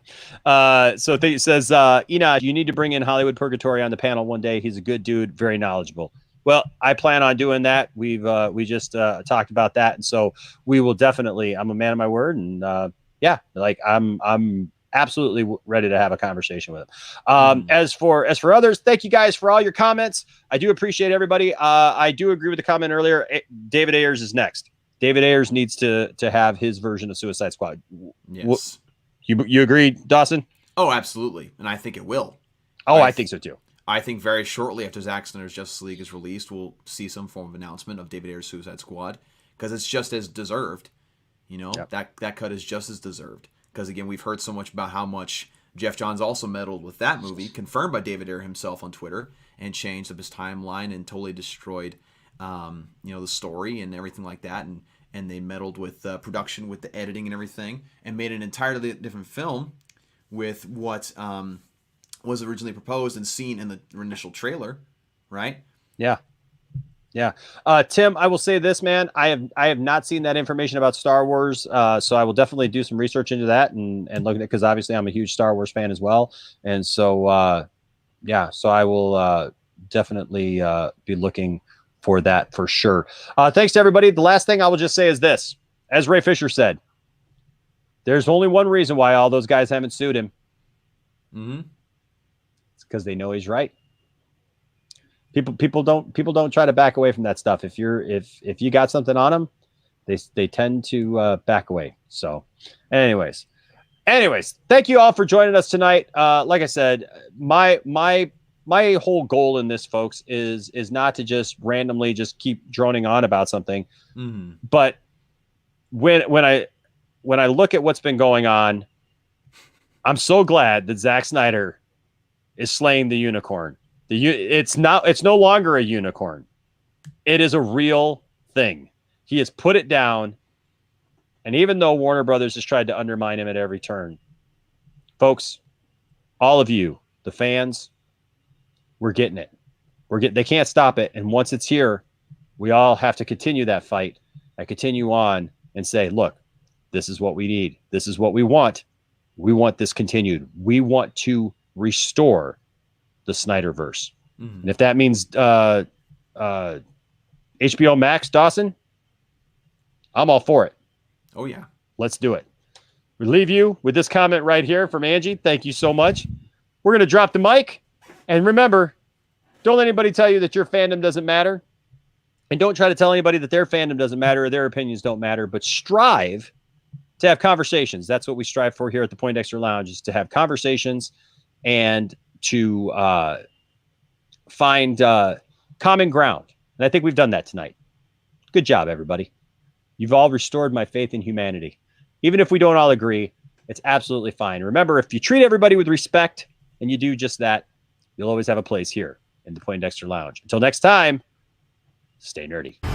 So it says, Enoch, you need to bring in Hollywood Purgatory on the panel one day. He's a good dude, very knowledgeable. Well, I plan on doing that. We just talked about that, and so we will definitely. I'm a man of my word, and I'm absolutely ready to have a conversation with him. As for others, thank you guys for all your comments. I do appreciate everybody. I do agree with the comment earlier. David Ayers is next. David Ayers needs to have his version of Suicide Squad. Yes. You agree, Dawson? Oh, absolutely. And I think it will. Oh, I think so too. I think very shortly after Zack Snyder's Justice League is released, we'll see some form of announcement of David Ayers' Suicide Squad, because it's just as deserved. You know, that cut is just as deserved. Because, again, we've heard so much about how much Jeff Johns also meddled with that movie, confirmed by David Ayer himself on Twitter, and changed up his timeline and totally destroyed, the story and everything like that. And they meddled with production, with the editing and everything, and made an entirely different film with what was originally proposed and seen in the initial trailer, right? Yeah. Tim, I will say this, man. I have not seen that information about Star Wars, so I will definitely do some research into that and look at it, because obviously I'm a huge Star Wars fan as well, and so so I will definitely be looking for that for sure. Thanks to everybody. The last thing I will just say is this: as Ray Fisher said, there's only one reason why all those guys haven't sued him. It's because they know he's right. People don't try to back away from that stuff. If you got something on them, they tend to back away. So, anyways, thank you all for joining us tonight. Like I said, my whole goal in this, folks, is not to just randomly just keep droning on about something, but when I look at what's been going on, I'm so glad that Zack Snyder is slaying the unicorn. It's no longer a unicorn. It is a real thing. He has put it down. And even though Warner Brothers has tried to undermine him at every turn, folks, all of you, the fans, we're getting it. They can't stop it. And once it's here, we all have to continue that fight and continue on and say, look, this is what we need. This is what we want. We want this continued. We want to restore the Snyderverse. And if that means HBO Max, Dawson, I'm all for it. Oh, yeah. Let's do it. We leave you with this comment right here from Angie. Thank you so much. We're going to drop the mic. And remember, don't let anybody tell you that your fandom doesn't matter. And don't try to tell anybody that their fandom doesn't matter or their opinions don't matter. But strive to have conversations. That's what we strive for here at the Poindexter Lounge, is to have conversations and to find common ground. And I think we've done that tonight. Good job, everybody. You've all restored my faith in humanity. Even if we don't all agree, it's absolutely fine. Remember, if you treat everybody with respect and you do just that, you'll always have a place here in the Poindexter Lounge. Until next time, stay nerdy.